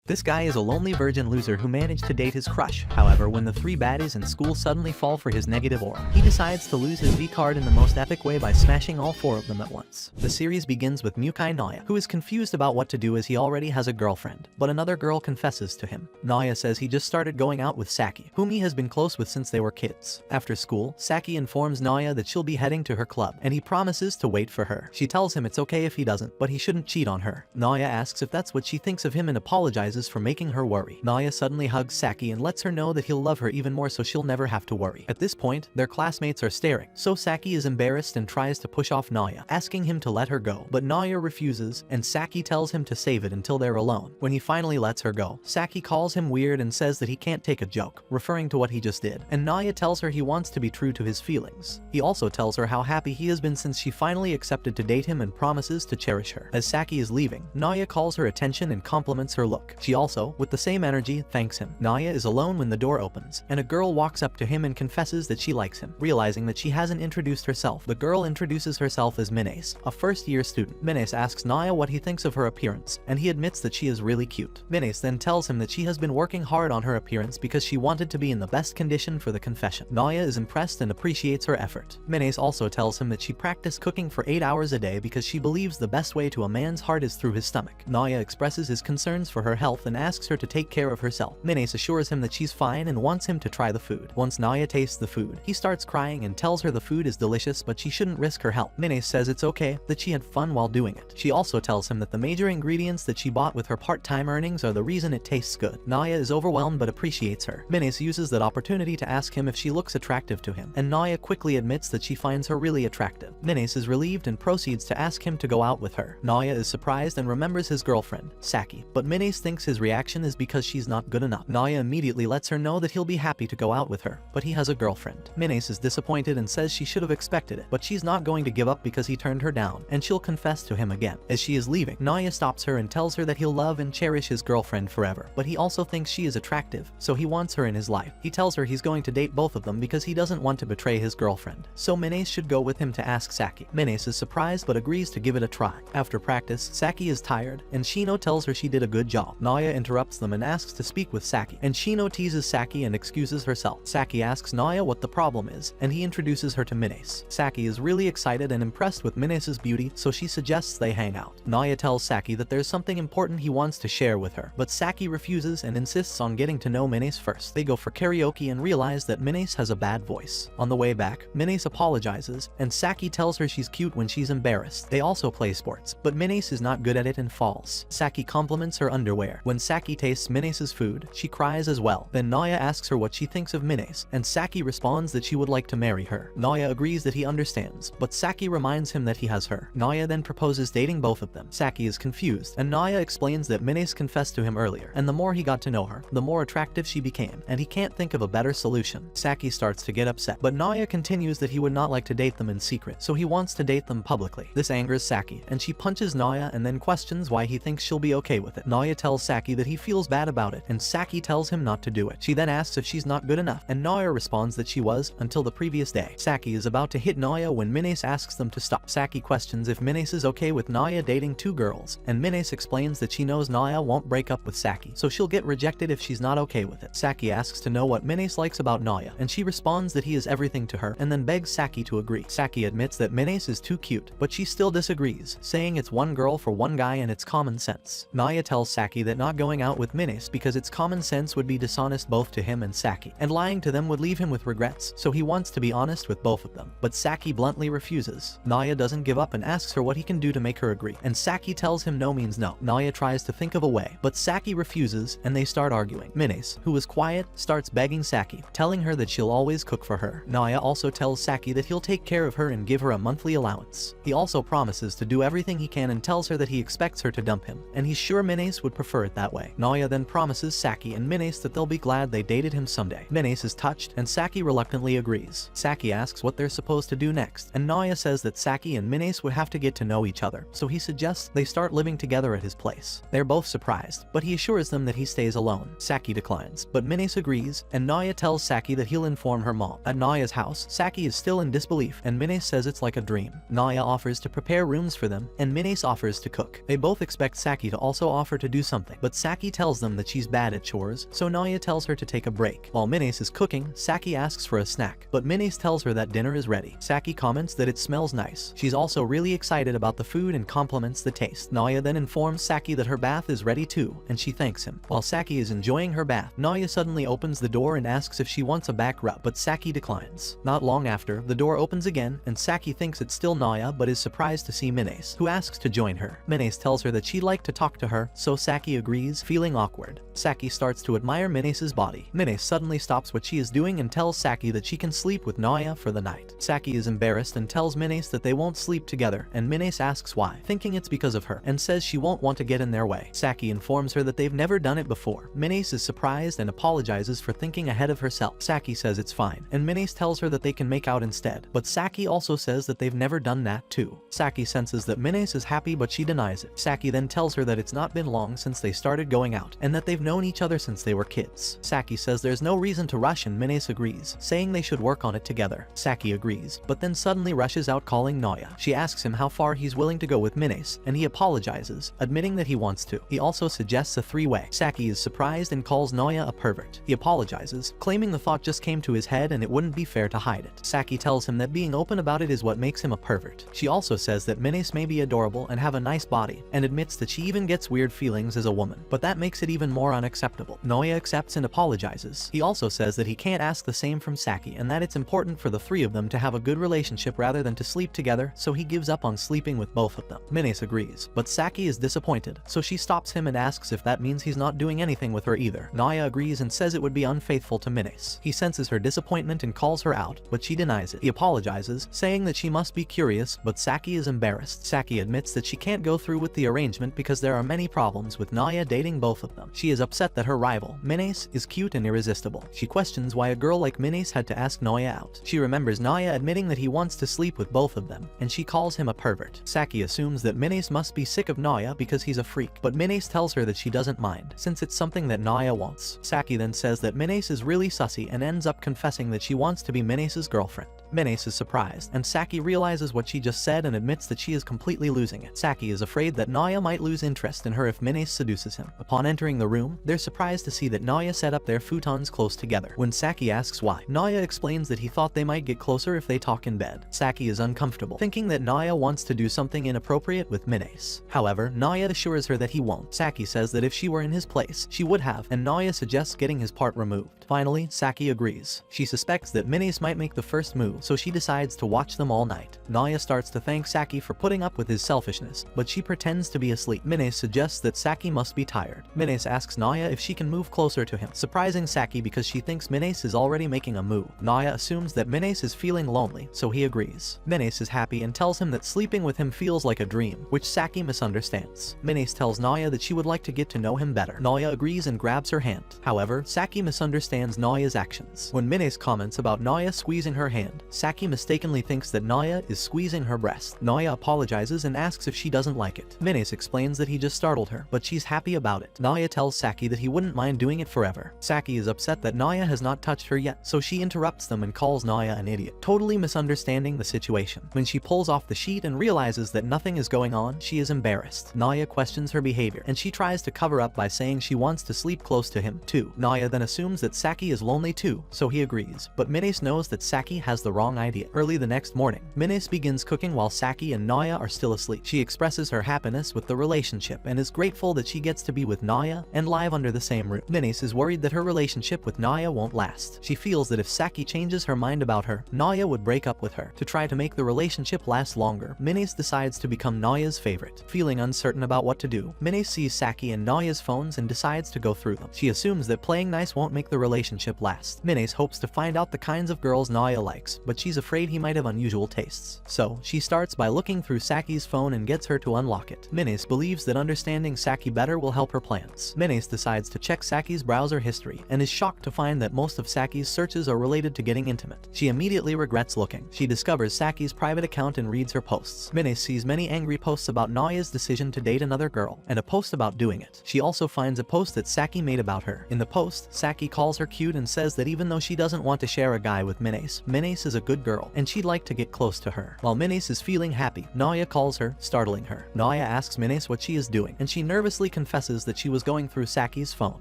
This guy is a lonely virgin loser who managed to date his crush. However, when the three baddies in school suddenly fall for his negative aura, he decides to lose his V card in the most epic way by smashing all four of them at once. The series begins with Noya, who is confused about what to do as he already has a girlfriend, but another girl confesses to him. Noya says he just started going out with Saki, whom he has been close with since they were kids. After school, Saki informs Noya that she'll be heading to her club, and he promises to wait for her. She tells him it's okay if he doesn't, but he shouldn't cheat on her. Noya asks if that's what she thinks of him and apologizes for making her worry. Noya suddenly hugs Saki and lets her know that he'll love her even more so she'll never have to worry. At this point, their classmates are staring, so Saki is embarrassed and tries to push off Noya, asking him to let her go, but Noya refuses, and Saki tells him to save it until they're alone. When he finally lets her go, Saki calls him weird and says that he can't take a joke, referring to what he just did, and Noya tells her he wants to be true to his feelings. He also tells her how happy he has been since she finally accepted to date him and promises to cherish her. As Saki is leaving, Noya calls her attention and compliments her look. She also, with the same energy, thanks him. Noya is alone when the door opens, and a girl walks up to him and confesses that she likes him. Realizing that she hasn't introduced herself, the girl introduces herself as Minise, a first-year student. Minise asks Noya what he thinks of her appearance, and he admits that she is really cute. Minise then tells him that she has been working hard on her appearance because she wanted to be in the best condition for the confession. Noya is impressed and appreciates her effort. Minise also tells him that she practiced cooking for 8 hours a day because she believes the best way to a man's heart is through his stomach. Noya expresses his concerns for her health and asks her to take care of herself. Minise assures him that she's fine and wants him to try the food. Once Noya tastes the food, he starts crying and tells her the food is delicious but she shouldn't risk her health. Minise says it's okay, that she had fun while doing it. She also tells him that the major ingredients that she bought with her part-time earnings are the reason it tastes good. Noya is overwhelmed but appreciates her. Minise uses that opportunity to ask him if she looks attractive to him, and Noya quickly admits that she finds her really attractive. Minise is relieved and proceeds to ask him to go out with her. Noya is surprised and remembers his girlfriend, Saki, but Minise thinks his reaction is because she's not good enough. Noya immediately lets her know that he'll be happy to go out with her, but he has a girlfriend. Minise is disappointed and says she should have expected it, but she's not going to give up because he turned her down, and she'll confess to him again. As she is leaving, Noya stops her and tells her that he'll love and cherish his girlfriend forever, but he also thinks she is attractive, so he wants her in his life. He tells her he's going to date both of them because he doesn't want to betray his girlfriend, so Minise should go with him to ask Saki. Minise is surprised but agrees to give it a try. After practice, Saki is tired, and Shino tells her she did a good job. Noya interrupts them and asks to speak with Saki, and Shino teases Saki and excuses herself. Saki asks Noya what the problem is, and he introduces her to Minise. Saki is really excited and impressed with Minise's beauty, so she suggests they hang out. Noya tells Saki that there's something important he wants to share with her, but Saki refuses and insists on getting to know Minise first. They go for karaoke and realize that Minise has a bad voice. On the way back, Minise apologizes, and Saki tells her she's cute when she's embarrassed. They also play sports, but Minise is not good at it and falls. Saki compliments her underwear. When Saki tastes Minise's food, she cries as well. Then Noya asks her what she thinks of Minise, and Saki responds that she would like to marry her. Noya agrees that he understands, but Saki reminds him that he has her. Noya then proposes dating both of them. Saki is confused, and Noya explains that Minise confessed to him earlier, and the more he got to know her, the more attractive she became, and he can't think of a better solution. Saki starts to get upset, but Noya continues that he would not like to date them in secret, so he wants to date them publicly. This angers Saki, and she punches Noya and then questions why he thinks she'll be okay with it. Noya tells Saki that he feels bad about it, and Saki tells him not to do it. She then asks if she's not good enough, and Noya responds that she was, until the previous day. Saki is about to hit Noya when Minise asks them to stop. Saki questions if Minise is okay with Noya dating two girls, and Minise explains that she knows Noya won't break up with Saki, so she'll get rejected if she's not okay with it. Saki asks to know what Minise likes about Noya, and she responds that he is everything to her, and then begs Saki to agree. Saki admits that Minise is too cute, but she still disagrees, saying it's one girl for one guy and it's common sense. Noya tells Saki that not going out with Minise because it's common sense would be dishonest both to him and Saki, and lying to them would leave him with regrets, so he wants to be honest with both of them. But Saki bluntly refuses. Noya doesn't give up and asks her what he can do to make her agree, and Saki tells him no means no. Noya tries to think of a way, but Saki refuses, and they start arguing. Minise, who is quiet, starts begging Saki, telling her that she'll always cook for her. Noya also tells Saki that he'll take care of her and give her a monthly allowance. He also promises to do everything he can and tells her that he expects her to dump him, and he's sure Minise would prefer it that way. Noya then promises Saki and Minise that they'll be glad they dated him someday. Minise is touched, and Saki reluctantly agrees. Saki asks what they're supposed to do next, and Noya says that Saki and Minise would have to get to know each other, so he suggests they start living together at his place. They're both surprised, but he assures them that he stays alone. Saki declines, but Minise agrees, and Noya tells Saki that he'll inform her mom. At Noya's house, Saki is still in disbelief, and Minise says it's like a dream. Noya offers to prepare rooms for them, and Minise offers to cook. They both expect Saki to also offer to do something, something. But Saki tells them that she's bad at chores, so Noya tells her to take a break. While Minise is cooking, Saki asks for a snack, but Minise tells her that dinner is ready. Saki comments that it smells nice. She's also really excited about the food and compliments the taste. Noya then informs Saki that her bath is ready too, and she thanks him. While Saki is enjoying her bath, Noya suddenly opens the door and asks if she wants a back rub, but Saki declines. Not long after, the door opens again, and Saki thinks it's still Noya but is surprised to see Minise, who asks to join her. Minise tells her that she'd like to talk to her, so Saki agrees, feeling awkward. Saki starts to admire Minise's body. Minise suddenly stops what she is doing and tells Saki that she can sleep with Noya for the night. Saki is embarrassed and tells Minise that they won't sleep together, and Minise asks why, thinking it's because of her, and says she won't want to get in their way. Saki informs her that they've never done it before. Minise is surprised and apologizes for thinking ahead of herself. Saki says it's fine, and Minise tells her that they can make out instead, but Saki also says that they've never done that too. Saki senses that Minise is happy but she denies it. Saki then tells her that it's not been long since they started going out, and that they've known each other since they were kids. Saki says there's no reason to rush, and Minise agrees, saying they should work on it together. Saki agrees, but then suddenly rushes out calling Noya. She asks him how far he's willing to go with Minise, and he apologizes, admitting that he wants to. He also suggests a three-way. Saki is surprised and calls Noya a pervert. He apologizes, claiming the thought just came to his head and it wouldn't be fair to hide it. Saki tells him that being open about it is what makes him a pervert. She also says that Minise may be adorable and have a nice body, and admits that she even gets weird feelings as a woman, but that makes it even more unacceptable. Noya accepts and apologizes. He also says that he can't ask the same from Saki, and that it's important for the three of them to have a good relationship rather than to sleep together, so he gives up on sleeping with both of them. Minise agrees, but Saki is disappointed, so she stops him and asks if that means he's not doing anything with her either. Noya agrees and says it would be unfaithful to Minise. He senses her disappointment and calls her out, but she denies it. He apologizes, saying that she must be curious, but Saki is embarrassed. Saki admits that she can't go through with the arrangement because there are many problems with Noya dating both of them. She is upset that her rival, Minise, is cute and irresistible. She questions why a girl like Minise had to ask Noya out. She remembers Noya admitting that he wants to sleep with both of them, and she calls him a pervert. Saki assumes that Minise must be sick of Noya because he's a freak, but Minise tells her that she doesn't mind, since it's something that Noya wants. Saki then says that Minise is really sussy and ends up confessing that she wants to be Minise's girlfriend. Minise is surprised, and Saki realizes what she just said and admits that she is completely losing it. Saki is afraid that Noya might lose interest in her if Minise seduces him. Upon entering the room, they're surprised to see that Noya set up their futons close together. When Saki asks why, Noya explains that he thought they might get closer if they talk in bed. Saki is uncomfortable, thinking that Noya wants to do something inappropriate with Minise. However, Noya assures her that he won't. Saki says that if she were in his place, she would have, and Noya suggests getting his part removed. Finally, Saki agrees. She suspects that Minise might make the first move, so she decides to watch them all night. Noya starts to thank Saki for putting up with his selfishness, but she pretends to be asleep. Minise suggests that Saki must be tired. Minise asks Noya if she can move closer to him, surprising Saki because she thinks Minise is already making a move. Noya assumes that Minise is feeling lonely, so he agrees. Minise is happy and tells him that sleeping with him feels like a dream, which Saki misunderstands. Minise tells Noya that she would like to get to know him better. Noya agrees and grabs her hand. However, Saki misunderstands Noya's actions. When Minise comments about Noya squeezing her hand, Saki mistakenly thinks that Noya is squeezing her breast. Noya apologizes and asks if she doesn't like it. Minise explains that he just startled her, but she's happy about it. Noya tells Saki that he wouldn't mind doing it forever. Saki is upset that Noya has not touched her yet, so she interrupts them and calls Noya an idiot, totally misunderstanding the situation. When she pulls off the sheet and realizes that nothing is going on, she is embarrassed. Noya questions her behavior, and she tries to cover up by saying she wants to sleep close to him, too. Noya then assumes that Saki is lonely too, so he agrees, but Minise knows that Saki has the wrong idea. Early the next morning, Minise begins cooking while Saki and Noya are still asleep. She expresses her happiness with the relationship and is grateful that she gets to be with Noya and live under the same roof. Minise is worried that her relationship with Noya won't last. She feels that if Saki changes her mind about her, Noya would break up with her. To try to make the relationship last longer, Minise decides to become Noya's favorite. Feeling uncertain about what to do, Minise sees Saki and Noya's phones and decides to go through them. She assumes that playing nice won't make the relationship last. Minise hopes to find out the kinds of girls Noya likes, but she's afraid he might have unusual tastes. So, she starts by looking through Saki's phone and gets her to unlock it. Minise believes that understanding Saki better will help her plans. Minise decides to check Saki's browser history and is shocked to find that most of Saki's searches are related to getting intimate. She immediately regrets looking. She discovers Saki's private account and reads her posts. Minise sees many angry posts about Noya's decision to date another girl, and a post about doing it. She also finds a post that Saki made about her. In the post, Saki calls her cute and says that even though she doesn't want to share a guy with Minise, Minise is a good girl, and she'd like to get close to her. While Minise is feeling happy, Noya calls her, startling her. Noya asks Minise what she is doing, and she nervously confesses that she was going through Saki's phone.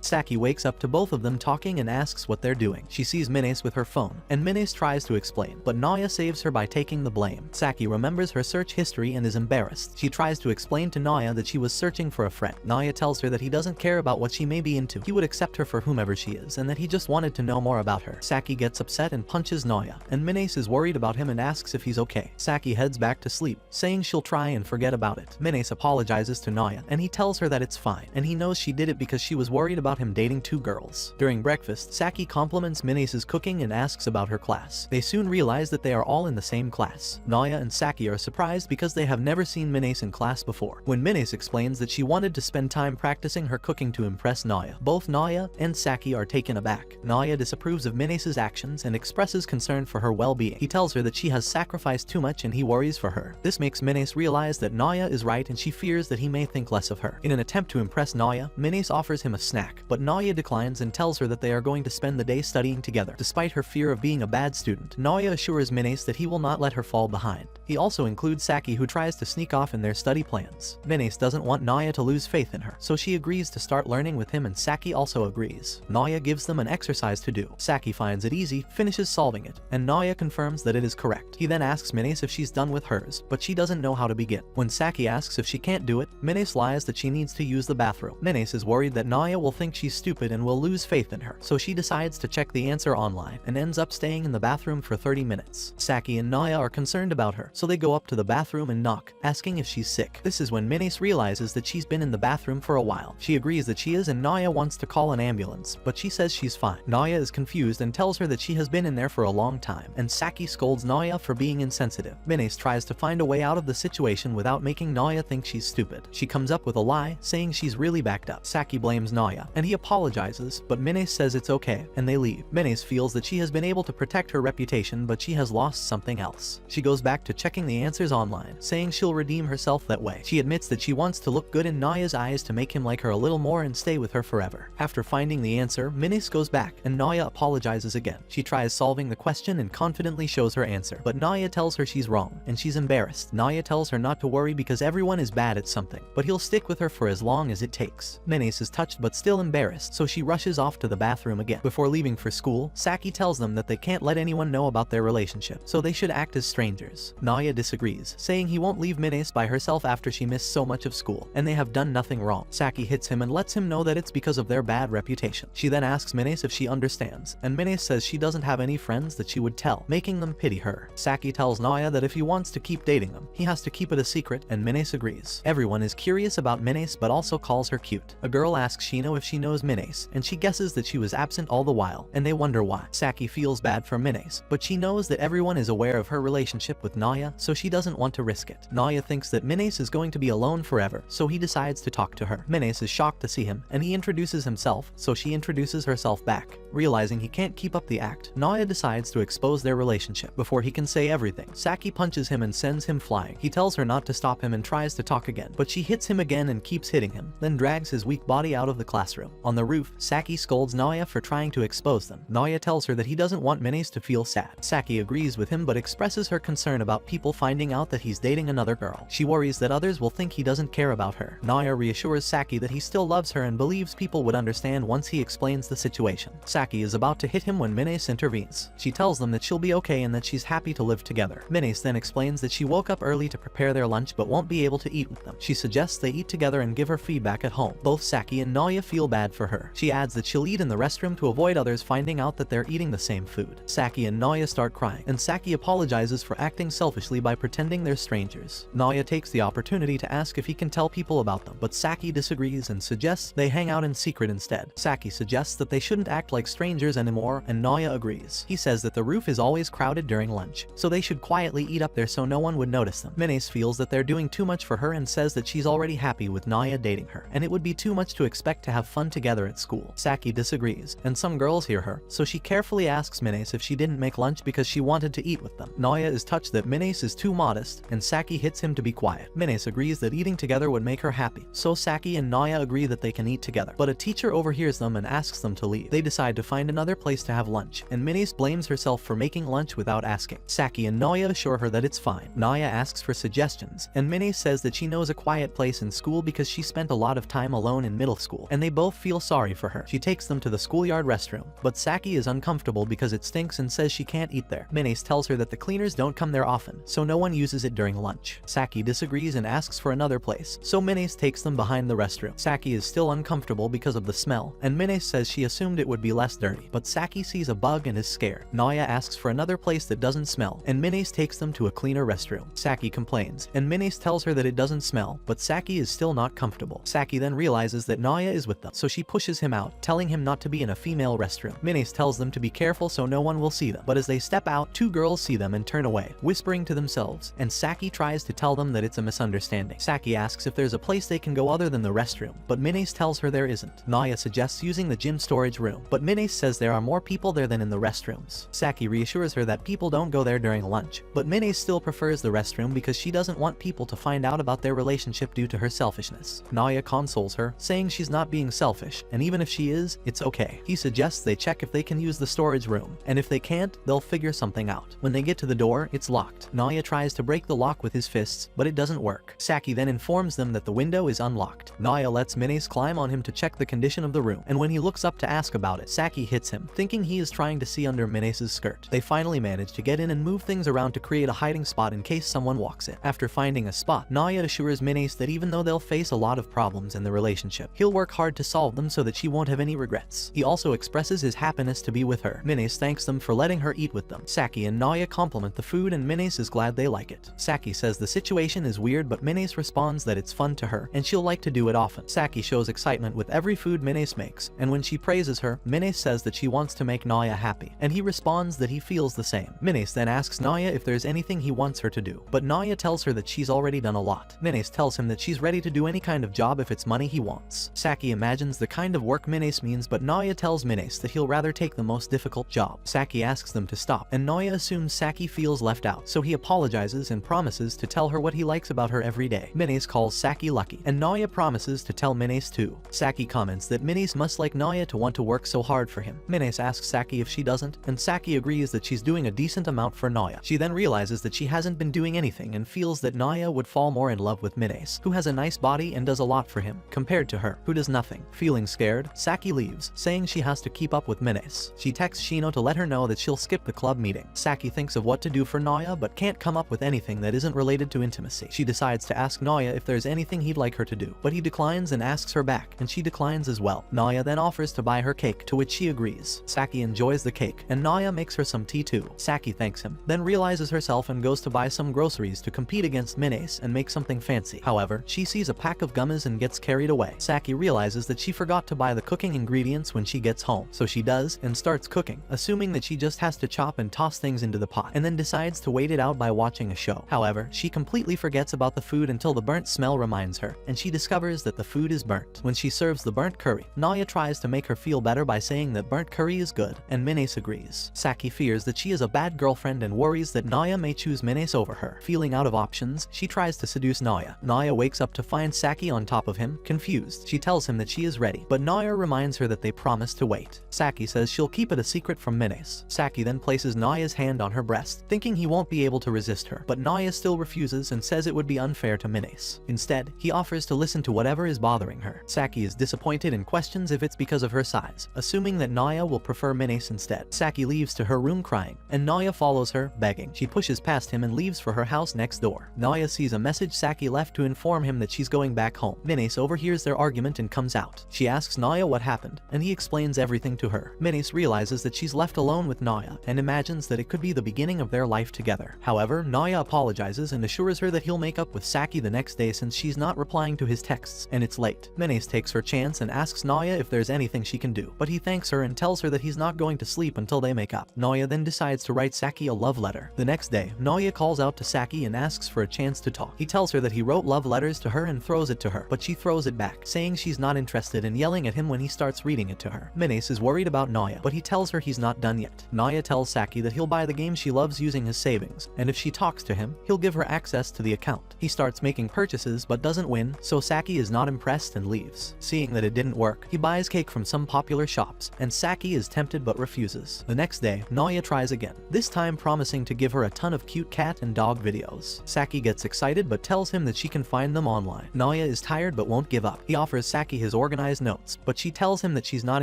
Saki wakes up to both of them talking and asks what they're doing. She sees Minise with her phone, and Minise tries to explain, but Noya saves her by taking the blame. Saki remembers her search history and is embarrassed. She tries to explain to Noya that she was searching for a friend. Noya tells her that he doesn't care about what she may be into. He would accept her for whomever she is, and that he just wanted to know more about her. Saki gets upset and punches Noya, and Minise is worried about him and asks if he's okay. Saki heads back to sleep, saying she'll try and forget about it. Minise apologizes to Noya, and he tells her that it's fine, and he knows she did it because she was worried about him dating two girls. During breakfast, Saki compliments Minise's cooking and asks about her class. They soon realize that they are all in the same class. Noya and Saki are surprised because they have never seen Minise in class before. When Minise explains that she wanted to spend time practicing her cooking to impress Noya, both Noya and Saki are taken aback. Noya disapproves of Minise's actions and expresses concern for her well-being. He tells her that she has sacrificed too much and he worries for her. This makes Minise realize that Noya is right and she fears that he may think less of her. In an attempt to impress Noya, Minise offers him a snack, but Noya declines and tells her that they are going to spend the day studying together. Despite her fear of being a bad student, Noya assures Minise that he will not let her fall behind. He also includes Saki, who tries to sneak off in their study plans. Minise doesn't want Noya to lose faith in her, so she agrees to start learning with him, and Saki also agrees. Noya gives them an exercise to do. Saki finds it easy, finishes solving it, and Noya confirms that it is correct. He then asks Minise if she's done with hers, but she doesn't know how to begin. When Saki asks if she can't do it, Minise lies that she needs to use the bathroom. Minise is worried that Noya will think she's stupid and will lose faith in her, so she decides to check the answer online and ends up staying in the bathroom for 30 minutes. Saki and Noya are concerned about her, so they go up to the bathroom and knock, asking if she's sick. This is when Minise realizes that she's been in the bathroom for a while. She agrees that she is, and Noya wants to call an ambulance, but she says she's fine. Noya is confused and tells her that she has been in there for a long time, and Saki scolds Noya for being insensitive. Minise tries to find a way out of the situation without making Noya think she's stupid. She comes up with a lie, saying she's really backed up. Saki blames Noya, and he apologizes, but Minise says it's okay, and they leave. Minise feels that she has been able to protect her reputation, but she has lost something else. She goes back to checking the answers online, saying she'll redeem herself that way. She admits that she wants to look good in Noya's eyes to make him like her a little more and stay with her forever. After finding the answer, Minise goes back, and Noya apologizes again. She tries solving the question and confidently shows her answer, but Noya tells her she's wrong, and she's embarrassed. Noya tells her not to worry because everyone is bad at something, but he'll stick with her for as long as it takes. Minise is touched but still embarrassed, so she rushes off to the bathroom again. Before leaving for school, Saki tells them that they can't let anyone know about their relationship, so they should act as strangers. Noya disagrees, saying he won't leave Minise by herself after she missed so much of school, and they have done nothing wrong. Saki hits him and lets him know that it's because of their bad reputation. She then asks Minise if she understands, and Minise says she doesn't have any friends that she would tell, making them pity her. Saki tells Noya that if he wants to keep dating them, he has to keep it a secret, and Minise agrees. Everyone is curious about Minise but also calls her cute. A girl asks Shino if she knows Minise, and she guesses that she was absent all the while, and they wonder why. Saki feels bad for Minise, but she knows that everyone is aware of her relationship with Noya, so she doesn't want to risk it. Noya thinks that Minise is going to be alone forever, so he decides to talk to her. Minise is shocked to see him, and he introduces himself, so she introduces herself back. Realizing he can't keep up the act, Noya decides to expose their relationship. Before he can say everything, Saki punches him and sends him flying. He tells her not to stop him and tries to talk again, but she hits him again and keeps hitting him, then drags his weak body out of the classroom. On the roof, Saki scolds Noya for trying to expose them. Noya tells her that he doesn't want Minise to feel sad. Saki agrees with him but expresses her concern about people finding out that he's dating another girl. She worries that others will think he doesn't care about her. Noya reassures Saki that he still loves her and believes people would understand once he explains the situation. Saki is about to hit him when Minise intervenes. She tells them that she'll be okay and that she's happy to live together. Minise then explains that she woke up early to prepare their lunch but won't be able to eat with them. She suggests they eat together and give her feedback at home. Both Saki and Noya feel bad for her. She adds that she'll eat in the restroom to avoid others finding out that they're eating the same food. Saki and Noya start crying, and Saki apologizes for acting selfishly by pretending they're strangers. Noya takes the opportunity to ask if he can tell people about them, but Saki disagrees and suggests they hang out in secret instead. Saki suggests that they shouldn't act like strangers anymore, and Noya agrees. He says that the roof is always crowded during lunch, so they should quietly eat up there so no one would notice them. Minise feels that they're doing too much for her and says that she's already happy with Noya dating her, and it would be too much to expect to have fun together at school. Saki disagrees, and some girls hear her, so she carefully asks Minise if she didn't make lunch because she wanted to eat with them. Noya is touched that Minise is too modest, and Saki hits him to be quiet. Minise agrees that eating together would make her happy, so Saki and Noya agree that they can eat together, but a teacher overhears them and asks them to leave. They decide to find another place to have lunch, and Minise blames herself for making eating lunch without asking. Saki and Noya assure her that it's fine. Noya asks for suggestions, and Minise says that she knows a quiet place in school because she spent a lot of time alone in middle school, and they both feel sorry for her. She takes them to the schoolyard restroom, but Saki is uncomfortable because it stinks and says she can't eat there. Minise tells her that the cleaners don't come there often, so no one uses it during lunch. Saki disagrees and asks for another place, so Minise takes them behind the restroom. Saki is still uncomfortable because of the smell, and Minise says she assumed it would be less dirty, but Saki sees a bug and is scared. Noya asks for another place that doesn't smell, and Minise takes them to a cleaner restroom. Saki complains, and Minise tells her that it doesn't smell, but Saki is still not comfortable. Saki then realizes that Noya is with them, so she pushes him out, telling him not to be in a female restroom. Minise tells them to be careful so no one will see them, but as they step out, two girls see them and turn away, whispering to themselves, and Saki tries to tell them that it's a misunderstanding. Saki asks if there's a place they can go other than the restroom, but Minise tells her there isn't. Noya suggests using the gym storage room, but Minise says there are more people there than in the restrooms. Saki reassures her that people don't go there during lunch, but Minise still prefers the restroom because she doesn't want people to find out about their relationship due to her selfishness. Noya consoles her, saying she's not being selfish, and even if she is, it's okay. He suggests they check if they can use the storage room, and if they can't, they'll figure something out. When they get to the door, it's locked. Noya tries to break the lock with his fists, but it doesn't work. Saki then informs them that the window is unlocked. Noya lets Minise climb on him to check the condition of the room, and when he looks up to ask about it, Saki hits him, thinking he is trying to see under Minase's skirt. They finally manage to get in and move things around to create a hiding spot in case someone walks in. After finding a spot, Noya assures Minise that even though they'll face a lot of problems in the relationship, he'll work hard to solve them so that she won't have any regrets. He also expresses his happiness to be with her. Minise thanks them for letting her eat with them. Saki and Noya compliment the food and Minise is glad they like it. Saki says the situation is weird, but Minise responds that it's fun to her and she'll like to do it often. Saki shows excitement with every food Minise makes, and when she praises her, Minise says that she wants to make Noya happy, and he responds that he feels the same. Minise then asks Noya if there's anything he wants her to do, but Noya tells her that she's already done a lot. Minise tells him that she's ready to do any kind of job if it's money he wants. Saki imagines the kind of work Minise means, but Noya tells Minise that he'll rather take the most difficult job. Saki asks them to stop, and Noya assumes Saki feels left out, so he apologizes and promises to tell her what he likes about her every day. Minise calls Saki lucky, and Noya promises to tell Minise too. Saki comments that Minise must like Noya to want to work so hard for him. Minise asks Saki if she doesn't, and Saki agrees that she's doing a decent amount for Noya. She then realizes that she hasn't been doing anything and feels that Noya would fall more in love with Minise, who has a nice body and does a lot for him, compared to her, who does nothing. Feeling scared, Saki leaves, saying she has to keep up with Minise. She texts Shino to let her know that she'll skip the club meeting. Saki thinks of what to do for Noya but can't come up with anything that isn't related to intimacy. She decides to ask Noya if there's anything he'd like her to do, but he declines and asks her back, and she declines as well. Noya then offers to buy her cake, to which she agrees. Saki enjoys the cake, and Noya makes her some tea too. Saki thanks him, then realizes herself and goes to buy some groceries to compete against Minise and make something fancy. However, she sees a pack of gummies and gets carried away. Saki realizes that she forgot to buy the cooking ingredients when she gets home, so she does and starts cooking, assuming that she just has to chop and toss things into the pot, and then decides to wait it out by watching a show. However, she completely forgets about the food until the burnt smell reminds her, and she discovers that the food is burnt. When she serves the burnt curry, Noya tries to make her feel better by saying that burnt curry is good, and Minise agrees. Saki fears that she is a bad girlfriend and worries that Noya may choose Minise over her. Feeling out of options, she tries to seduce Noya. Noya wakes up to find Saki on top of him, confused. She tells him that she is ready, but Noya reminds her that they promised to wait. Saki says she'll keep it a secret from Minise. Saki then places Noya's hand on her breast, thinking he won't be able to resist her, but Noya still refuses and says it would be unfair to Minise. Instead, he offers to listen to whatever is bothering her. Saki is disappointed and questions if it's because of her size, assuming that Noya will prefer Minise instead. Saki leaves to her room crying, and Noya follows her, begging. She pushes past him and leaves for her house next door. Noya sees a message Saki left to inform him that she's going back home. Minise overhears their argument and comes out. She asks Noya what happened, and he explains everything to her. Minise realizes that she's left alone with Noya, and imagines that it could be the beginning of their life together. However, Noya apologizes and assures her that he'll make up with Saki the next day since she's not replying to his texts, and it's late. Minise takes her chance and asks Noya if there's anything she can do, but he thanks her and tells her that he's not going to sleep until they make up. Noya then decides to write Saki a love letter. The next day, Noya calls out to Saki and asks for a chance to talk. He tells her that he wrote love letters to her and throws it to her, but she throws it back, saying she's not interested and yelling at him when he starts reading it to her. Minise is worried about Noya, but he tells her he's not done yet. Noya tells Saki that he'll buy the game she loves using his savings, and if she talks to him, he'll give her access to the account. He starts making purchases but doesn't win, so Saki is not impressed and leaves. Seeing that it didn't work, he buys cake from some popular shops, and Saki is tempted but refuses. The next day, Noya tries tries again, this time promising to give her a ton of cute cat and dog videos. Saki gets excited but tells him that she can find them online. Noya is tired but won't give up. He offers Saki his organized notes, but she tells him that she's not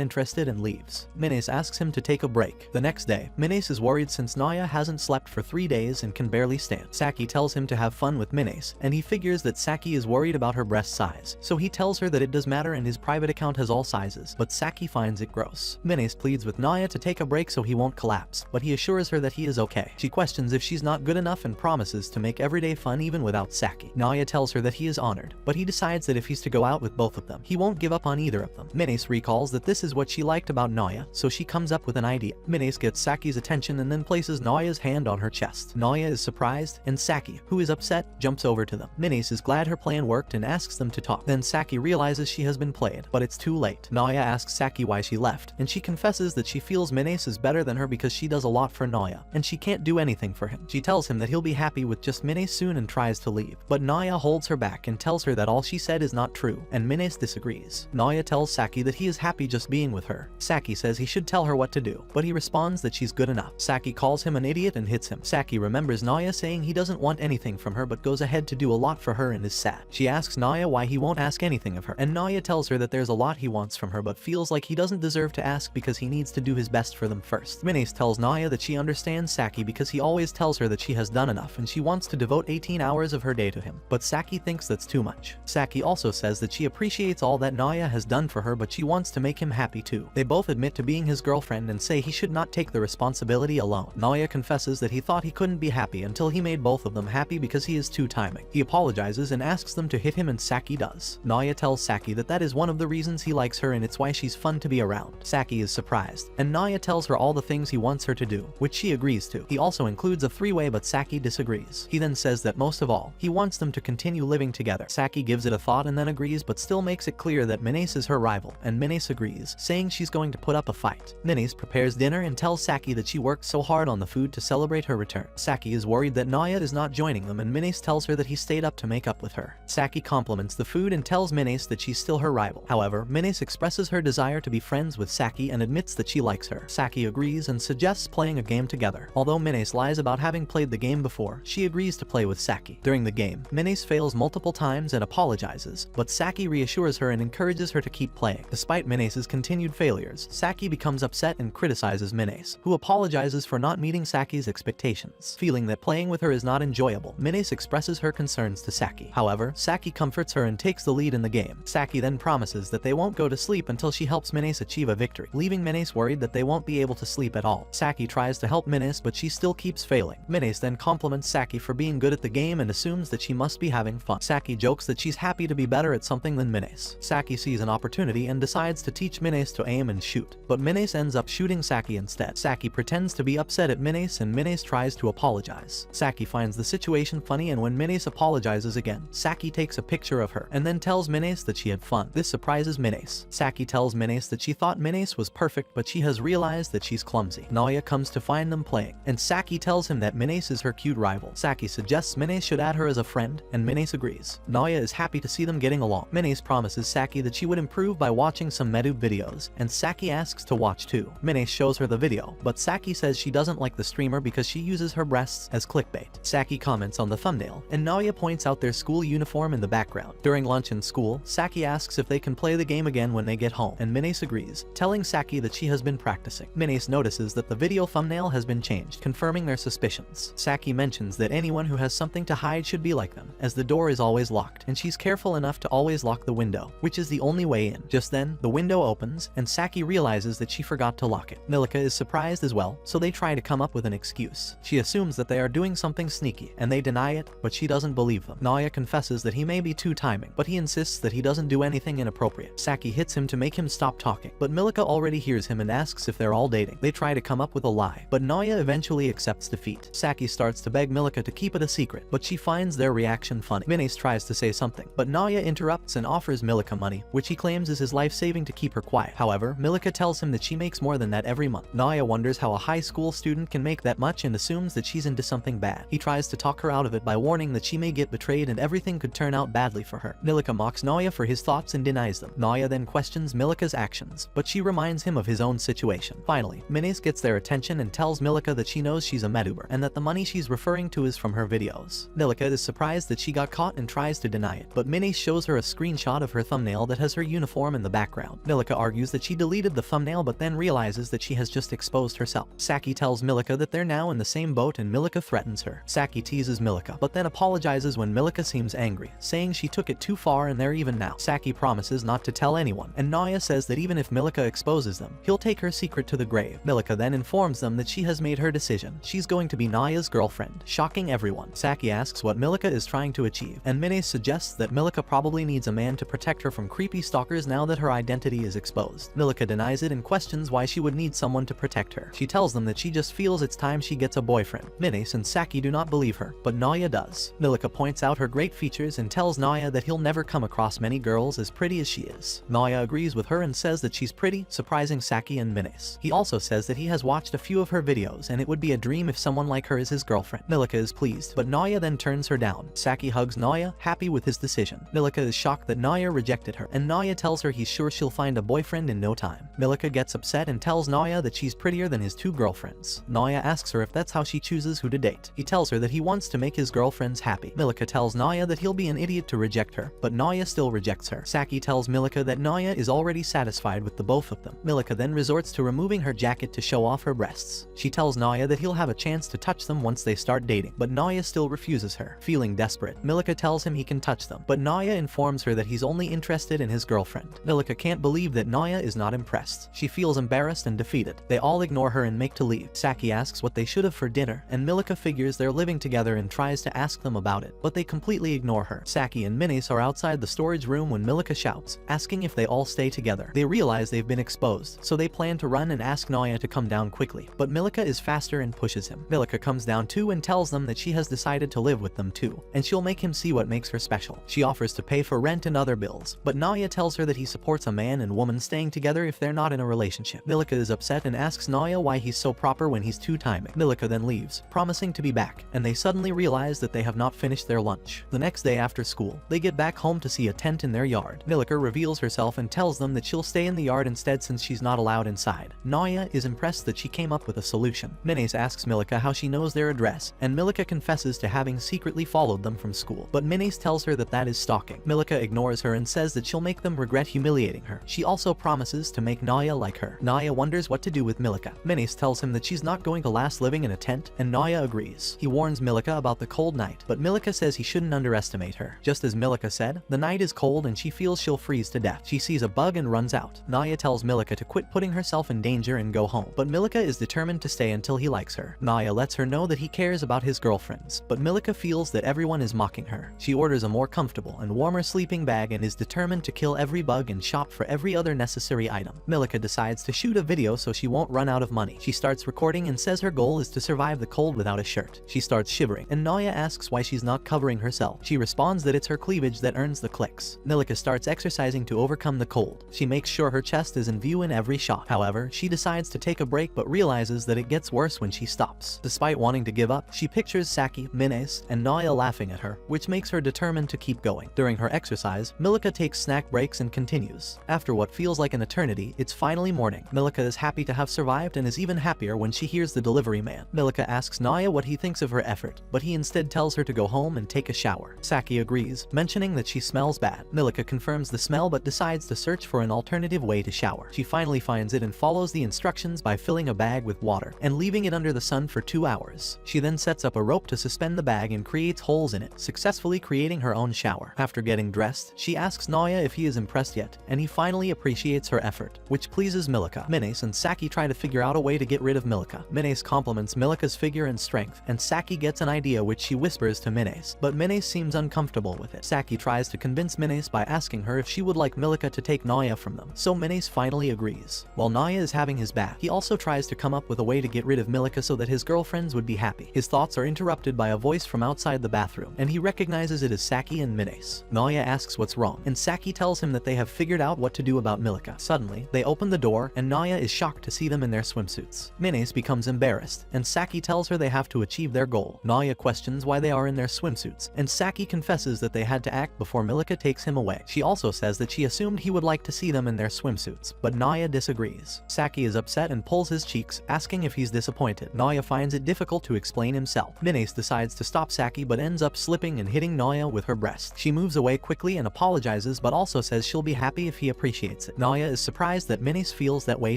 interested and leaves. Minise asks him to take a break. The next day, Minise is worried since Noya hasn't slept for 3 days and can barely stand. Saki tells him to have fun with Minise, and he figures that Saki is worried about her breast size, so he tells her that it does matter and his private account has all sizes, but Saki finds it gross. Minise pleads with Noya to take a break so he won't collapse, but he assures her that he is okay. She questions if she's not good enough and promises to make everyday fun even without Saki. Noya tells her that he is honored, but he decides that if he's to go out with both of them, he won't give up on either of them. Minise recalls that this is what she liked about Noya, so she comes up with an idea. Minise gets Saki's attention and then places Noya's hand on her chest. Noya is surprised, and Saki, who is upset, jumps over to them. Minise is glad her plan worked and asks them to talk. Then Saki realizes she has been played, but it's too late. Noya asks Saki why she left, and she confesses that she feels Minise is better than her because she does a lot for Noya, and she can't do anything for him. She tells him that he'll be happy with just Minise soon and tries to leave, but Noya holds her back and tells her that all she said is not true, and Minise disagrees. Noya tells Saki that he is happy just being with her. Saki says he should tell her what to do, but he responds that she's good enough. Saki calls him an idiot and hits him. Saki remembers Noya saying he doesn't want anything from her but goes ahead to do a lot for her and is sad. She asks Noya why he won't ask anything of her, and Noya tells her that there's a lot he wants from her but feels like he doesn't deserve to ask because he needs to do his best for them first. Minise tells Noya that she understands Saki because he always tells her that she has done enough and she wants to devote 18 hours of her day to him, but Saki thinks that's too much. Saki also says that she appreciates all that Noya has done for her but she wants to make him happy too. They both admit to being his girlfriend and say he should not take the responsibility alone. Noya confesses that he thought he couldn't be happy until he made both of them happy because he is too timing. He apologizes and asks them to hit him and Saki does. Noya tells Saki that that is one of the reasons he likes her and it's why she's fun to be around. Saki is surprised, and Noya tells her all the things he wants her to do, which she agrees to. He also includes a three-way but Saki disagrees. He then says that most of all, he wants them to continue living together. Saki gives it a thought and then agrees but still makes it clear that Minise is her rival, and Minise agrees, saying she's going to put up a fight. Minise prepares dinner and tells Saki that she worked so hard on the food to celebrate her return. Saki is worried that Noya is not joining them and Minise tells her that he stayed up to make up with her. Saki compliments the food and tells Minise that she's still her rival. However, Minise expresses her desire to be friends with Saki and admits that she likes her. Saki agrees and suggests playing a game together. Although Minise lies about having played the game before, she agrees to play with Saki. During the game, Minise fails multiple times and apologizes, but Saki reassures her and encourages her to keep playing. Despite Minise's continued failures, Saki becomes upset and criticizes Minise, who apologizes for not meeting Saki's expectations. Feeling that playing with her is not enjoyable, Minise expresses her concerns to Saki. However, Saki comforts her and takes the lead in the game. Saki then promises that they won't go to sleep until she helps Minise achieve a victory, leaving Minise worried that they won't be able to sleep at all. Saki tries to help Minise but she still keeps failing. Minise then compliments Saki for being good at the game and assumes that she must be having fun. Saki jokes that she's happy to be better at something than Minise. Saki sees an opportunity and decides to teach Minise to aim and shoot, but Minise ends up shooting Saki instead. Saki pretends to be upset at Minise and Minise tries to apologize. Saki finds the situation funny and when Minise apologizes again, Saki takes a picture of her and then tells Minise that she had fun. This surprises Minise. Saki tells Minise that she thought Minise was perfect but she has realized that she's clumsy. Noya comes to find them playing, and Saki tells him that Minise is her cute rival. Saki suggests Minise should add her as a friend, and Minise agrees. Noya is happy to see them getting along. Minise promises Saki that she would improve by watching some Medu videos, and Saki asks to watch too. Minise shows her the video, but Saki says she doesn't like the streamer because she uses her breasts as clickbait. Saki comments on the thumbnail, and Noya points out their school uniform in the background. During lunch in school, Saki asks if they can play the game again when they get home, and Minise agrees, telling Saki that she has been practicing. Minise notices that the video thumbnail has been changed, confirming their suspicions. Saki mentions that anyone who has something to hide should be like them, as the door is always locked, and she's careful enough to always lock the window, which is the only way in. Just then, the window opens, and Saki realizes that she forgot to lock it. Milika is surprised as well, so they try to come up with an excuse. She assumes that they are doing something sneaky, and they deny it, but she doesn't believe them. Noya confesses that he may be too timing, but he insists that he doesn't do anything inappropriate. Saki hits him to make him stop talking, but Milika already hears him and asks if they're all dating. They try to come up with a lie, but Noya eventually accepts defeat. Saki starts to beg Milika to keep it a secret, but she finds their reaction funny. Minise tries to say something, but Noya interrupts and offers Milika money, which he claims is his life-saving to keep her quiet. However, Milika tells him that she makes more than that every month. Noya wonders how a high school student can make that much and assumes that she's into something bad. He tries to talk her out of it by warning that she may get betrayed and everything could turn out badly for her. Milika mocks Noya for his thoughts and denies them. Noya then questions Milika's actions, but she reminds him of his own situation. Finally, Minise gets their attention attention and tells Milika that she knows she's a meduber and that the money she's referring to is from her videos. Milika is surprised that she got caught and tries to deny it, but Minise shows her a screenshot of her thumbnail that has her uniform in the background. Milika argues that she deleted the thumbnail but then realizes that she has just exposed herself. Saki tells Milika that they're now in the same boat and Milika threatens her. Saki teases Milika, but then apologizes when Milika seems angry, saying she took it too far and they're even now. Saki promises not to tell anyone, and Noya says that even if Milika exposes them, he'll take her secret to the grave. Milika then informs them that she has made her decision. She's going to be Noya's girlfriend, shocking everyone. Saki asks what Milika is trying to achieve, and Minise suggests that Milika probably needs a man to protect her from creepy stalkers now that her identity is exposed. Milika denies it and questions why she would need someone to protect her. She tells them that she just feels it's time she gets a boyfriend. Minise and Saki do not believe her, but Noya does. Milika points out her great features and tells Noya that he'll never come across many girls as pretty as she is. Noya agrees with her and says that she's pretty, surprising Saki and Minise. He also says that he has watched a few of her videos and it would be a dream if someone like her is his girlfriend. Milika is pleased, but Noya then turns her down. Saki hugs Noya, happy with his decision. Milika is shocked that Noya rejected her, and Noya tells her he's sure she'll find a boyfriend in no time. Milika gets upset and tells Noya that she's prettier than his two girlfriends. Noya asks her if that's how she chooses who to date. He tells her that he wants to make his girlfriends happy. Milika tells Noya that he'll be an idiot to reject her, but Noya still rejects her. Saki tells Milika that Noya is already satisfied with the both of them. Milika then resorts to removing her jacket to show off her breasts. She tells Noya that he'll have a chance to touch them once they start dating, but Noya still refuses her. Feeling desperate, Milika tells him he can touch them, but Noya informs her that he's only interested in his girlfriend. Milika can't believe that Noya is not impressed. She feels embarrassed and defeated. They all ignore her and make to leave. Saki asks what they should have for dinner, and Milika figures they're living together and tries to ask them about it, but they completely ignore her. Saki and Minise are outside the storage room when Milika shouts, asking if they all stay together. They realize they've been exposed, so they plan to run and ask Noya to come down quickly, but Milika is faster and pushes him. Milika comes down too and tells them that she has decided to live with them too, and she'll make him see what makes her special. She offers to pay for rent and other bills, but Noya tells her that he supports a man and woman staying together if they're not in a relationship. Milika is upset and asks Noya why he's so proper when he's two-timing. Milika then leaves, promising to be back, and they suddenly realize that they have not finished their lunch. The next day after school, they get back home to see a tent in their yard. Milika reveals herself and tells them that she'll stay in the yard instead since she's not allowed inside. Noya is impressed that she came up with a solution. Minise asks Milika how she knows their address, and Milika confesses to having secretly followed them from school, but Minise tells her that that is stalking. Milika ignores her and says that she'll make them regret humiliating her. She also promises to make Noya like her. Noya wonders what to do with Milika. Minise tells him that she's not going to last living in a tent, and Noya agrees. He warns Milika about the cold night, but Milika says he shouldn't underestimate her. Just as Milika said, the night is cold and she feels she'll freeze to death. She sees a bug and runs out. Noya tells Milika to quit putting herself in danger and go home, but Milika is determined to stay until he likes her. Noya lets her know that he cares about his girlfriends, but Milika feels that everyone is mocking her. She orders a more comfortable and warmer sleeping bag and is determined to kill every bug and shop for every other necessary item. Milika decides to shoot a video so she won't run out of money. She starts recording and says her goal is to survive the cold without a shirt. She starts shivering, and Noya asks why she's not covering herself. She responds that it's her cleavage that earns the clicks. Milika starts exercising to overcome the cold. She makes sure her chest is in view in every shot. However, she decides to take a break but realizes that it gets worse when she stops. Despite wanting to give up, she pictures Saki, Minise, and Noya laughing at her, which makes her determined to keep going. During her exercise, Milika takes snack breaks and continues. After what feels like an eternity, it's finally morning. Milika is happy to have survived and is even happier when she hears the delivery man. Milika asks Noya what he thinks of her effort, but he instead tells her to go home and take a shower. Saki agrees, mentioning that she smells bad. Milika confirms the smell but decides to search for an alternative way to shower. She finally finds it and follows the instructions by filling a bag with water and leaving it under the sun for 2 hours. She then sets up a rope to suspend the bag and creates holes in it, successfully creating her own shower. After getting dressed, she asks Noya if he is impressed yet, and he finally appreciates her effort, which pleases Milika. Minise and Saki try to figure out a way to get rid of Milika. Minise compliments Milika's figure and strength, and Saki gets an idea which she whispers to Minise, but Minise seems uncomfortable with it. Saki tries to convince Minise by asking her if she would like Milika to take Noya from them, so Minise finally agrees. While Noya is having his bath, he also tries to come up with a way to get rid of Milika so that his girlfriends would be happy. His thoughts are interrupted by a voice from outside the bathroom, and he recognizes it as Saki and Minise. Noya asks what's wrong, and Saki tells him that they have figured out what to do about Milika. Suddenly, they open the door, and Noya is shocked to see them in their swimsuits. Minise becomes embarrassed, and Saki tells her they have to achieve their goal. Noya questions why they are in their swimsuits, and Saki confesses that they had to act before Milika takes him away. She also says that she assumed he would like to see them in their swimsuits, but Noya disagrees. Saki is upset and pulls his cheek speaks, asking if he's disappointed. Noya finds it difficult to explain himself. Minise decides to stop Saki but ends up slipping and hitting Noya with her breast. She moves away quickly and apologizes but also says she'll be happy if he appreciates it. Noya is surprised that Minise feels that way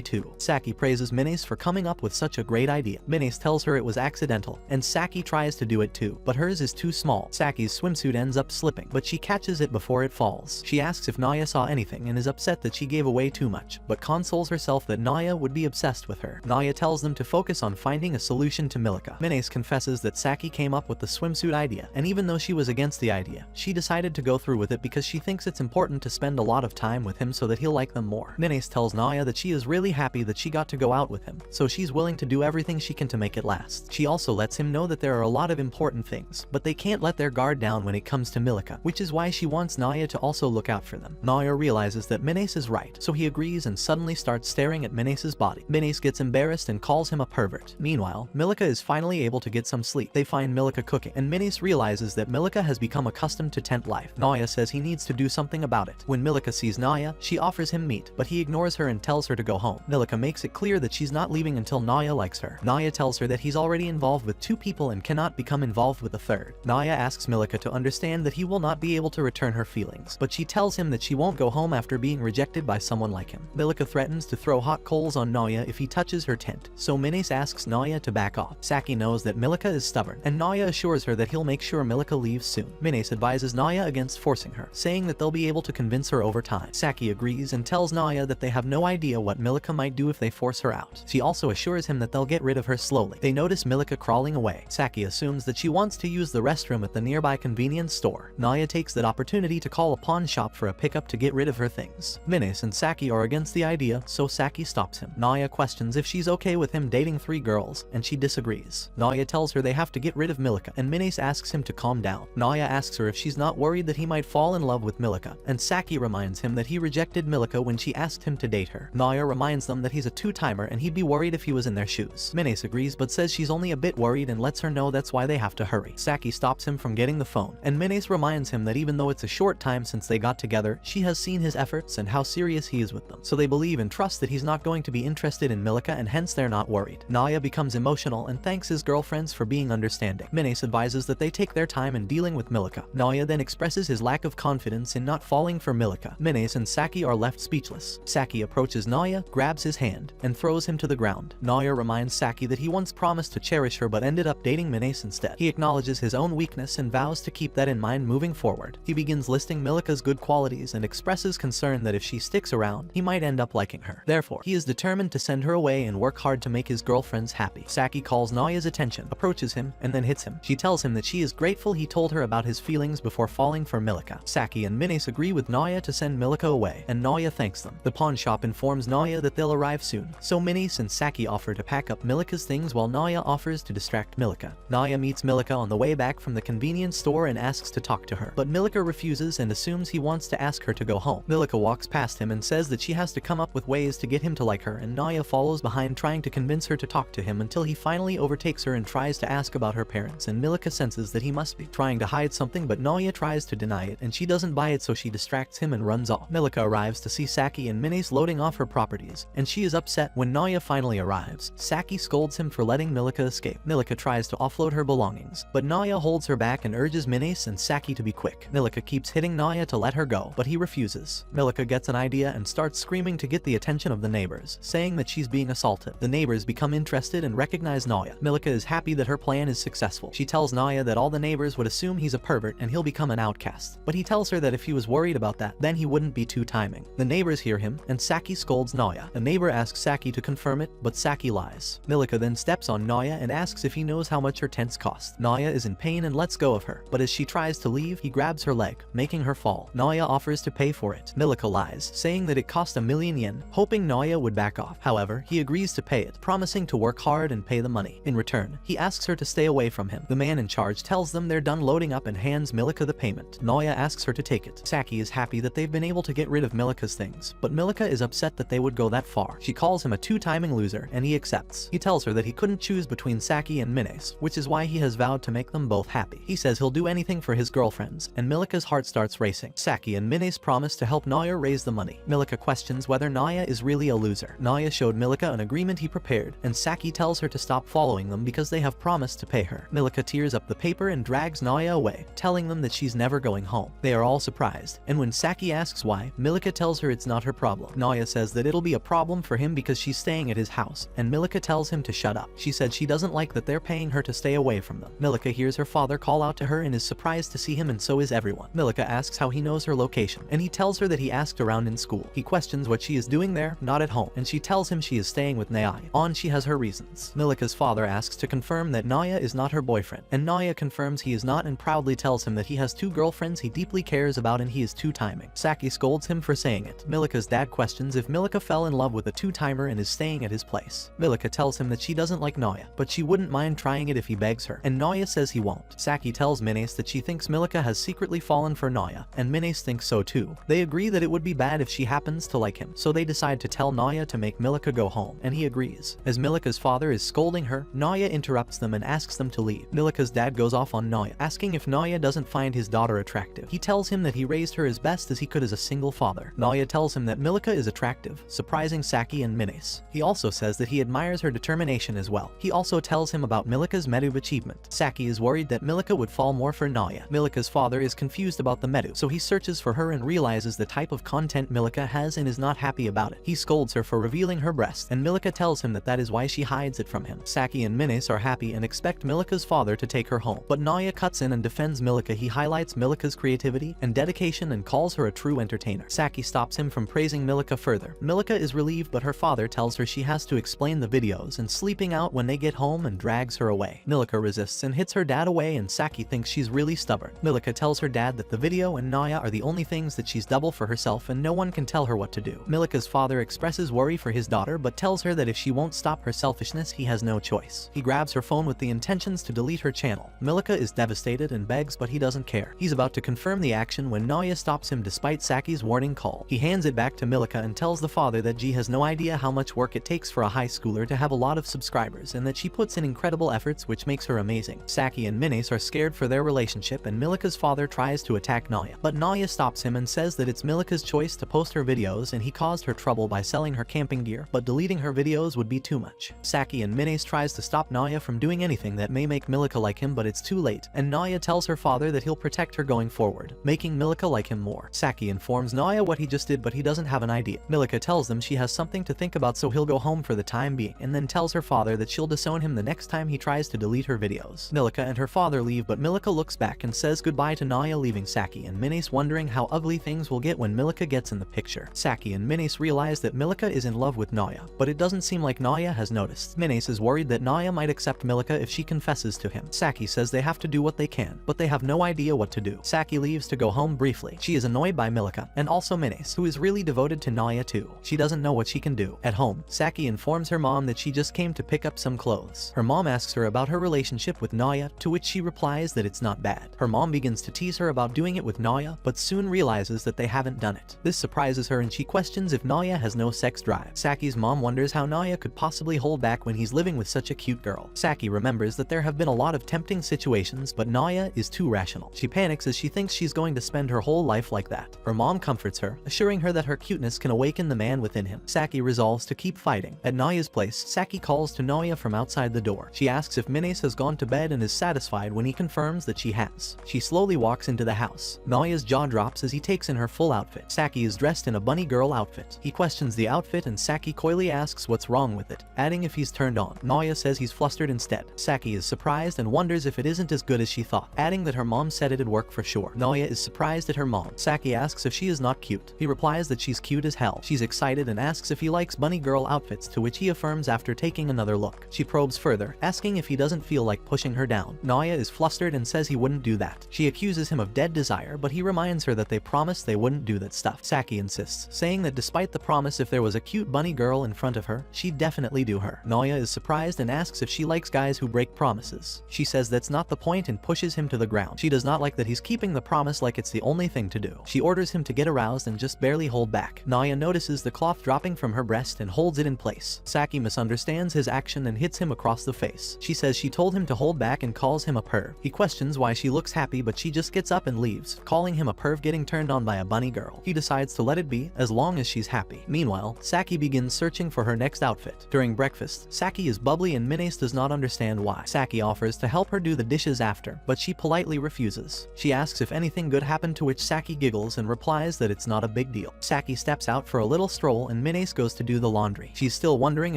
too. Saki praises Minise for coming up with such a great idea. Minise tells her it was accidental, and Saki tries to do it too, but hers is too small. Saki's swimsuit ends up slipping, but she catches it before it falls. She asks if Noya saw anything and is upset that she gave away too much, but consoles herself that Noya would be obsessed with her. Noya tells them to focus on finding a solution to Milika. Minise confesses that Saki came up with the swimsuit idea, and even though she was against the idea, she decided to go through with it because she thinks it's important to spend a lot of time with him so that he'll like them more. Minise tells Noya that she is really happy that she got to go out with him, so she's willing to do everything she can to make it last. She also lets him know that there are a lot of important things, but they can't let their guard down when it comes to Milika, which is why she wants Noya to also look out for them. Noya realizes that Minise is right, so he agrees and suddenly starts staring at Minise's body. Minise gets embarrassed and calls him a pervert. Meanwhile, Milika is finally able to get some sleep. They find Milika cooking, and Minise realizes that Milika has become accustomed to tent life. Noya says he needs to do something about it. When Milika sees Noya, she offers him meat, but he ignores her and tells her to go home. Milika makes it clear that she's not leaving until Noya likes her. Noya tells her that he's already involved with 2 people and cannot become involved with a third. Noya asks Milika to understand that he will not be able to return her feelings, but she tells him that she won't go home after being rejected by someone like him. Milika threatens to throw hot coals on Noya if he touches her tent, so Minise asks Noya to back off. Saki knows that Milika is stubborn, and Noya assures her that he'll make sure Milika leaves soon. Minise advises Noya against forcing her, saying that they'll be able to convince her over time. Saki agrees and tells Noya that they have no idea what Milika might do if they force her out. She also assures him that they'll get rid of her slowly. They notice Milika crawling away. Saki assumes that she wants to use the restroom at the nearby convenience store. Noya takes that opportunity to call a pawn shop for a pickup to get rid of her things. Minise and Saki are against the idea, so Saki stops him. Noya questions if she's okay with him dating 3 girls, and she disagrees. Noya tells her they have to get rid of Milika, and Minise asks him to calm down. Noya asks her if she's not worried that he might fall in love with Milika, and Saki reminds him that he rejected Milika when she asked him to date her. Noya reminds them that he's a 2-timer and he'd be worried if he was in their shoes. Minise agrees but says she's only a bit worried and lets her know that's why they have to hurry. Saki stops him from getting the phone, and Minise reminds him that even though it's a short time since they got together, she has seen his efforts and how serious he is with them, so they believe and trust that he's not going to be interested in Milika, and hence they're not worried. Noya becomes emotional and thanks his girlfriends for being understanding. Minise advises that they take their time in dealing with Milika. Noya then expresses his lack of confidence in not falling for Milika. Minise and Saki are left speechless. Saki approaches Noya, grabs his hand, and throws him to the ground. Noya reminds Saki that he once promised to cherish her but ended up dating Minise instead. He acknowledges his own weakness and vows to keep that in mind moving forward. He begins listing Milika's good qualities and expresses concern that if she sticks around, he might end up liking her. Therefore, he is determined to send her away and work hard to make his girlfriends happy. Saki calls Noya's attention, approaches him, and then hits him. She tells him that she is grateful he told her about his feelings before falling for Milika. Saki and Minise agree with Noya to send Milika away, and Noya thanks them. The pawn shop informs Noya that they'll arrive soon, so Minise and Saki offer to pack up Milika's things while Noya offers to distract Milika. Noya meets Milika on the way back from the convenience store and asks to talk to her, but Milika refuses and assumes he wants to ask her to go home. Milika walks past him and says that she has to come up with ways to get him to like her, and Noya follows behind trying to convince her to talk to him until he finally overtakes her and tries to ask about her parents, and Milika senses that he must be trying to hide something, but Noya tries to deny it and she doesn't buy it, so she distracts him and runs off. Milika arrives to see Saki and Minise loading off her properties, and she is upset when Noya finally arrives. Saki scolds him for letting Milika escape. Milika tries to offload her belongings, but Noya holds her back and urges Minise and Saki to be quick. Milika keeps hitting Noya to let her go, but he refuses. Milika gets an idea and starts screaming to get the attention of the neighbors, saying that she's being assaulted. The neighbors become interested and recognize Noya. Milika is happy that her plan is successful. She tells Noya that all the neighbors would assume he's a pervert and he'll become an outcast, but he tells her that if he was worried about that, then he wouldn't be 2-timing. The neighbors hear him, and Saki scolds Noya. A neighbor asks Saki to confirm it, but Saki lies. Milika then steps on Noya and asks if he knows how much her tents cost. Noya is in pain and lets go of her, but as she tries to leave, he grabs her leg, making her fall. Noya offers to pay for it. Milika lies, saying that it cost 1,000,000 yen, hoping Noya would back off. However, he agrees to pay it, promising to work hard and pay the money. In return, he asks her to stay away from him. The man in charge tells them they're done loading up and hands Milika the payment. Noya asks her to take it. Saki is happy that they've been able to get rid of Milika's things, but Milika is upset that they would go that far. She calls him a 2-timing loser, and he accepts. He tells her that he couldn't choose between Saki and Minise, which is why he has vowed to make them both happy. He says he'll do anything for his girlfriends, and Milika's heart starts racing. Saki and Minise promise to help Noya raise the money. Milika questions whether Noya is really a loser. Noya showed Milika an agreement agreement he prepared, and Saki tells her to stop following them because they have promised to pay her. Milika tears up the paper and drags Noya away, telling them that she's never going home. They are all surprised, and when Saki asks why, Milika tells her it's not her problem. Noya says that it'll be a problem for him because she's staying at his house, and Milika tells him to shut up. She said she doesn't like that they're paying her to stay away from them. Milika hears her father call out to her and is surprised to see him, and so is everyone. Milika asks how he knows her location, and he tells her that he asked around in school. He questions what she is doing there, not at home, and she tells him she is staying with Noya. She has her reasons. Milika's father asks to confirm that Noya is not her boyfriend, and Noya confirms he is not and proudly tells him that he has 2 girlfriends he deeply cares about and he is 2-timing. Saki scolds him for saying it. Milika's dad questions if Milika fell in love with a 2-timer and is staying at his place. Milika tells him that she doesn't like Noya, but she wouldn't mind trying it if he begs her, and Noya says he won't. Saki tells Minise that she thinks Milika has secretly fallen for Noya, and Minise thinks so too. They agree that it would be bad if she happens to like him, so they decide to tell Noya to make Milika go home, and he agrees. As Milika's father is scolding her, Noya interrupts them and asks them to leave. Milika's dad goes off on Noya, asking if Noya doesn't find his daughter attractive. He tells him that he raised her as best as he could as a single father. Noya tells him that Milika is attractive, surprising Saki and Minise. He also says that he admires her determination as well. He also tells him about Milika's medu achievement. Saki is worried that Milika would fall more for Noya. Milika's father is confused about the medu, so he searches for her and realizes the type of content Milika has and is not happy about it. He scolds her for revealing her breast, and Milika tells him that is why she hides it from him. Saki and Minise are happy and expect Milika's father to take her home, but Noya cuts in and defends Milika. He highlights Milika's creativity and dedication and calls her a true entertainer. Saki stops him from praising Milika further. Milika is relieved, but her father tells her she has to explain the videos and sleeping out when they get home and drags her away. Milika resists and hits her dad away, and Saki thinks she's really stubborn. Milika tells her dad that the video and Noya are the only things that she's double for herself and no one can tell her what to do. Milika's father expresses worry for his daughter but tells her that if she won't stop her selfishness, he has no choice. He grabs her phone with the intentions to delete her channel. Milika is devastated and begs, but he doesn't care. He's about to confirm the action when Noya stops him despite Saki's warning call. He hands it back to Milika and tells the father that G has no idea how much work it takes for a high schooler to have a lot of subscribers and that she puts in incredible efforts, which makes her amazing. Saki and Minise are scared for their relationship, and Milika's father tries to attack Noya, but Noya stops him and says that it's Milika's choice to post her videos and he caused her trouble by selling her camping gear, but deleting her videos would be too much. Saki and Minise tries to stop Noya from doing anything that may make Milika like him, but it's too late, and Noya tells her father that he'll protect her going forward, making Milika like him more. Saki informs Noya what he just did, but he doesn't have an idea. Milika tells them she has something to think about, so he'll go home for the time being, and then tells her father that she'll disown him the next time he tries to delete her videos. Milika and her father leave, but Milika looks back and says goodbye to Noya, leaving Saki and Minise wondering how ugly things will get when Milika gets in the picture. Saki and Minise realize that Milika is in love with Noya, but it doesn't seem like Noya has noticed. Minise is worried that Noya might accept Milika if she confesses to him. Saki says they have to do what they can, but they have no idea what to do. Saki leaves to go home briefly. She is annoyed by Milika, and also Minise, who is really devoted to Noya too. She doesn't know what she can do. At home, Saki informs her mom that she just came to pick up some clothes. Her mom asks her about her relationship with Noya, to which she replies that it's not bad. Her mom begins to tease her about doing it with Noya, but soon realizes that they haven't done it. This surprises her and she questions if Noya has no sex drive. Saki's mom wonders how Noya could possibly hold back when he's living with such a cute girl. Saki remembers that there have been a lot of tempting situations, but Noya is too rational. She panics as she thinks she's going to spend her whole life like that. Her mom comforts her, assuring her that her cuteness can awaken the man within him. Saki resolves to keep fighting. At Noya's place, Saki calls to Noya from outside the door. She asks if Minise has gone to bed and is satisfied when he confirms that she has. She slowly walks into the house. Noya's jaw drops as he takes in her full outfit. Saki is dressed in a bunny girl outfit. He questions the outfit and Saki coyly asks what's wrong with it, adding if he's turned on. Noya says he's flustered instead. Saki is surprised and wonders if it isn't as good as she thought, adding that her mom said it'd work for sure. Noya is surprised at her mom. Saki asks if she is not cute. He replies that she's cute as hell. She's excited and asks if he likes bunny girl outfits, to which he affirms after taking another look. She probes further, asking if he doesn't feel like pushing her down. Noya is flustered and says he wouldn't do that. She accuses him of dead desire, but he reminds her that they promised they wouldn't do that stuff. Saki insists, saying that despite the promise, if there was a cute bunny girl in front of her, she'd definitely do her. Noya is surprised and asks if she likes guys who break promises. She says that's not the point and pushes him to the ground. She does not like that he's keeping the promise like it's the only thing to do. She orders him to get aroused and just barely hold back. Noya notices the cloth dropping from her breast and holds it in place. Saki misunderstands his action and hits him across the face. She says she told him to hold back and calls him a perv. He questions why she looks happy, but she just gets up and leaves, calling him a perv getting turned on by a bunny girl. He decides to let it be, as long as she's happy. Meanwhile, Saki begins searching for her next outfit. During breakfast, Saki is bubbly and Minise does not understand why. Saki offers to help her do the dishes after, but she politely refuses. She asks if anything good happened, to which Saki giggles and replies that it's not a big deal. Saki steps out for a little stroll and Minise goes to do the laundry. She's still wondering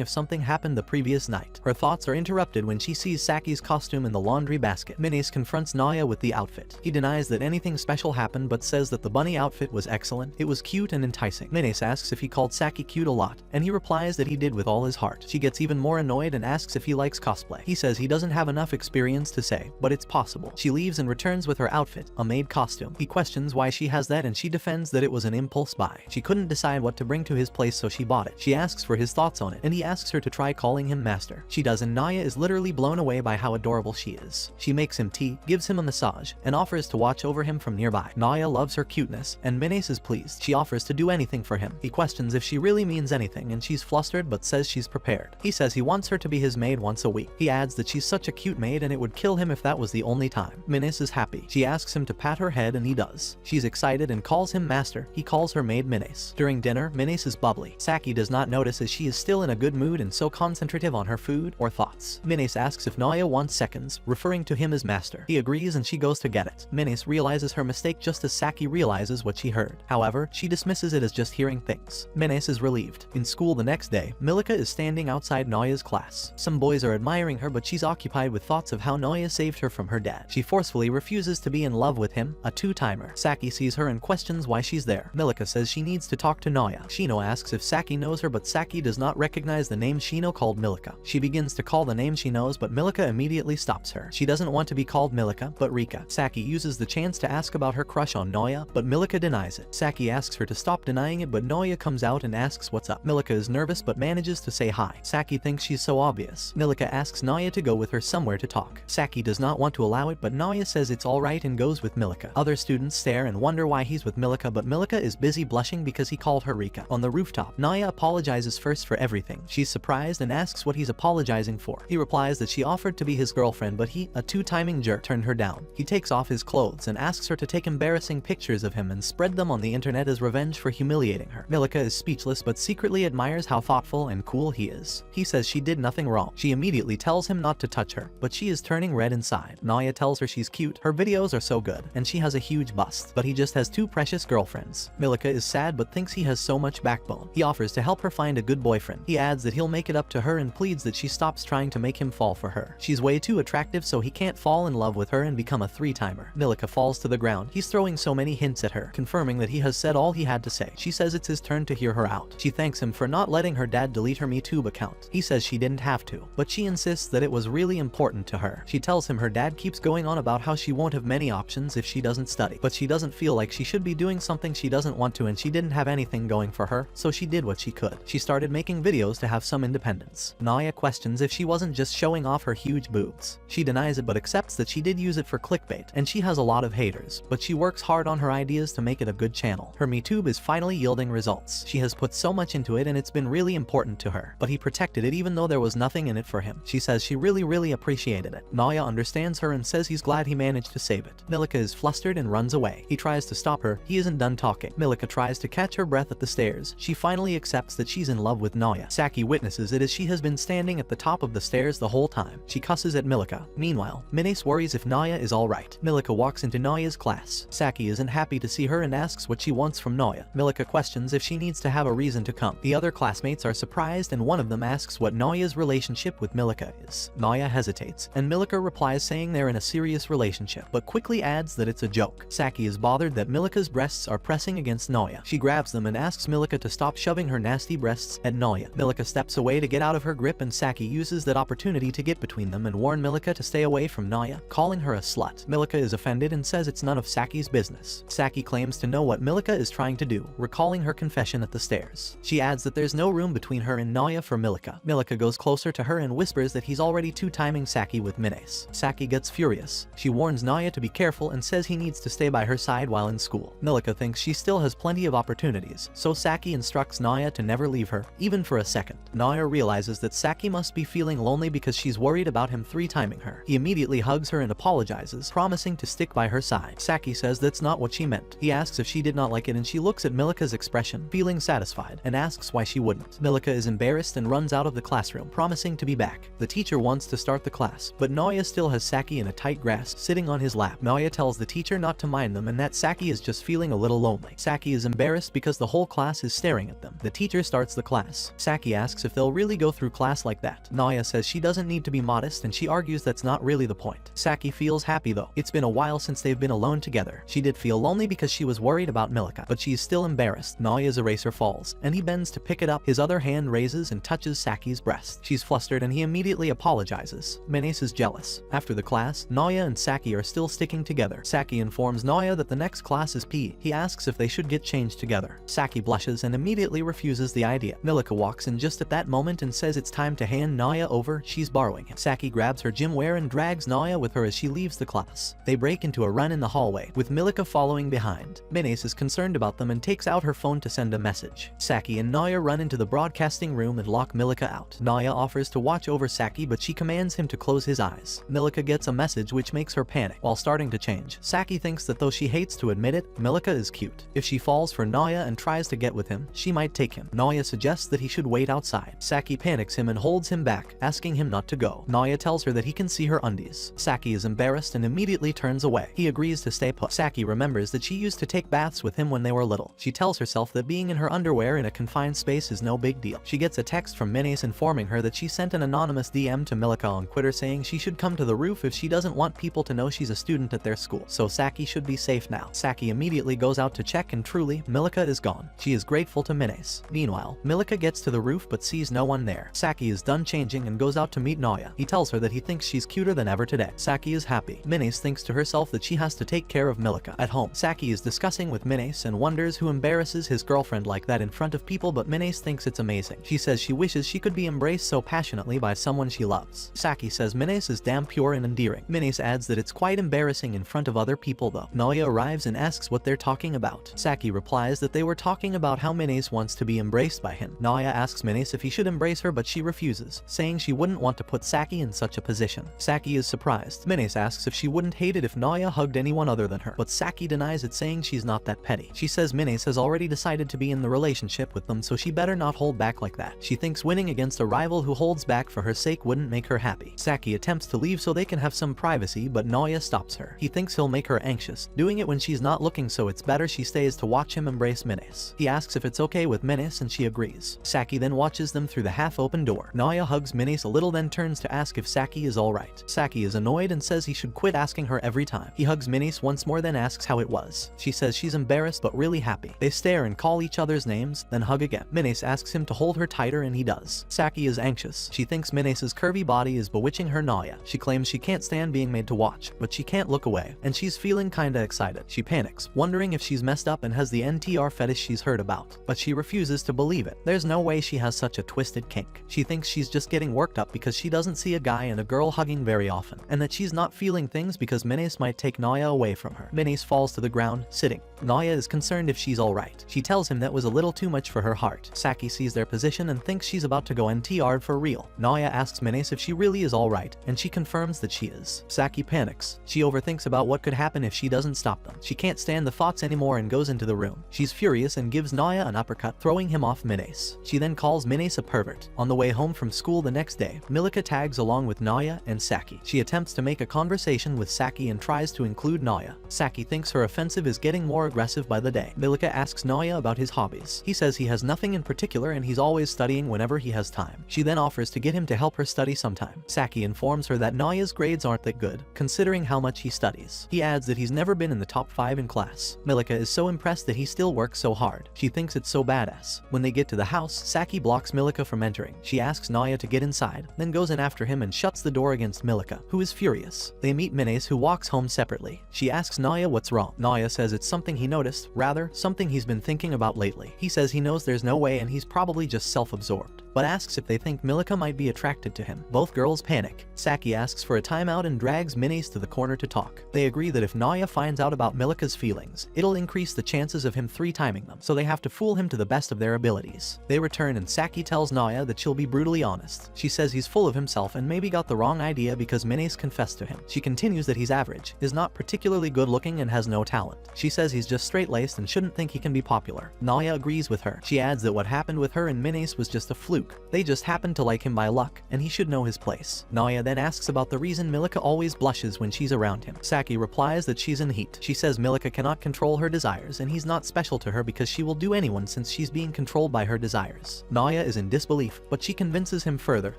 if something happened the previous night. Her thoughts are interrupted when she sees Saki's costume in the laundry basket. Minise confronts Noya with the outfit. He denies that anything special happened but says that the bunny outfit was excellent. It was cute and enticing. Minise asks if he called Saki cute a lot, and he replies that he did with all his heart. She gets even more annoyed and asks if he likes cosplay. He says he doesn't have enough experience to say, but it's possible. She leaves and returns with her outfit, a maid costume. He questions why she has that and she defends that it was an impulse buy. She couldn't decide what to bring to his place so she bought it. She asks for his thoughts on it and he asks her to try calling him master. She does and Noya is literally blown away by how adorable she is. She makes him tea, gives him a massage, and offers to watch over him from nearby. Noya loves her cuteness and Minise is pleased. She offers to do anything for him. He questions if she really means anything and she's flustered but says she's prepared. He says he wants her to be his maid once a week. He adds that she's such a cute maid and it would kill him if that was the only time. Minise is happy. She asks him to pat her head and he does. She's excited and calls him master. He calls her maid Minise. During dinner, Minise is bubbly. Saki does not notice as she is still in a good mood and so concentrative on her food or thoughts. Minise asks if Noya wants seconds, referring to him as master. He agrees and she goes to get it. Minise realizes her mistake just as Saki realizes what she heard. However, she dismisses it as just hearing things. Minise is relieved. In school the next day, Milika is standing outside Noya's class. Some boys are admiring her but she's occupied with thoughts of how Noya saved her from her dad. She forcefully refuses to be in love with him, a two-timer. Saki sees her and questions why she's there. Milika says she needs to talk to Noya. Shino asks if Saki knows her but Saki does not recognize the name Shino called Milika. She begins to call the name she knows but Milika immediately stops her. She doesn't want to be called Milika, but Rika. Saki uses the chance to ask about her crush on Noya, but Milika denies it. Saki asks her to stop denying it but Noya comes out and asks what's up. Milika is nervous but manages to say hi. Saki thinks she's so obvious. Milika asks Noya to go with her somewhere to talk. Saki does not want to allow it but Noya says it's alright and goes with Milika. Other students stare and wonder why he's with Milika but Milika is busy blushing because he called her Rika. On the rooftop, Noya apologizes first for everything. She's surprised and asks what he's apologizing for. He replies that she offered to be his girlfriend but he, a two-timing jerk, turned her down. He takes off his clothes and asks her to take embarrassing pictures of him and spread them on the internet as revenge for humiliating her. Milika is speechless but secretly admires how thoughtful and cool he is. He says she did nothing wrong. She immediately tells him not to touch her, but she is turning red inside. Noya tells her she's cute, her videos are so good, and she has a huge bust, but he just has two precious girlfriends. Milika is sad but thinks he has so much backbone. He offers to help her find a good boyfriend. He adds that he'll make it up to her and pleads that she stops trying to make him fall for her. She's way too attractive so he can't fall in love with her and become a three-timer. Milika falls to the ground. He's throwing so many hints at her, confirming that he has said all he had to say. She says it's his turn to hear her out. She thanks him for not letting her dad delete her MeTube account. He says she didn't have to, but she insists that it was really important to her. She tells him her dad keeps going on about how she won't have many options if she doesn't study, but she doesn't feel like she should be doing something she doesn't want to and she didn't have anything going for her, so she did what she could. She started making videos to have some independence. Noya questions if she wasn't just showing off her huge boobs. She denies it but accepts that she did use it for clickbait, and she has a lot of haters, but she works hard on her ideas to make it a good channel. Her MeTube is finally yielding results. She has put so much into it and it's been really important to her, but he protected it even though there was nothing in it for him. She says she really appreciated it. Noya understands her and says he's glad he managed to save it. Milika is flustered and runs away. He tries to stop her. He isn't done talking. Milika tries to catch her breath at the stairs. She finally accepts that she's in love with Noya. Saki witnesses it as she has been standing at the top of the stairs the whole time. She cusses at Milika. Meanwhile, Minise worries if Noya is alright. Milika walks into Noya's class. Saki isn't happy to see her and asks what she wants from Noya. Milika questions if she needs to have a reason to come. The other classmates are surprised and one of them asks what Noya's relationship with Milika is. Noya hesitates, and Milika replies saying they're in a serious relationship, but quickly adds that it's a joke. Saki is bothered that Milika's breasts are pressing against Noya. She grabs them and asks Milika to stop shoving her nasty breasts at Noya. Milika steps away to get out of her grip and Saki uses that opportunity to get between them and warn Milika to stay away from Noya, calling her a slut. Milika is offended and says it's none of Saki's business. Saki claims to know what Milika is trying to do, recalling her confession at the stairs. She adds that there's no room between her and Noya for Milika. Milika goes closer to her and whispers that he's already two-timing Saki with Minise. Saki gets furious. She warns Noya to be careful and says he needs to stay by her side while in school. Milika thinks she still has plenty of opportunities, so Saki instructs Noya to never leave her, even for a second. Noya realizes that Saki must be feeling lonely because she's worried about him three-timing her. He immediately hugs her and apologizes, promising to stick by her side. Saki says that's not what she meant. He asks if she did not like it and she looks at Milika's expression, feeling satisfied, and asks why she wouldn't. Milika Milika is embarrassed and runs out of the classroom, promising to be back. The teacher wants to start the class, but Noya still has Saki in a tight grasp, sitting on his lap. Noya tells the teacher not to mind them and that Saki is just feeling a little lonely. Saki is embarrassed because the whole class is staring at them. The teacher starts the class. Saki asks if they'll really go through class like that. Noya says she doesn't need to be modest and she argues that's not really the point. Saki feels happy though. It's been a while since they've been alone together. She did feel lonely because she was worried about Milika, but she's still embarrassed. Noya's eraser falls, and he bends to pick it up. His other hand raises and touches Saki's breast. She's flustered and he immediately apologizes. Minise is jealous. After the class, Noya and Saki are still sticking together. Saki informs Noya that the next class is PE. He asks if they should get changed together. Saki blushes and immediately refuses the idea. Milika walks in just at that moment and says it's time to hand Noya over. She's borrowing it. Saki grabs her gym wear and drags Noya with her as she leaves the class. They break into a run in the hallway, with Milika following behind. Minise is concerned about them and takes out her phone to send a message. Saki and Noya run into the broadcasting room and lock Milika out. Noya offers to watch over Saki, but she commands him to close his eyes. Milika gets a message which makes her panic. While starting to change, Saki thinks that though she hates to admit it, Milika is cute. If she falls for Noya and tries to get with him, she might take him. Noya suggests that he should wait outside. Saki panics him and holds him back, asking him not to go. Noya tells her that he can see her undies. Saki is embarrassed and immediately turns away. He agrees to stay put. Saki remembers that she used to take baths with him when they were little. She tells herself that being in her underwear in a confined space is no big deal. She gets a text from Minise informing her that she sent an anonymous DM to Milika on Twitter saying she should come to the roof if she doesn't want people to know she's a student at their school, so Saki should be safe now. Saki immediately goes out to check and truly, Milika is gone. She is grateful to Minise. Meanwhile, Milika gets to the roof but sees no one there. Saki is done changing and goes out to meet Noya. He tells her that he thinks she's cuter than ever today. Saki is happy. Minise thinks to herself that she has to take care of Milika. At home, Saki is discussing with Minise and wonders who embarrasses his girlfriend like that in front of people, but Minise thinks it's amazing. She says she wishes she could be embraced so passionately by someone she loves. Saki says Minise is damn pure and endearing. Minise adds that it's quite embarrassing in front of other people though. Noya arrives and asks what they're talking about. Saki replies that they were talking about how Minise wants to be embraced by him. Noya asks Minise if he should embrace her, but she refuses, saying she wouldn't want to put Saki in such a position. Saki is surprised. Minise asks if she wouldn't hate it if Noya hugged anyone other than her, but Saki denies it, saying she's not that petty. She says Minise has already decided to be in the relationship with them, so she better not hold back like that. She thinks winning against a rival who holds back for her sake wouldn't make her happy. Saki attempts to leave so they can have some privacy, but Noya stops her. He thinks he'll make her anxious, doing it when she's not looking, so it's better she stays to watch him embrace Minise. He asks if it's okay with Minise and she agrees. Saki then watches them through the half-open door. Noya hugs Minise a little, then turns to ask if Saki is alright. Saki is annoyed and says he should quit asking her every time. He hugs Minise once more, then asks how it was. She says she's embarrassed but really happy. They stare and call each other's names, then hug again. Minise asks him to hold her tighter and he does. Saki is anxious. She thinks Minise's curvy body is bewitching her. Noya. She claims she can't stand being made to watch, but she can't look away, and she's feeling kinda excited. She panics, wondering if she's messed up and has the NTR fetish she's heard about, but she refuses to believe it. There's no way she has such a twisted kink. She thinks she's just getting worked up because she doesn't see a guy and a girl hugging very often, and that she's not feeling things because Minise might take Noya away from her. Minise falls to the ground, sitting. Noya is concerned if she's alright. She tells him that was a little too much for her heart. Saki sees their position and thinks she's about to go NTR for real. Noya asks Minise if she really is alright, and she confirms that she is. Saki panics. She overthinks about what could happen if she doesn't stop them. She can't stand the thoughts anymore and goes into the room. She's furious and gives Noya an uppercut, throwing him off Minise. She then calls Minise a pervert. On the way home from school the next day, Milika tags along with Noya and Saki. She attempts to make a conversation with Saki and tries to include Noya. Saki thinks her offensive is getting more aggressive by the day. Milika asks Noya about his hobbies. He says he has nothing in particular and he's always studying whenever he has time. She then offers to get him to help her study sometime. Saki informs her that Noya's grades aren't that good, considering how much he studies. He adds that he's never been in the top 5 in class. Milika is so impressed that he still works so hard. She thinks it's so badass. When they get to the house, Saki blocks Milika from entering. She asks Noya to get inside, then goes in after him and shuts the door against Milika, who is furious. They meet Minise, who walks home separately. She asks Noya what's wrong. Noya says it's something he noticed, rather, something he's been thinking about lately. He says he knows there's no way and he's probably just self-absorbed. but asks if they think Milika might be attracted to him. Both girls panic. Saki asks for a timeout and drags Minise to the corner to talk. They agree that if Noya finds out about Milika's feelings, it'll increase the chances of him 3-timing them, so they have to fool him to the best of their abilities. They return and Saki tells Noya that she'll be brutally honest. She says he's full of himself and maybe got the wrong idea because Minise confessed to him. She continues that he's average, is not particularly good looking and has no talent. She says he's just straight-laced and shouldn't think he can be popular. Noya agrees with her. She adds that what happened with her and Minise was just a fluke. They just happened to like him by luck, and he should know his place. Noya then asks about the reason Milika always blushes when she's around him. Saki replies that she's in heat. She says Milika cannot control her desires and he's not special to her because she will do anyone since she's being controlled by her desires. Noya is in disbelief, but she convinces him further,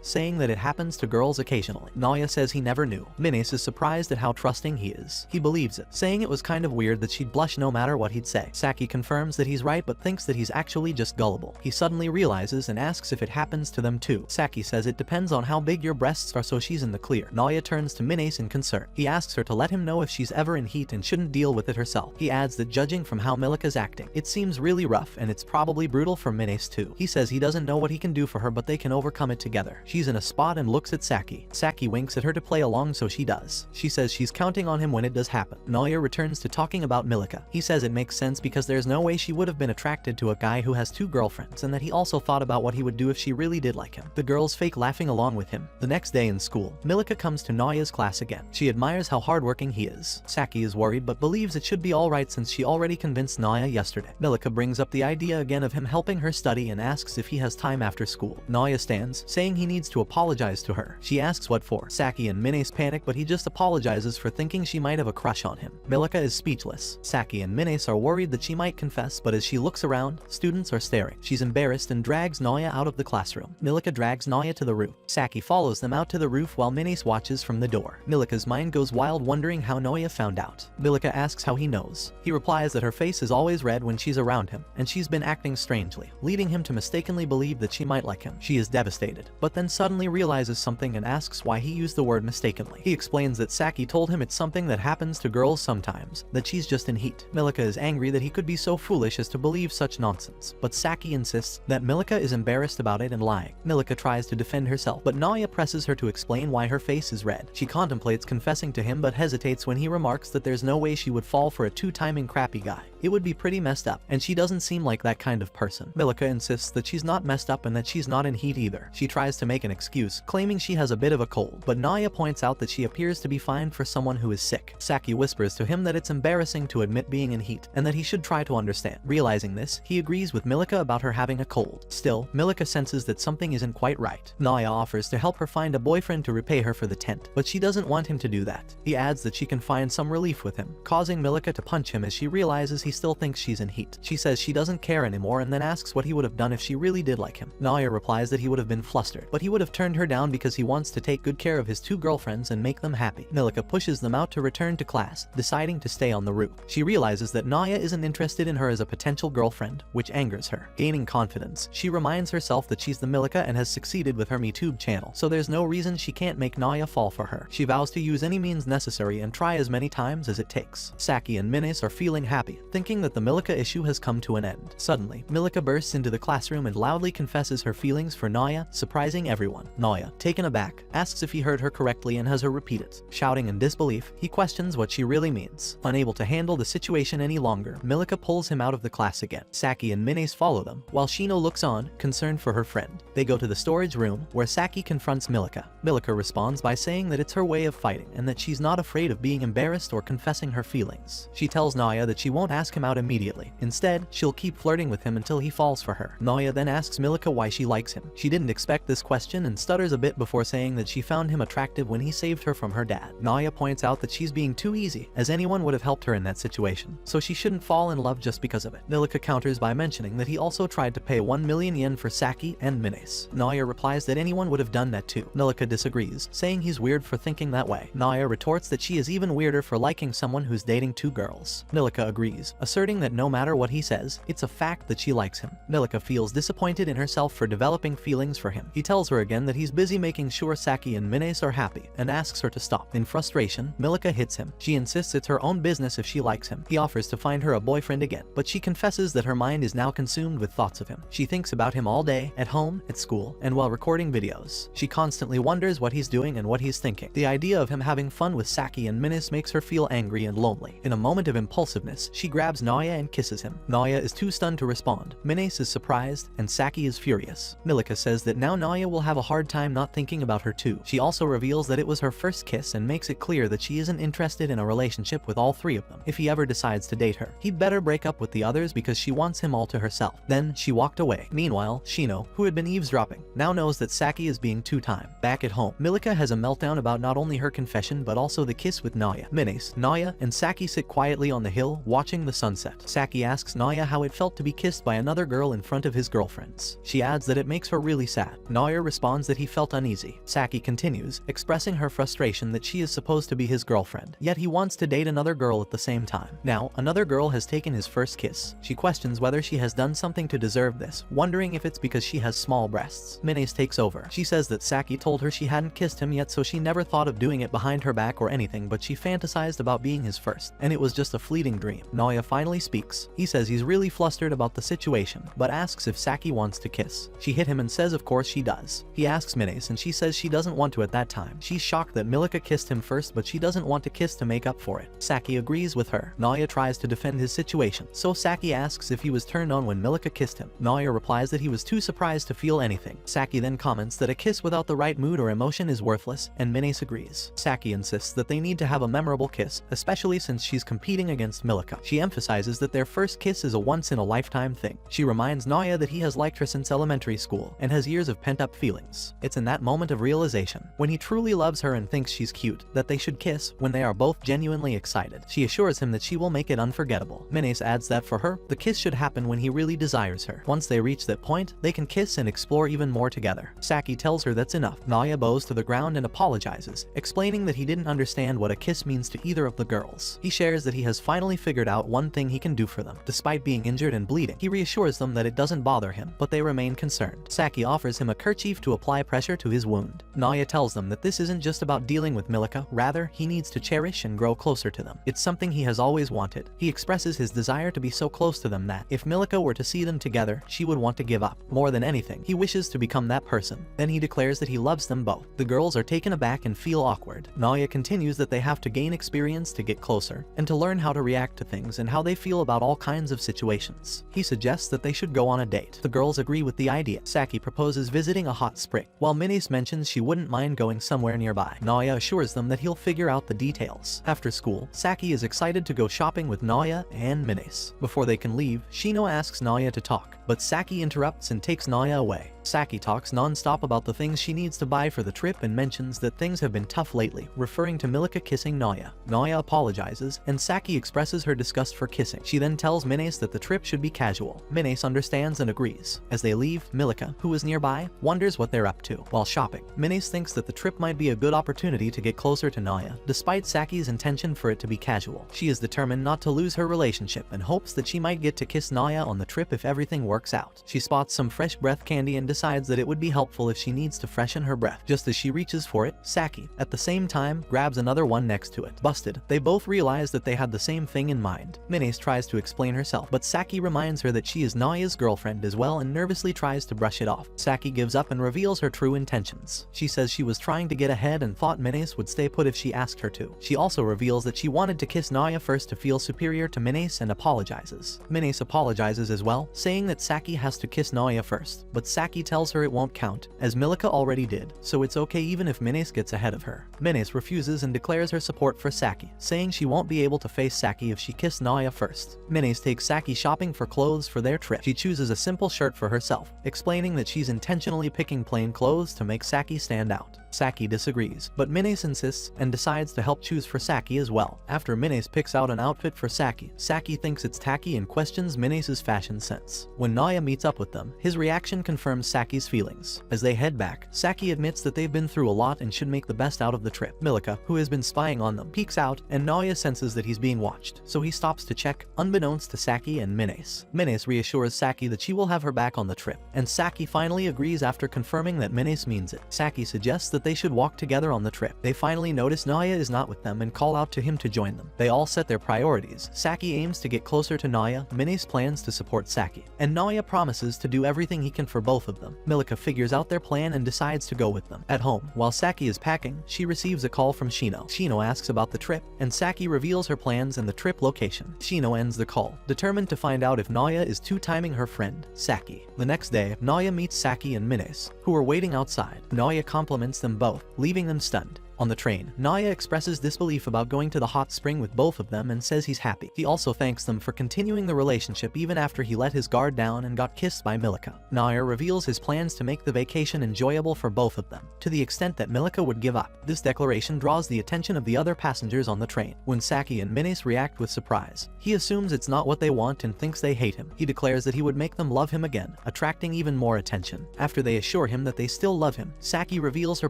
saying that it happens to girls occasionally. Noya says he never knew. Minise is surprised at how trusting he is. He believes it, saying it was kind of weird that she'd blush no matter what he'd say. Saki confirms that he's right but thinks that he's actually just gullible. He suddenly realizes and asks if it happens to them too. Saki says it depends on how big your breasts are, so she's in the clear. Noya turns to Minise in concern. He asks her to let him know if she's ever in heat and shouldn't deal with it herself. He adds that judging from how Milika's acting, it seems really rough and it's probably brutal for Minise too. He says he doesn't know what he can do for her but they can overcome it together. She's in a spot and looks at Saki. Saki winks at her to play along, so she does. She says she's counting on him when it does happen. Noya returns to talking about Milika. He says it makes sense because there's no way she would have been attracted to a guy who has 2 girlfriends and that he also thought about what he would do if she really did like him. The girls fake laughing along with him. The next day in school, Milika comes to Noya's class again. She admires how hardworking he is. Saki is worried but believes it should be alright since she already convinced Noya yesterday. Milika brings up the idea again of him helping her study and asks if he has time after school. Noya stands, saying he needs to apologize to her. She asks what for. Saki and Minise panic but he just apologizes for thinking she might have a crush on him. Milika is speechless. Saki and Minise are worried that she might confess, but as she looks around, students are staring. She's embarrassed and drags Noya out of the classroom. Milika drags Noya to the roof. Saki follows them out to the roof while Minise watches from the door. Milika's mind goes wild wondering how Noya found out. Milika asks how he knows. He replies that her face is always red when she's around him, and she's been acting strangely, leading him to mistakenly believe that she might like him. She is devastated, but then suddenly realizes something and asks why he used the word mistakenly. He explains that Saki told him it's something that happens to girls sometimes, that she's just in heat. Milika is angry that he could be so foolish as to believe such nonsense, but Saki insists that Milika is embarrassed about it and lying. Milika tries to defend herself, but Noya presses her to explain why her face is red. She contemplates confessing to him but hesitates when he remarks that there's no way she would fall for a 2-timing crappy guy. It would be pretty messed up, and she doesn't seem like that kind of person. Milika insists that she's not messed up and that she's not in heat either. She tries to make an excuse, claiming she has a bit of a cold, but Noya points out that she appears to be fine for someone who is sick. Saki whispers to him that it's embarrassing to admit being in heat, and that he should try to understand. Realizing this, he agrees with Milika about her having a cold. Still, Milika senses that something isn't quite right. Noya offers to help her find a boyfriend to repay her for the tent, but she doesn't want him to do that. He adds that she can find some relief with him, causing Milika to punch him as she realizes he still thinks she's in heat. She says she doesn't care anymore and then asks what he would have done if she really did like him. Noya replies that he would have been flustered, but he would have turned her down because he wants to take good care of his 2 girlfriends and make them happy. Milika pushes them out to return to class, deciding to stay on the roof. She realizes that Noya isn't interested in her as a potential girlfriend, which angers her. Gaining confidence, she reminds herself that she's the Milika and has succeeded with her MeTube channel, so there's no reason she can't make Noya fall for her. She vows to use any means necessary and try as many times as it takes. Saki and Minise are feeling happy, thinking that the Milika issue has come to an end. Suddenly, Milika bursts into the classroom and loudly confesses her feelings for Noya, surprising everyone. Noya, taken aback, asks if he heard her correctly and has her repeat it. Shouting in disbelief, he questions what she really means. Unable to handle the situation any longer, Milika pulls him out of the class again. Saki and Minise follow them, while Shino looks on, concerned for her friend. They go to the storage room, where Saki confronts Milika. Milika responds by saying that it's her way of fighting, and that she's not afraid of being embarrassed or confessing her feelings. She tells Noya that she won't ask him out immediately. Instead, she'll keep flirting with him until he falls for her. Noya then asks Milika why she likes him. She didn't expect this question and stutters a bit before saying that she found him attractive when he saved her from her dad. Noya points out that she's being too easy, as anyone would have helped her in that situation, so she shouldn't fall in love just because of it. Milika counters by mentioning that he also tried to pay 1 million yen for Saki and Minise. Noya replies that anyone would have done that too. Milika disagrees, saying he's weird for thinking that way. Noya retorts that she is even weirder for liking someone who's dating 2 girls. Milika agrees, asserting that no matter what he says, it's a fact that she likes him. Milika feels disappointed in herself for developing feelings for him. He tells her again that he's busy making sure Saki and Minise are happy, and asks her to stop. In frustration, Milika hits him. She insists it's her own business if she likes him. He offers to find her a boyfriend again, but she confesses that her mind is now consumed with thoughts of him. She thinks about him all day, at home, at school, and while recording videos. She constantly wonders what he's doing and what he's thinking. The idea of him having fun with Saki and Minise makes her feel angry and lonely. In a moment of impulsiveness, she grabs Noya and kisses him. Noya is too stunned to respond. Minise is surprised, and Saki is furious. Milika says that now Noya will have a hard time not thinking about her too. She also reveals that it was her first kiss and makes it clear that she isn't interested in a relationship with all three of them. If he ever decides to date her, he'd better break up with the others because she wants him all to herself. Then she walked away. Meanwhile, Shino, who had been eavesdropping, now knows that Saki is being two-time. Back at home, Milika has a meltdown about not only her confession but also the kiss with Noya. Minise, Noya, and Saki sit quietly on the hill watching the sunset. Saki asks Noya how it felt to be kissed by another girl in front of his girlfriends. She adds that it makes her really sad. Noya responds that he felt uneasy. Saki continues, expressing her frustration that she is supposed to be his girlfriend, yet he wants to date another girl at the same time. Now, another girl has taken his first kiss. She questions whether she has done something to deserve this, wondering if it's because she has small breasts. Minise takes over. She says that Saki told her she hadn't kissed him yet, so she never thought of doing it behind her back or anything, but she fantasized about being his first, and it was just a fleeting dream. Noya finally speaks. He says he's really flustered about the situation, but asks if Saki wants to kiss. She hit him and says of course she does. He asks Minise and she says she doesn't want to at that time. She's shocked that Milika kissed him first, but she doesn't want to kiss to make up for it. Saki agrees with her. Noya tries to defend his situation, so Saki asks if he was turned on when Milika kissed him. Noya replies that he was too surprised to feel anything. Saki then comments that a kiss without the right mood or emotion is worthless, and Minise agrees. Saki insists that they need to have a memorable kiss, especially since she's competing against Milika. She emphasizes that their first kiss is a once-in-a-lifetime thing. She reminds Noya that he has liked her since elementary school and has years of pent-up feelings. It's in that moment of realization, when he truly loves her and thinks she's cute, that they should kiss when they are both genuinely excited. She assures him that she will make it unforgettable. Minise adds that for her, the kiss should happen when he really desires her. Once they reach that point, they can kiss and explore even more together. Saki tells her that's enough. Noya bows to the ground and apologizes, explaining that he didn't understand what a kiss means to either of the girls. He shares that he has finally figured out one thing he can do for them. Despite being injured and bleeding, he reassures them that it doesn't bother him, but they remain concerned. Saki offers him a kerchief to apply pressure to his wound. Noya tells them that this isn't just about dealing with Milika, rather, he needs to cherish and grow closer to them. It's something he has always wanted. He expresses his desire to be so close to them that, if Milika were to see them together, she would want to give up. More than anything, he wishes to become that person. Then he declares that he loves them both. The girls are taken aback and feel awkward. Noya continues that they have to gain experience to get closer, and to learn how to react to things and how they feel about all kinds of situations. He suggests that they should go on a date. The girls agree with the idea. Saki proposes visiting a hot spring, while Minise mentions she wouldn't mind going somewhere nearby. Noya assures them that he'll figure out the details. After school, Saki is excited to go shopping with Noya and Minise. Before they can leave, Shino asks Noya to talk, but Saki interrupts and takes Noya away. Saki talks non-stop about the things she needs to buy for the trip and mentions that things have been tough lately, referring to Milika kissing Noya. Noya apologizes, and Saki expresses her disgust for kissing. She then tells Minise that the trip should be casual. Minise understands and agrees. As they leave, Milika, who is nearby, wonders what they're up to. While shopping, Minise thinks that the trip might be a good opportunity to get closer to Noya, despite Saki's intention for it to be casual. She is determined not to lose her relationship and hopes that she might get to kiss Noya on the trip if everything works out. She spots some fresh breath candy and decides that it would be helpful if she needs to freshen her breath. Just as she reaches for it, Saki, at the same time, grabs another one next to it. Busted, they both realize that they had the same thing in mind. Minise tries to explain herself, but Saki reminds her that she is Noya's girlfriend as well and nervously tries to brush it off. Saki gives up and reveals her true intentions. She says she was trying to get ahead and thought Minise would stay put if she asked her to. She also reveals that she wanted to kiss Noya first to feel superior to Minise and apologizes. Minise apologizes as well, saying that Saki has to kiss Noya first, but Saki tells her it won't count, as Milika already did, so it's okay even if Minise gets ahead of her. Minise refuses and declares her support for Saki, saying she won't be able to face Saki if she kissed Noya first. Minise takes Saki shopping for clothes for their trip. She chooses a simple shirt for herself, explaining that she's intentionally picking plain clothes to make Saki stand out. Saki disagrees, but Minise insists and decides to help choose for Saki as well. After Minise picks out an outfit for Saki, Saki thinks it's tacky and questions Minise's fashion sense. When Noya meets up with them, his reaction confirms Saki's feelings. As they head back, Saki admits that they've been through a lot and should make the best out of the trip. Milika, who has been spying on them, peeks out, and Noya senses that he's being watched, so he stops to check, unbeknownst to Saki and Minise. Minise reassures Saki that she will have her back on the trip, and Saki finally agrees after confirming that Minise means it. Saki suggests that they should walk together on the trip. They finally notice Noya is not with them and call out to him to join them. They all set their priorities. Saki aims to get closer to Noya, Minise plans to support Saki, and Noya promises to do everything he can for both of them. Milika figures out their plan and decides to go with them. At home, while Saki is packing, she receives a call from Shino. Shino asks about the trip, and Saki reveals her plans and the trip location. Shino ends the call, determined to find out if Noya is two-timing her friend, Saki. The next day, Noya meets Saki and Minise, who are waiting outside. Noya compliments them both, leaving them stunned. On the train, Noya expresses disbelief about going to the hot spring with both of them and says he's happy. He also thanks them for continuing the relationship even after he let his guard down and got kissed by Milika. Noya reveals his plans to make the vacation enjoyable for both of them, to the extent that Milika would give up. This declaration draws the attention of the other passengers on the train. When Saki and Minise react with surprise, he assumes it's not what they want and thinks they hate him. He declares that he would make them love him again, attracting even more attention. After they assure him that they still love him, Saki reveals her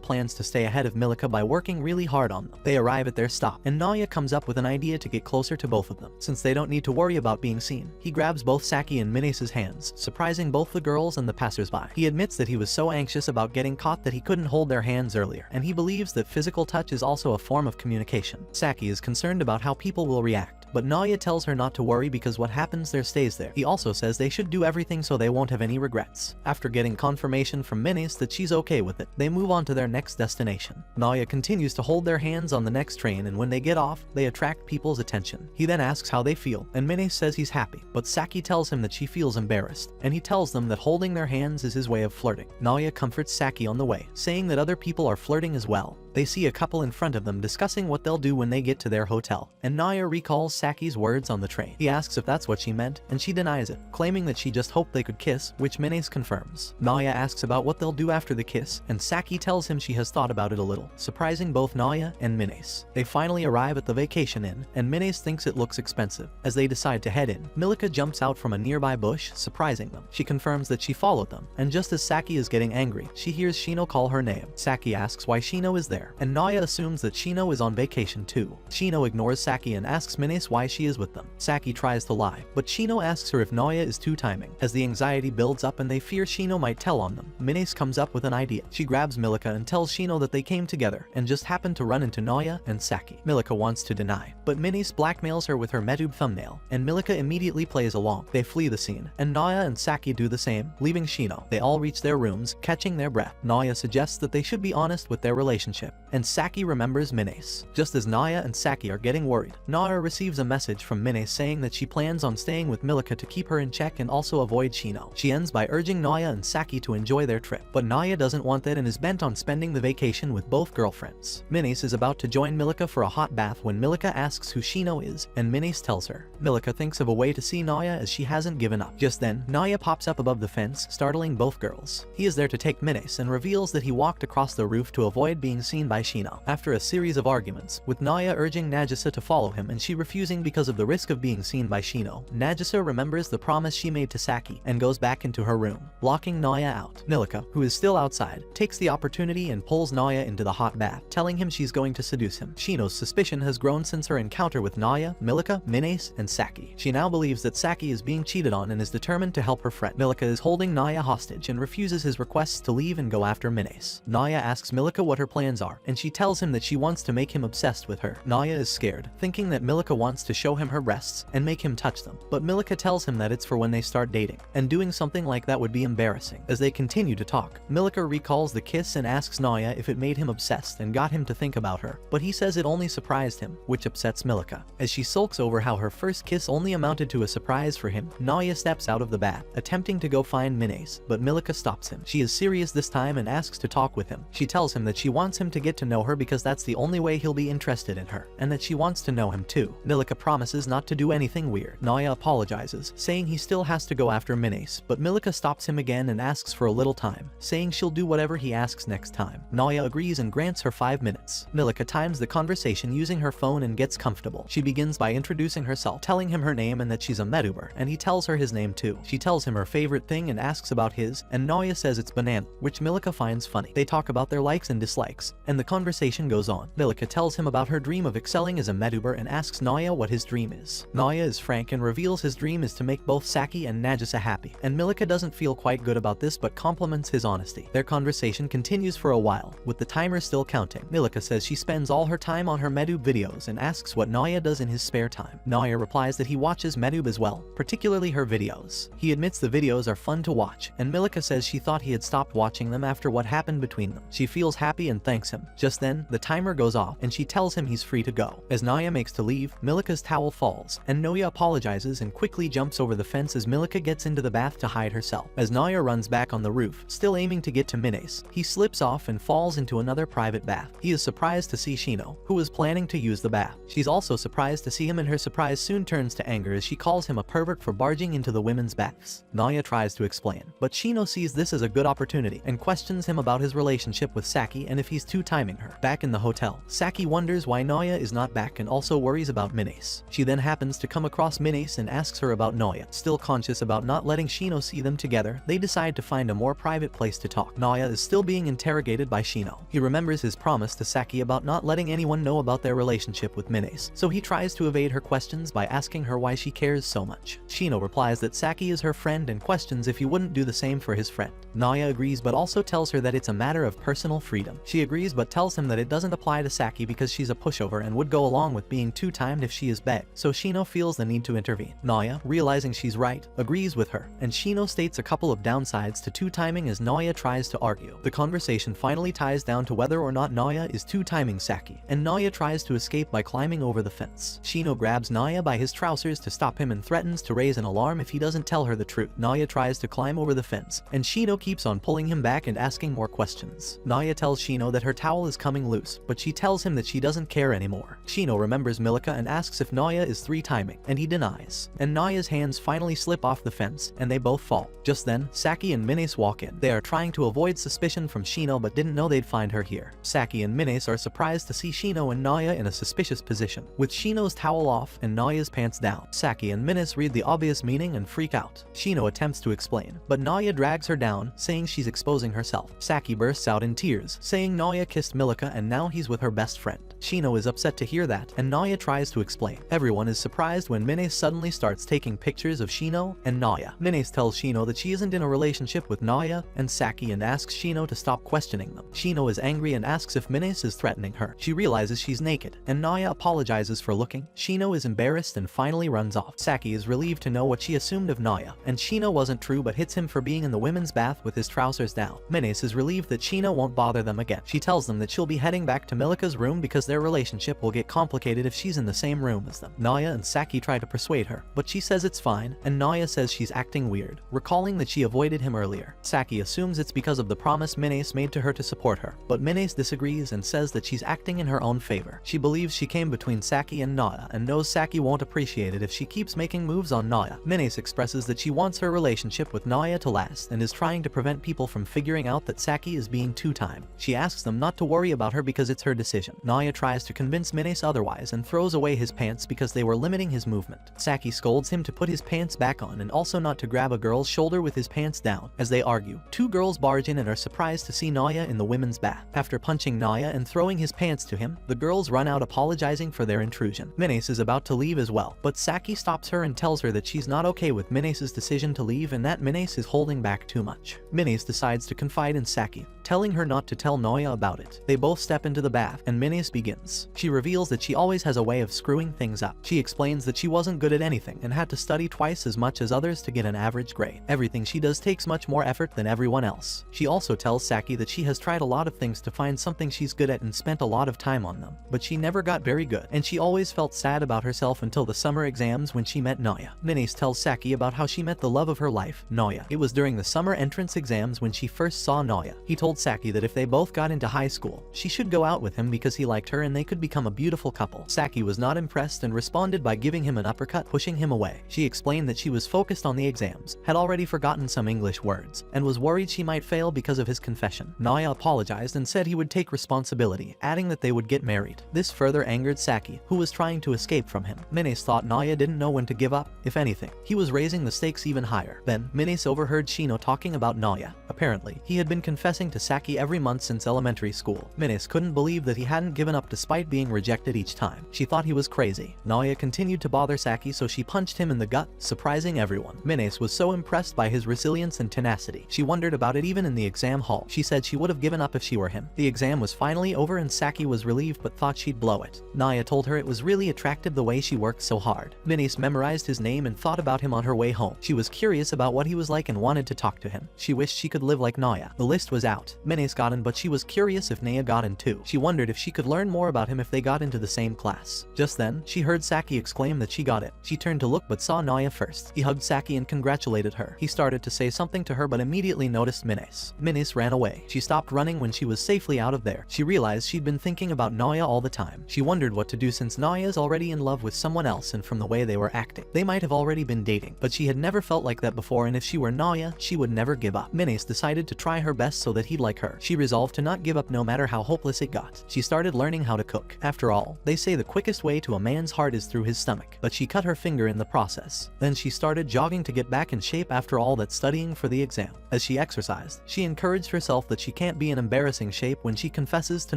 plans to stay ahead of Milika by working really hard on them. They arrive at their stop, and Noya comes up with an idea to get closer to both of them. Since they don't need to worry about being seen, he grabs both Saki and Minise's hands, surprising both the girls and the passersby. He admits that he was so anxious about getting caught that he couldn't hold their hands earlier, and he believes that physical touch is also a form of communication. Saki is concerned about how people will react, but Noya tells her not to worry because what happens there stays there. He also says they should do everything so they won't have any regrets. After getting confirmation from Minise that she's okay with it, they move on to their next destination. Noya continues to hold their hands on the next train, and when they get off, they attract people's attention. He then asks how they feel, and Minise says he's happy, but Saki tells him that she feels embarrassed, and he tells them that holding their hands is his way of flirting. Noya comforts Saki on the way, saying that other people are flirting as well. They see a couple in front of them discussing what they'll do when they get to their hotel, and Noya recalls Saki's words on the train. He asks if that's what she meant, and she denies it, claiming that she just hoped they could kiss, which Minise confirms. Noya asks about what they'll do after the kiss, and Saki tells him she has thought about it a little, surprising both Noya and Minise. They finally arrive at the vacation inn, and Minise thinks it looks expensive. As they decide to head in, Milika jumps out from a nearby bush, surprising them. She confirms that she followed them, and just as Saki is getting angry, she hears Shino call her name. Saki asks why Shino is there, and Noya assumes that Shino is on vacation too. Shino ignores Saki and asks Minise why she is with them. Saki tries to lie, but Shino asks her if Noya is two-timing. As the anxiety builds up and they fear Shino might tell on them, Minise comes up with an idea. She grabs Milika and tells Shino that they came together and just happened to run into Noya and Saki. Milika wants to deny, but Minise blackmails her with her Metube thumbnail, and Milika immediately plays along. They flee the scene, and Noya and Saki do the same, leaving Shino. They all reach their rooms, catching their breath. Noya suggests that they should be honest with their relationship, and Saki remembers Minise. Just as Noya and Saki are getting worried, Noya receives a message from Minise saying that she plans on staying with Milika to keep her in check and also avoid Shino. She ends by urging Noya and Saki to enjoy their trip, but Noya doesn't want that and is bent on spending the vacation with both girlfriends. Minise is about to join Milika for a hot bath when Milika asks who Shino is, and Minise tells her. Milika thinks of a way to see Noya as she hasn't given up. Just then, Noya pops up above the fence, startling both girls. He is there to take Minise and reveals that he walked across the roof to avoid being seen by Shino. After a series of arguments, with Noya urging Nagisa to follow him and she refusing because of the risk of being seen by Shino, Nagisa remembers the promise she made to Saki and goes back into her room, locking Noya out. Milika, who is still outside, takes the opportunity and pulls Noya into the hot bath, telling him she's going to seduce him. Shino's suspicion has grown since her encounter with Noya, Milika, Minise, and Saki. She now believes that Saki is being cheated on and is determined to help her friend. Milika is holding Noya hostage and refuses his requests to leave and go after Minise. Noya asks Milika what her plans are, and she tells him that she wants to make him obsessed with her. Noya is scared, thinking that Milika wants to show him her breasts and make him touch them, but Milika tells him that it's for when they start dating, and doing something like that would be embarrassing. As they continue to talk, Milika recalls the kiss and asks Noya if it made him obsessed and got him to think about her, but he says it only surprised him, which upsets Milika. As she sulks over how her first kiss only amounted to a surprise for him, Noya steps out of the bath, attempting to go find Minise, but Milika stops him. She is serious this time and asks to talk with him. She tells him that she wants him to get to know her because that's the only way he'll be interested in her, and that she wants to know him too. Milika promises not to do anything weird. Noya apologizes, saying he still has to go after Minise, but Milika stops him again and asks for a little time, saying she'll do whatever he asks next time. Noya agrees and grants her 5 minutes. Milika times the conversation using her phone and gets comfortable. She begins by introducing herself, telling him her name and that she's a meduber, and he tells her his name too. She tells him her favorite thing and asks about his, and Noya says it's banana, which Milika finds funny. They talk about their likes and dislikes, and the conversation goes on. Milika tells him about her dream of excelling as a meduber and asks Noya what his dream is. Noya is frank and reveals his dream is to make both Saki and Nagisa happy, and Milika doesn't feel quite good about this but compliments his honesty. Their conversation continues for a while, with the timer still counting. Milika says she spends all her time on her medub videos and asks what Noya does in his spare time. Noya replies that he watches medub as well, particularly her videos. He admits the videos are fun to watch, and Milika says she thought he had stopped watching them after what happened between them. She feels happy and thanks him. Just then, the timer goes off, and she tells him he's free to go. As Noya makes to leave, Milika's towel falls, and Noya apologizes and quickly jumps over the fence as Milika gets into the bath to hide herself. As Noya runs back on the roof, still aiming to get to Minise, he slips off and falls into another private bath. He is surprised to see Shino, who is planning to use the bath. She's also surprised to see him, and her surprise soon turns to anger as she calls him a pervert for barging into the women's baths. Noya tries to explain, but Shino sees this as a good opportunity and questions him about his relationship with Saki and if he's two-timing her. Back in the hotel, Saki wonders why Noya is not back and also worries about Minise. She then happens to come across Minise and asks her about Noya. Still conscious about not letting Shino see them together, they decide to find a more private place to talk. Noya is still being interrogated by Shino. He remembers his promise to Saki about not letting anyone know about their relationship with Minise, so he tries to evade her questions by asking her why she cares so much. Shino replies that Saki is her friend and questions if he wouldn't do the same for his friend. Noya agrees but also tells her that it's a matter of personal freedom. She agrees but tells him that it doesn't apply to Saki because she's a pushover and would go along with being two-timed if she is begged, so Shino feels the need to intervene. Noya, realizing she's right, agrees with her, and Shino states a couple of downsides to two-timing as Noya tries to argue. The conversation finally ties down to whether or not Noya is two-timing Saki, and Noya tries to escape by climbing over the fence. Shino grabs Noya by his trousers to stop him and threatens to raise an alarm if he doesn't tell her the truth. Noya tries to climb over the fence, and Shino keeps on pulling him back and asking more questions. Noya tells Shino that her towel is coming loose, but she tells him that she doesn't care anymore. Shino remembers Milika and asks if Noya is three-timing, and he denies. And Noya's hands finally slip off the fence, and they both fall. Just then, Saki and Minise walk in. They are trying to avoid suspicion from Shino but didn't know they'd find her here. Saki and Minise are surprised to see Shino and Noya in a suspicious position, with Shino's towel off and Noya's pants down. Saki and Minise read the obvious meaning and freak out. Shino attempts to explain, but Noya drags her down, saying she's exposing herself. Saki bursts out in tears, saying Noya kissed Milika and now he's with her best friend. Shino is upset to hear that, and Noya tries to explain. Everyone is surprised when Minise suddenly starts taking pictures of Shino and Noya. Minise tells Shino that she isn't in a relationship with Noya and Saki and asks Shino to stop questioning them. Shino is angry and asks if Minise is threatening her. She realizes she's naked, and Noya apologizes for looking. Shino is embarrassed and finally runs off. Saki is relieved to know what she assumed of Noya, and Shino wasn't true but hits him for being in the women's bath with his trousers down. Minise is relieved that Shino won't bother them again. She tells them that she'll be heading back to Milika's room because their relationship will get complicated if she's in the same room as them. Noya and Saki try to persuade her, but she says it's fine, and Noya says she's acting weird, recalling that she avoided him earlier. Saki assumes it's because of the promise Minise made to her to support her, but Minise disagrees and says that she's acting in her own favor. She believes she came between Saki and Noya and knows Saki won't appreciate it if she keeps making moves on Noya. Minise expresses that she wants her relationship with Noya to last and is trying to prevent people from figuring out that Saki is being two-timed. She asks them not to worry about her because it's her decision. Noya tries to convince Minise otherwise and throws away his pants because they were limiting his movement. Saki scolds him to put his pants back on and also not to grab a girl's shoulder with his pants down. As they argue, two girls barge in and are surprised to see Noya in the women's bath. After punching Noya and throwing his pants to him, the girls run out apologizing for their intrusion. Minise is about to leave as well, but Saki stops her and tells her that she's not okay with Minise's decision to leave and that Minise is holding back too much. Minise decides to confide in Saki, telling her not to tell Noya about it. They both step into the bath and Minise begins. She reveals that she always has a way of screwing things up. She explains that she wasn't good at anything and had to study twice as much as others to get an average grade. Everything she does takes much more effort than everyone else. She also tells Saki that she has tried a lot of things to find something she's good at and spent a lot of time on them, but she never got very good, and she always felt sad about herself until the summer exams when she met Noya. Minise tells Saki about how she met the love of her life, Noya. It was during the summer entrance exams when she first saw Noya. He told Saki that if they both got into high school. She should go out with him because he liked her and they could become a beautiful couple. Saki was not impressed and responded by giving him an uppercut, pushing him away. She explained that she was focused on the exams, had already forgotten some English words, and was worried she might fail because of his confession. Noya apologized and said he would take responsibility, adding that they would get married. This further angered Saki, who was trying to escape from him. Minise thought Noya didn't know when to give up. If anything, he was raising the stakes even higher. Then, Minise overheard Shino talking about Noya. Apparently, he had been confessing to Saki every month since elementary school. Minise couldn't believe that he hadn't given up despite being rejected each time. She thought he was crazy. Noya continued to bother Saki, so she punched him in the gut, surprising everyone. Minise was so impressed by his resilience and tenacity. She wondered about it even in the exam hall. She said she would have given up if she were him. The exam was finally over and Saki was relieved but thought she'd blow it. Noya told her it was really attractive the way she worked so hard. Minise memorized his name and thought about him on her way home. She was curious about what he was like and wanted to talk to him. She wished she could live like Noya. The list was out. Minise got in, but she was curious if Noya got in too. She wondered if she could learn more about him if they got into the same class. Just then, she heard Saki exclaim that she got it. She turned to look but saw Noya first. He hugged Saki and congratulated her. He started to say something to her but immediately noticed Minise. Minise ran away. She stopped running when she was safely out of there. She realized she'd been thinking about Noya all the time. She wondered what to do since Noya is already in love with someone else, and from the way they were acting, they might have already been dating, but she had never felt like that before, and if she were Noya, she would never give up. Minise decided to try her best so that he'd like her. She resolved to not give up no matter how hopeless it got. She started learning how to cook. After all, they say the quickest way to a man's heart is through his stomach, but she cut her finger in the process. Then she started jogging to get back in shape after all that studying for the exam. As she exercised, she encouraged herself that she can't be in embarrassing shape when she confesses to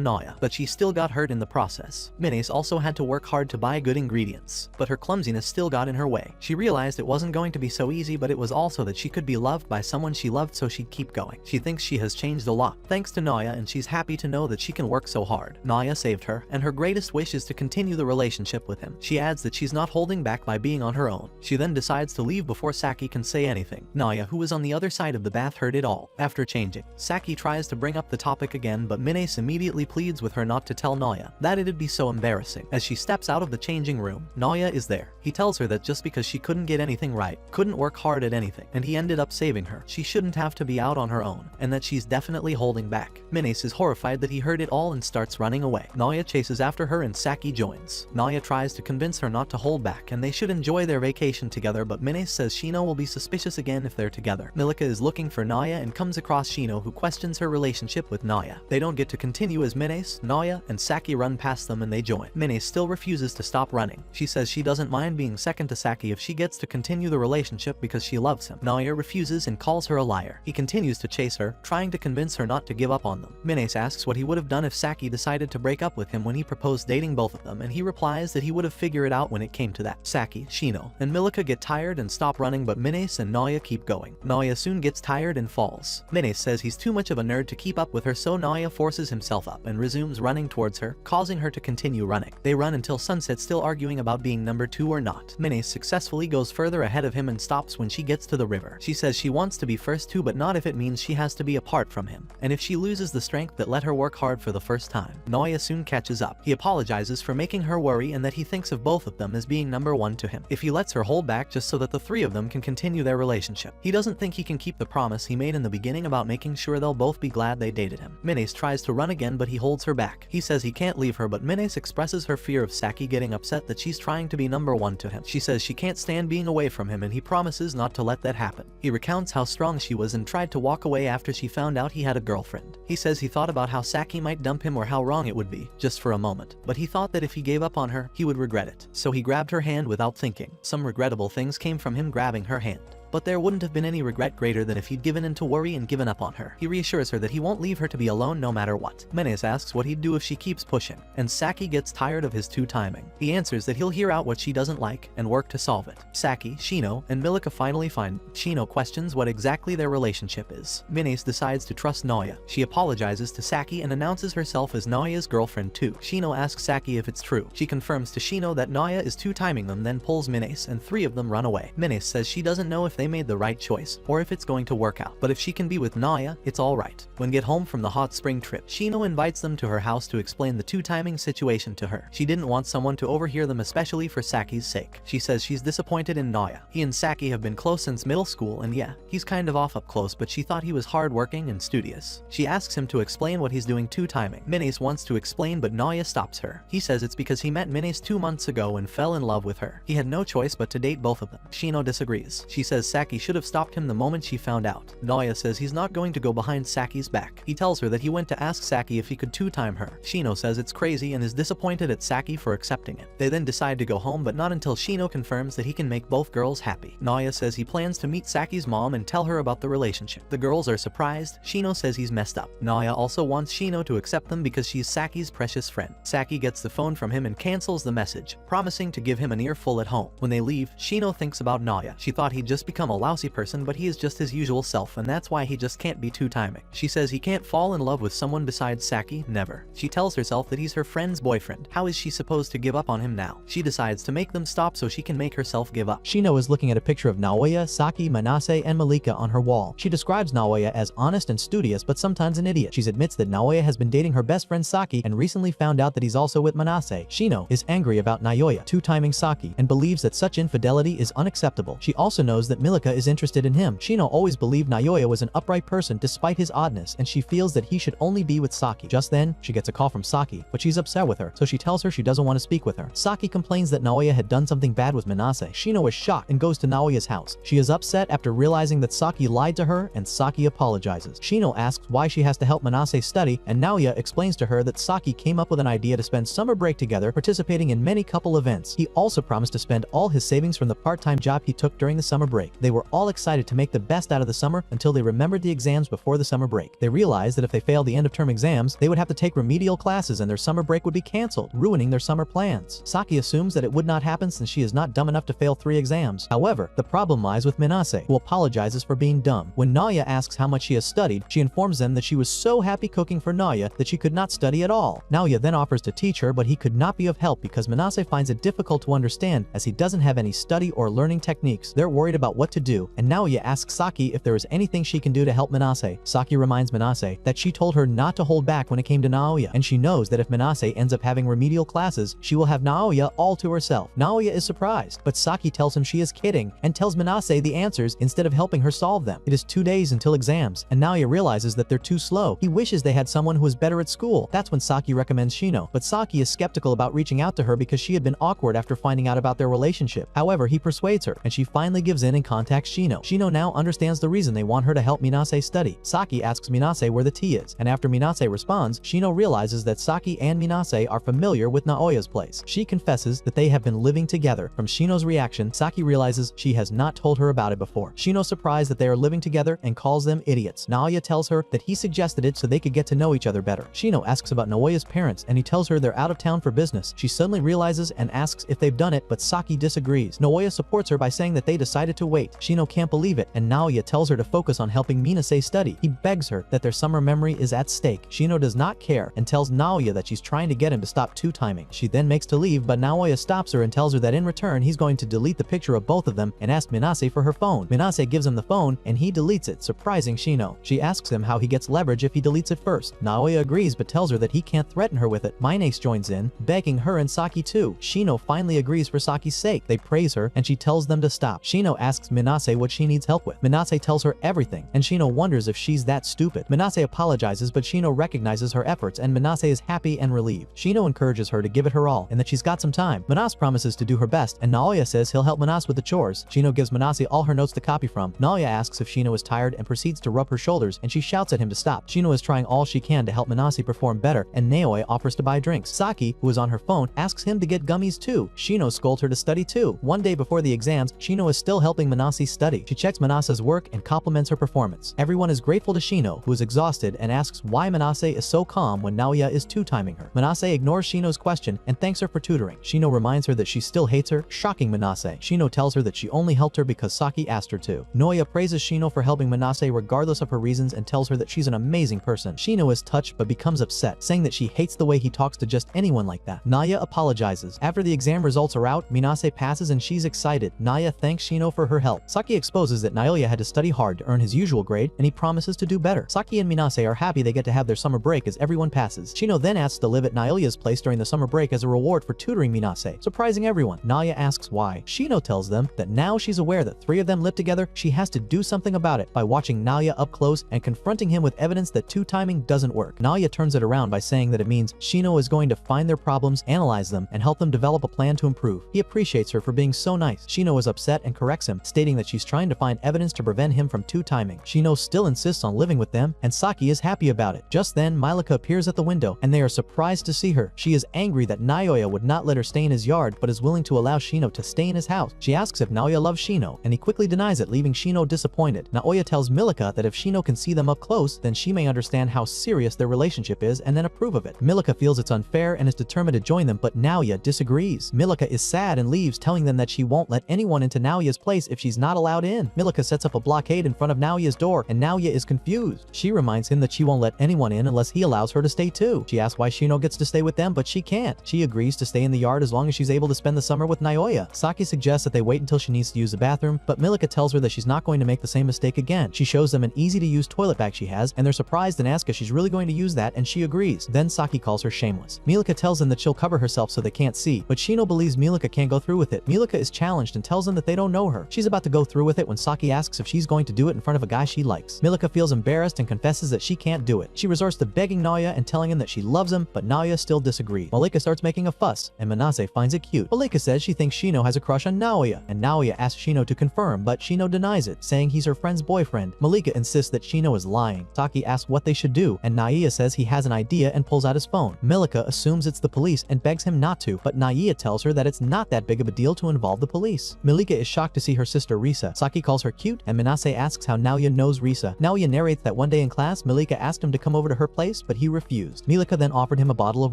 Noya, but she still got hurt in the process. Minise also had to work hard to buy good ingredients, but her clumsiness still got in her way. She realized it wasn't going to be so easy, but it was also that she could be loved by someone she loved, so she'd keep going. She thinks she has changed a lot thanks to Noya, and she's happy to know that she can work so hard. Noya saved her, and her greatest wish is to continue the relationship with him. She adds that she's not holding back by being on her own. She then decides to leave before Saki can say anything. Noya, who was on the other side of the bath, heard it all. After changing, Saki tries to bring up the topic again, but Minise immediately pleads with her not to tell Noya that it'd be so embarrassing. As she steps out of the changing room, Noya is there. He tells her that just because she couldn't get anything right, couldn't work hard at anything, and he ended up saving her, she shouldn't have to be out on her own, and that she's definitely holding back. Minise is horrified that he heard it all and starts running away. Noya chases after her and Saki joins. Noya tries to convince her not to hold back and they should enjoy their vacation together, but Minise says Shino will be suspicious again if they're together. Milika is looking for Noya and comes across Shino, who questions her relationship with Noya. They don't get to continue as Minise, Noya, and Saki run past them and they join. Minise still refuses to stop running. She says she doesn't mind being second to Saki if she gets to continue the relationship because she loves him. Noya refuses and calls her a liar. He continues to chase her, trying to convince her not to give up on them. Minise asks what he would have done if Saki decided to break up with him when he proposed dating both of them, and he replies that he would have figured it out when it came to that. Saki, Shino, and Milika get tired and stop running, but Minise and Noya keep going. Noya soon gets tired and falls. Minise says he's too much of a nerd to keep up with her, so Noya forces himself up and resumes running towards her, causing her to continue running. They run until sunset, still arguing about being number 2 or not. Minise successfully goes further ahead of him and stops when she gets to the river. She says she wants to be first too, but not if it means she has to be apart from him, and if she loses the strength that let her work hard for the first time. Noya soon catches up. He apologizes for making her worry and that he thinks of both of them as being number 1 to him if he lets her hold back just so that the 3 of them can continue their relationship. He doesn't think he can keep the promise he made in the beginning about making sure they'll both be glad they dated him. Minise tries to run again, but he holds her back. He says he can't leave her, but Minise expresses her fear of Saki getting upset that she's trying to be number 1 to him. She says she can't stand being away from him, and he promises not to let that happen. He recounts how strong she was and tried to walk away after she found out he had a girlfriend. He says he thought about how Saki might dump him or how wrong it would be, just for a moment, but he thought that if he gave up on her, he would regret it. So he grabbed her hand without thinking. Some regrettable things came from him grabbing her hand, but there wouldn't have been any regret greater than if he'd given in to worry and given up on her. He reassures her that he won't leave her to be alone no matter what. Manise asks what he'd do if she keeps pushing, and Saki gets tired of his two-timing. He answers that he'll hear out what she doesn't like and work to solve it. Saki, Shino, and Milika finally find. Shino questions what exactly their relationship is. Minise decides to trust Noya. She apologizes to Saki and announces herself as Noya's girlfriend too. Shino asks Saki if it's true. She confirms to Shino that Noya is two-timing them, then pulls Minise, and 3 of them run away. Minise says she doesn't know if if they made the right choice, or if it's going to work out. But if she can be with Noya, it's alright. When get home from the hot spring trip, Shino invites them to her house to explain the two-timing situation to her. She didn't want someone to overhear them, especially for Saki's sake. She says she's disappointed in Noya. He and Saki have been close since middle school, and yeah, he's kind of off up close, but she thought he was hardworking and studious. She asks him to explain what he's doing two-timing. Minise wants to explain, but Noya stops her. He says it's because he met Minise 2 months ago and fell in love with her. He had no choice but to date both of them. Shino disagrees. She says Saki should have stopped him the moment she found out. Noya says he's not going to go behind Saki's back. He tells her that he went to ask Saki if he could two-time her. Shino says it's crazy and is disappointed at Saki for accepting it. They then decide to go home, but not until Shino confirms that he can make both girls happy. Noya says he plans to meet Saki's mom and tell her about the relationship. The girls are surprised. Shino says he's messed up. Noya also wants Shino to accept them because she's Saki's precious friend. Saki gets the phone from him and cancels the message, promising to give him an earful at home. When they leave, Shino thinks about Noya. She thought he'd just become a lousy person, but he is just his usual self, and that's why he just can't be two-timing. She says he can't fall in love with someone besides Saki, never. She tells herself that he's her friend's boyfriend. How is she supposed to give up on him now? She decides to make them stop so she can make herself give up. Shino is looking at a picture of Noya, Saki, Manise, and Milika on her wall. She describes Noya as honest and studious, but sometimes an idiot. She admits that Noya has been dating her best friend Saki and recently found out that he's also with Manise. Shino is angry about Noya two-timing Saki and believes that such infidelity is unacceptable. She also knows that Milika is interested in him. Shino always believed Noya was an upright person despite his oddness, and she feels that he should only be with Saki. Just then, she gets a call from Saki, but she's upset with her, so she tells her she doesn't want to speak with her. Saki complains that Noya had done something bad with Manise. Shino is shocked and goes to Naoya's house. She is upset after realizing that Saki lied to her, and Saki apologizes. Shino asks why she has to help Manise study, and Noya explains to her that Saki came up with an idea to spend summer break together, participating in many couple events. He also promised to spend all his savings from the part-time job he took during the summer break. They were all excited to make the best out of the summer until they remembered the exams before the summer break. They realized that if they failed the end-of-term exams, they would have to take remedial classes and their summer break would be canceled, ruining their summer plans. Saki assumes that it would not happen since she is not dumb enough to fail 3 exams. However, the problem lies with Minase, who apologizes for being dumb. When Noya asks how much she has studied, she informs them that she was so happy cooking for Noya that she could not study at all. Noya then offers to teach her, but he could not be of help because Minase finds it difficult to understand as he doesn't have any study or learning techniques. They're worried about what to do, and Noya asks Saki if there is anything she can do to help Minase. Saki reminds Minase that she told her not to hold back when it came to Naoya, and she knows that if Minase ends up having remedial classes, she will have Naoya all to herself. Naoya is surprised, but Saki tells him she is kidding and tells Minase the answers instead of helping her solve them. It is 2 days until exams, and Naoya realizes that they're too slow. He wishes they had someone who is better at school. That's when Saki recommends Shino, but Saki is skeptical about reaching out to her because she had been awkward after finding out about their relationship. However, he persuades her, and she finally gives in and contacts Shino. Shino now understands the reason they want her to help Minase study. Saki asks Minase where the tea is, and after Minase responds, Shino realizes that Saki and Minase are familiar with Naoya's place. She confesses that they have been living together. From Shino's reaction, Saki realizes she has not told her about it before. Shino's surprised that they are living together and calls them idiots. Naoya tells her that he suggested it so they could get to know each other better. Shino asks about Naoya's parents, and he tells her they're out of town for business. She suddenly realizes and asks if they've done it, but Saki disagrees. Naoya supports her by saying that they decided to wait. Shino can't believe it, and Naoya tells her to focus on helping Minase study. He begs her that their summer memory is at stake. Shino does not care and tells Naoya that she's trying to get him to stop two-timing. She then makes to leave, but Naoya stops her and tells her that in return he's going to delete the picture of both of them and ask Minase for her phone. Minase gives him the phone and he deletes it, surprising Shino. She asks him how he gets leverage if he deletes it first. Naoya agrees but tells her that he can't threaten her with it. Minase joins in, begging her and Saki too. Shino finally agrees for Saki's sake. They praise her and she tells them to stop. Shino asks Minase what she needs help with. Minase tells her everything, and Shino wonders if she's that stupid. Minase apologizes, but Shino recognizes her efforts and Minase is happy and relieved. Shino encourages her to give it her all and that she's got some time. Minase promises to do her best, and Naoya says he'll help Minase with the chores. Shino gives Minase all her notes to copy from. Naoya asks if Shino is tired and proceeds to rub her shoulders, and she shouts at him to stop. Shino is trying all she can to help Minase perform better, and Naoya offers to buy drinks. Saki, who is on her phone, asks him to get gummies too. Shino scolds her to study too. One day before the exams, Shino is still helping Minase study. She checks Minase's work and compliments her performance. Everyone is grateful to Shino, who is exhausted, and asks why Minase is so calm when Naoya is two-timing her. Minase ignores Shino's question and thanks her for tutoring. Shino reminds her that she still hates her, shocking Minase. Shino tells her that she only helped her because Saki asked her to. Noya praises Shino for helping Minase regardless of her reasons and tells her that she's an amazing person. Shino is touched but becomes upset, saying that she hates the way he talks to just anyone like that. Naya apologizes. After the exam results are out, Minase passes and she's excited. Naya thanks Shino for her help help. Saki exposes that Noya had to study hard to earn his usual grade, and he promises to do better. Saki and Minase are happy they get to have their summer break as everyone passes. Shino then asks to live at Noya's place during the summer break as a reward for tutoring Minase, surprising everyone. Noya asks why. Shino tells them that now she's aware that 3 of them live together, she has to do something about it by watching Noya up close and confronting him with evidence that two-timing doesn't work. Noya turns it around by saying that it means Shino is going to find their problems, analyze them, and help them develop a plan to improve. He appreciates her for being so nice. Shino is upset and corrects him, stating that she's trying to find evidence to prevent him from two-timing. Shino still insists on living with them, and Saki is happy about it. Just then, Milika appears at the window, and they are surprised to see her. She is angry that Noya would not let her stay in his yard, but is willing to allow Shino to stay in his house. She asks if Noya loves Shino, and he quickly denies it, leaving Shino disappointed. Noya tells Milika that if Shino can see them up close, then she may understand how serious their relationship is and then approve of it. Milika feels it's unfair and is determined to join them, but Noya disagrees. Milika is sad and leaves, telling them that she won't let anyone into Noya's place if she's not allowed in. Milika sets up a blockade in front of Noya's door, and Noya is confused. She reminds him that she won't let anyone in unless he allows her to stay too. She asks why Shino gets to stay with them, but she can't. She agrees to stay in the yard as long as she's able to spend the summer with Noya. Saki suggests that they wait until she needs to use the bathroom, but Milika tells her that she's not going to make the same mistake again. She shows them an easy-to-use toilet bag she has, and they're surprised and ask if she's really going to use that, and she agrees. Then Saki calls her shameless. Milika tells them that she'll cover herself so they can't see, but Shino believes Milika can't go through with it. Milika is challenged and tells them that they don't know her. She's about to go through with it when Saki asks if she's going to do it in front of a guy she likes. Milika feels embarrassed and confesses that she can't do it. She resorts to begging Noya and telling him that she loves him, but Noya still disagrees. Milika starts making a fuss, and Manase finds it cute. Milika says she thinks Shino has a crush on Noya, and Noya asks Shino to confirm, but Shino denies it, saying he's her friend's boyfriend. Milika insists that Shino is lying. Saki asks what they should do, and Noya says he has an idea and pulls out his phone. Milika assumes it's the police and begs him not to, but Noya tells her that it's not that big of a deal to involve the police. Milika is shocked to see her sister Risa. Saki calls her cute, and Minase asks how Noya knows Risa. Noya narrates that one day in class, Milika asked him to come over to her place, but he refused. Milika then offered him a bottle of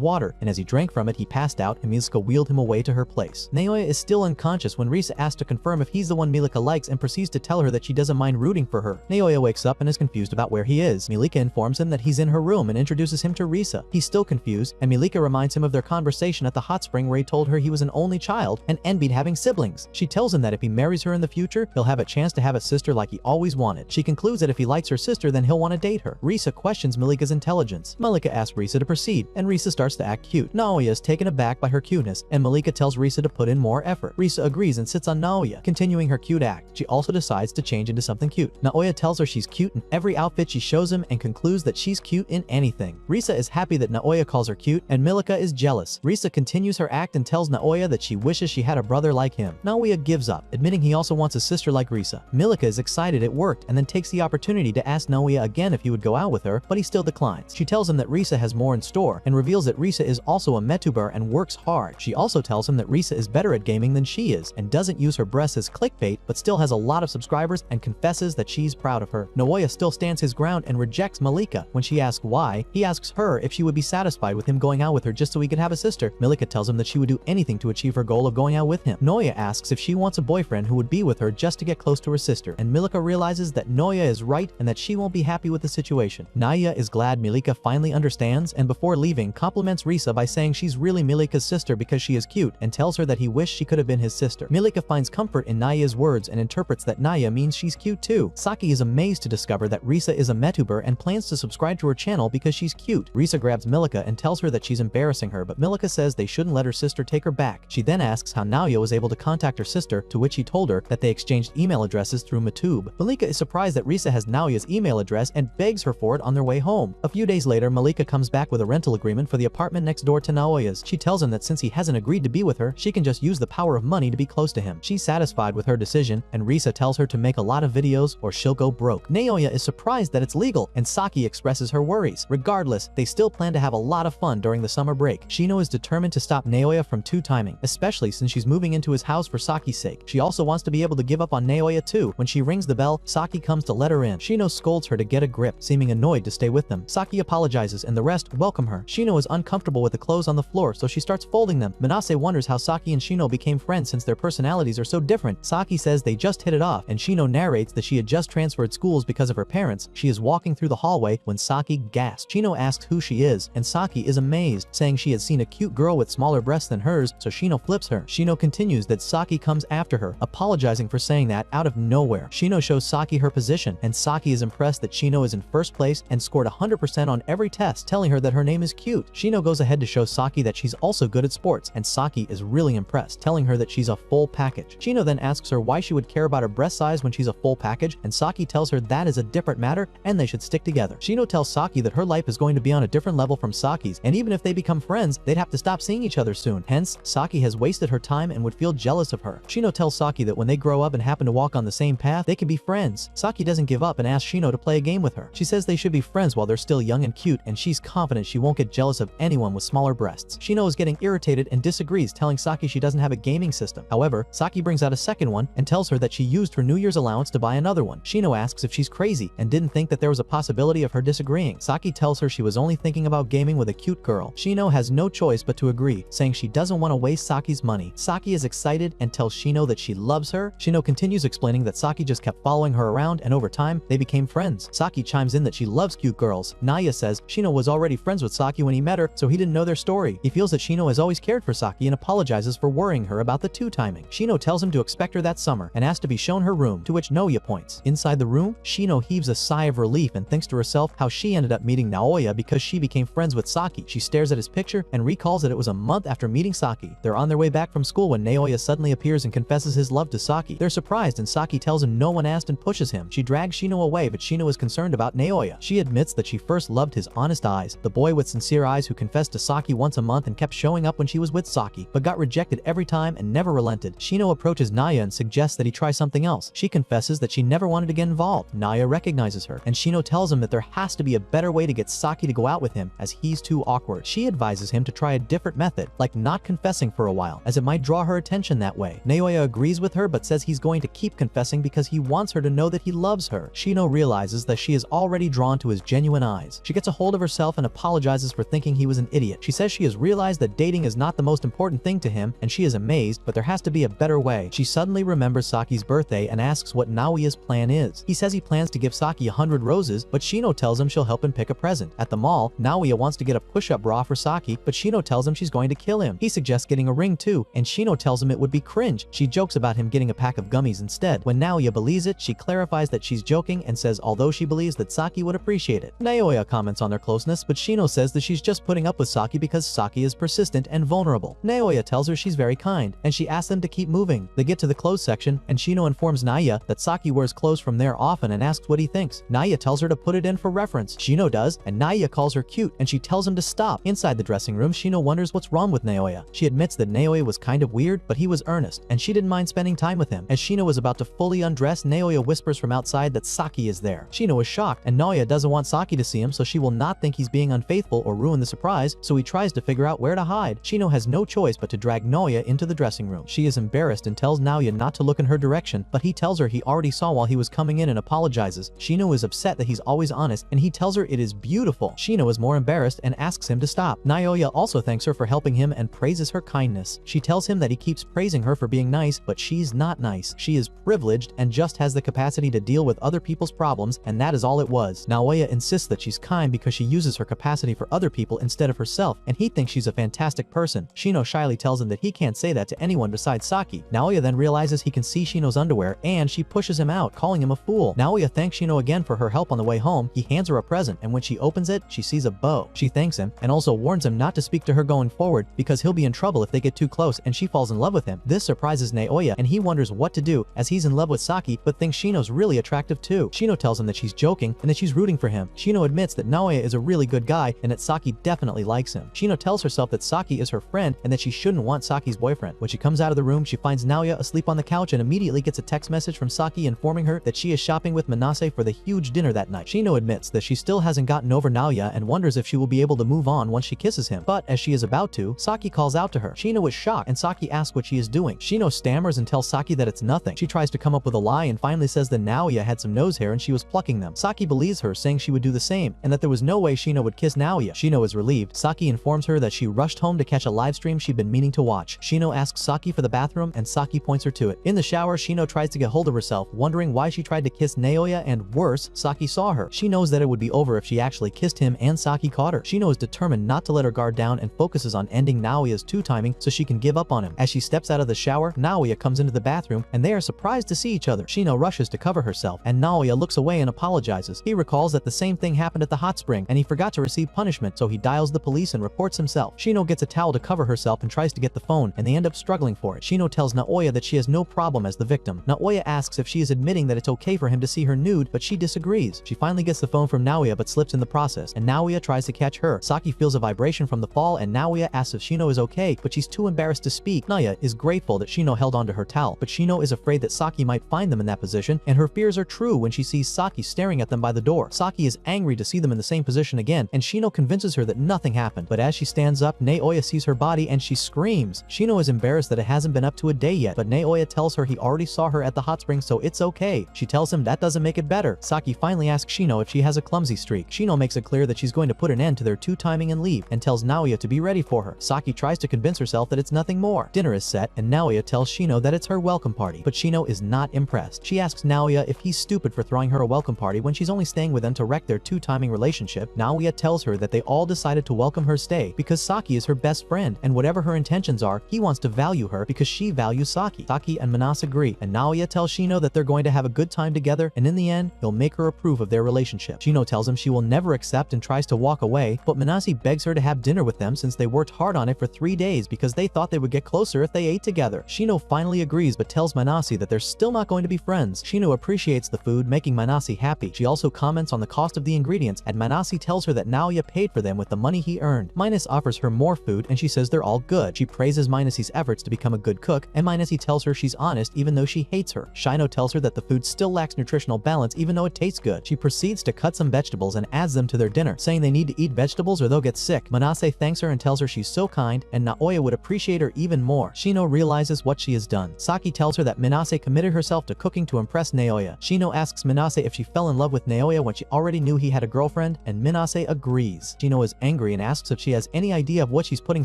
water, and as he drank from it, he passed out, and Milika wheeled him away to her place. Noya is still unconscious when Risa asks to confirm if he's the one Milika likes and proceeds to tell her that she doesn't mind rooting for her. Noya wakes up and is confused about where he is. Milika informs him that he's in her room and introduces him to Risa. He's still confused, and Milika reminds him of their conversation at the hot spring where he told her he was an only child and envied having siblings. She tells him that if he marries her in the future, he'll have a chance to have a sister like he always wanted. She concludes that if he likes her sister, then he'll want to date her. Risa questions Milika's intelligence. Milika asks Risa to proceed, and Risa starts to act cute. Noya is taken aback by her cuteness, and Milika tells Risa to put in more effort. Risa agrees and sits on Noya, continuing her cute act. She also decides to change into something cute. Noya tells her she's cute in every outfit she shows him and concludes that she's cute in anything. Risa is happy that Noya calls her cute, and Milika is jealous. Risa continues her act and tells Noya that she wishes she had a brother like him. Noya gives up, admitting he also wants a sister like Risa. Milika is excited it worked and then takes the opportunity to ask Noya again if he would go out with her, but he still declines. She tells him that Risa has more in store and reveals that Risa is also a metuber and works hard. She also tells him that Risa is better at gaming than she is and doesn't use her breasts as clickbait, but still has a lot of subscribers and confesses that she's proud of her. Noya still stands his ground and rejects Milika. When she asks why, he asks her if she would be satisfied with him going out with her just so he could have a sister. Milika tells him that she would do anything to achieve her goal of going out with him. Noya asks if she wants a boyfriend who would be with her just to get close to her sister, and Milika realizes that Noya is right and that she won't be happy with the situation. Noya is glad Milika finally understands, and before leaving compliments Risa by saying she's really Milika's sister because she is cute, and tells her that he wished she could have been his sister. Milika finds comfort in Noya's words and interprets that Noya means she's cute too. Saki is amazed to discover that Risa is a metuber and plans to subscribe to her channel because she's cute. Risa grabs Milika and tells her that she's embarrassing her, but Milika says they shouldn't let her sister take her back. She then asks how Noya was able to contact her sister, to which he told her that they exchanged email addresses through Matube. Milika is surprised that Risa has Noya's email address and begs her for it on their way home. A few days later, Milika comes back with a rental agreement for the apartment next door to Noya's. She tells him that since he hasn't agreed to be with her, she can just use the power of money to be close to him. She's satisfied with her decision, and Risa tells her to make a lot of videos or she'll go broke. Noya is surprised that it's legal, and Saki expresses her worries. Regardless, they still plan to have a lot of fun during the summer break. Shino is determined to stop Noya from two-timing, especially since she's moving into his house for Saki's sake. She also wants to be able to give up on Noya too. When she rings the bell, Saki comes to let her in. Shino scolds her to get a grip, seeming annoyed to stay with them. Saki apologizes and the rest welcome her. Shino is uncomfortable with the clothes on the floor, so she starts folding them. Minase wonders how Saki and Shino became friends since their personalities are so different. Saki says they just hit it off, and Shino narrates that she had just transferred schools because of her parents. She is walking through the hallway when Saki gasps. Shino asks who she is, and Saki is amazed, saying she had seen a cute girl with smaller breasts than hers, so Shino flips her. Shino continues that Saki comes after her, apologizing surprising for saying that out of nowhere. Shino shows Saki her position, and Saki is impressed that Shino is in first place and scored 100% on every test, telling her that her name is cute. Shino goes ahead to show Saki that she's also good at sports, and Saki is really impressed, telling her that she's a full package. Shino then asks her why she would care about her breast size when she's a full package, and Saki tells her that is a different matter and they should stick together. Shino tells Saki that her life is going to be on a different level from Saki's, and even if they become friends, they'd have to stop seeing each other soon. Hence, Saki has wasted her time and would feel jealous of her. Shino tells Saki that when they grow up and happen to walk on the same path, they can be friends. Saki doesn't give up and asks Shino to play a game with her. She says they should be friends while they're still young and cute, and she's confident she won't get jealous of anyone with smaller breasts. Shino is getting irritated and disagrees, telling Saki she doesn't have a gaming system. However, Saki brings out a second one and tells her that she used her New Year's allowance to buy another one. Shino asks if she's crazy and didn't think that there was a possibility of her disagreeing. Saki tells her she was only thinking about gaming with a cute girl. Shino has no choice but to agree, saying she doesn't want to waste Saki's money. Saki is excited and tells Shino that she loves her. Shino continues explaining that Saki just kept following her around, and over time, they became friends. Saki chimes in that she loves cute girls. Noya says Shino was already friends with Saki when he met her, so he didn't know their story. He feels that Shino has always cared for Saki and apologizes for worrying her about the two timing. Shino tells him to expect her that summer and asks to be shown her room, to which Noya points. Inside the room, Shino heaves a sigh of relief and thinks to herself how she ended up meeting Naoya because she became friends with Saki. She stares at his picture and recalls that it was a month after meeting Saki. They're on their way back from school when Naoya suddenly appears and confesses his love to Saki. They're surprised and Saki tells him no one asked and pushes him. She drags Shino away, but Shino is concerned about Naoya. She admits that she first loved his honest eyes, the boy with sincere eyes who confessed to Saki once a month and kept showing up when she was with Saki, but got rejected every time and never relented. Shino approaches Noya and suggests that he try something else. She confesses that she never wanted to get involved. Noya recognizes her, and Shino tells him that there has to be a better way to get Saki to go out with him, as he's too awkward. She advises him to try a different method, like not confessing for a while, as it might draw her attention that way. Naoya agrees with her but says he's going to keep confessing because he wants her to know that he loves her. Shino realizes that she is already drawn to his genuine eyes. She gets a hold of herself and apologizes for thinking he was an idiot. She says she has realized that dating is not the most important thing to him, and she is amazed, but there has to be a better way. She suddenly remembers Saki's birthday and asks what Naoya's plan is. He says he plans to give Saki 100 roses, but Shino tells him she'll help him pick a present. At the mall, Naoya wants to get a push-up bra for Saki, but Shino tells him she's going to kill him. He suggests getting a ring too, and Shino tells him it would be cringe. She jokes about him getting a pack of gummies instead. When Naoya believes it, she clarifies that she's joking and says although she believes that Saki would appreciate it. Naoya comments on their closeness, but Shino says that she's just putting up with Saki because Saki is persistent and vulnerable. Naoya tells her she's very kind, and she asks them to keep moving. They get to the clothes section, and Shino informs Naoya that Saki wears clothes from there often and asks what he thinks. Naoya tells her to put it in for reference. Shino does, and Naoya calls her cute, and she tells him to stop. Inside the dressing room, Shino wonders what's wrong with Naoya. She admits that Naoya was kind of weird, but he was earnest, and she didn't mind spending time with him. As Shino was about to fully undress, Naoya whispers from outside that Saki is there. Shino is shocked, and Noya doesn't want Saki to see him so she will not think he's being unfaithful or ruin the surprise, so he tries to figure out where to hide. Shino has no choice but to drag Noya into the dressing room. She is embarrassed and tells Naoya not to look in her direction, but he tells her he already saw while he was coming in and apologizes. Shino is upset that he's always honest, and he tells her it is beautiful. Shino is more embarrassed and asks him to stop. Naoya also thanks her for helping him and praises her kindness. She tells him that he keeps praising her for being nice, but she's not nice. She is privileged and just has the capacity to deal with other people's problems, and that is all it was. Naoya insists that she's kind because she uses her capacity for other people instead of herself, and he thinks she's a fantastic person. Shino shyly tells him that he can't say that to anyone besides Saki. Naoya then realizes he can see Shino's underwear, and she pushes him out, calling him a fool. Naoya thanks Shino again for her help on the way home. He hands her a present, and when she opens it, she sees a bow. She thanks him, and also warns him not to speak to her going forward because he'll be in trouble if they get too close, and she falls in love with him. This surprises Naoya, and he wonders what to do as he's in love with Saki, but thinks Shino's really attractive too. Shino tells him that she's joking and that she's rooting for him. Shino admits that Naoya is a really good guy and that Saki definitely likes him. Shino tells herself that Saki is her friend and that she shouldn't want Saki's boyfriend. When she comes out of the room, she finds Naoya asleep on the couch and immediately gets a text message from Saki informing her that she is shopping with Manise for the huge dinner that night. Shino admits that she still hasn't gotten over Naoya and wonders if she will be able to move on once she kisses him, but as she is about to, Saki calls out to her. Shino is shocked and Saki asks what she is doing. Shino stammers and tells Saki that it's nothing. She tries to come up with a lie and finally says that Naoya had some nose hair and she was plucking them. Saki believes her, saying she would do the same and that there was no way Shino would kiss Naoya. Shino is relieved. Saki informs her that she rushed home to catch a live stream she'd been meaning to watch. Shino asks Saki for the bathroom and Saki points her to it. In the shower, Shino tries to get hold of herself, wondering why she tried to kiss Naoya, and worse, Saki saw her. She knows that it would be over if she actually kissed him and Saki caught her. Shino is determined not to let her guard down and focuses on ending Naoya's two timing so she can give up on him. As she steps out of the shower, Naoya comes into the bathroom bathroom, and they are surprised to see each other. Shino rushes to cover herself, and Noya looks away and apologizes. He recalls that the same thing happened at the hot spring, and he forgot to receive punishment, so he dials the police and reports himself. Shino gets a towel to cover herself and tries to get the phone, and they end up struggling for it. Shino tells Noya that she has no problem as the victim. Noya asks if she is admitting that it's okay for him to see her nude, but she disagrees. She finally gets the phone from Noya but slips in the process, and Noya tries to catch her. Saki feels a vibration from the fall, and Noya asks if Shino is okay, but she's too embarrassed to speak. Noya is grateful that Shino held onto her towel, but Shino is afraid that Saki might find them in that position, and her fears are true when she sees Saki staring at them by the door. Saki is angry to see them in the same position again, and Shino convinces her that nothing happened. But as she stands up, Noya sees her body and she screams. Shino is embarrassed that it hasn't been up to a day yet, but Noya tells her he already saw her at the hot spring, so it's okay. She tells him that doesn't make it better. Saki finally asks Shino if she has a clumsy streak. Shino makes it clear that she's going to put an end to their two-timing and leave, and tells Noya to be ready for her. Saki tries to convince herself that it's nothing more. Dinner is set, and Noya tells Shino that it's her welcome party, but Shino is not impressed. She asks Noya if he's stupid for throwing her a welcome party when she's only staying with them to wreck their two-timing relationship. Noya tells her that they all decided to welcome her stay because Saki is her best friend, and whatever her intentions are, he wants to value her because she values Saki. Saki and Manise agree, and Noya tells Shino that they're going to have a good time together, and in the end, he'll make her approve of their relationship. Shino tells him she will never accept and tries to walk away, but Manise begs her to have dinner with them since they worked hard on it for 3 days because they thought they would get closer if they ate together. Shino finally agrees but tells Manise that they're still not going to be friends. Shino appreciates the food, making Manise happy. She also comments on the cost of the ingredients, and Manise tells her that Noya paid for them with the money he earned. Minise offers her more food, and she says they're all good. She praises Minuse's efforts to become a good cook, and Minise tells her she's honest even though she hates her. Shino tells her that the food still lacks nutritional balance even though it tastes good. She proceeds to cut some vegetables and adds them to their dinner, saying they need to eat vegetables or they'll get sick. Manise thanks her and tells her she's so kind, and Noya would appreciate her even more. Shino realizes what she has done. Saki tells her that Minase committed herself to cooking to impress Noya. Shino asks Minase if she fell in love with Noya when she already knew he had a girlfriend, and Minase agrees. Shino is angry and asks if she has any idea of what she's putting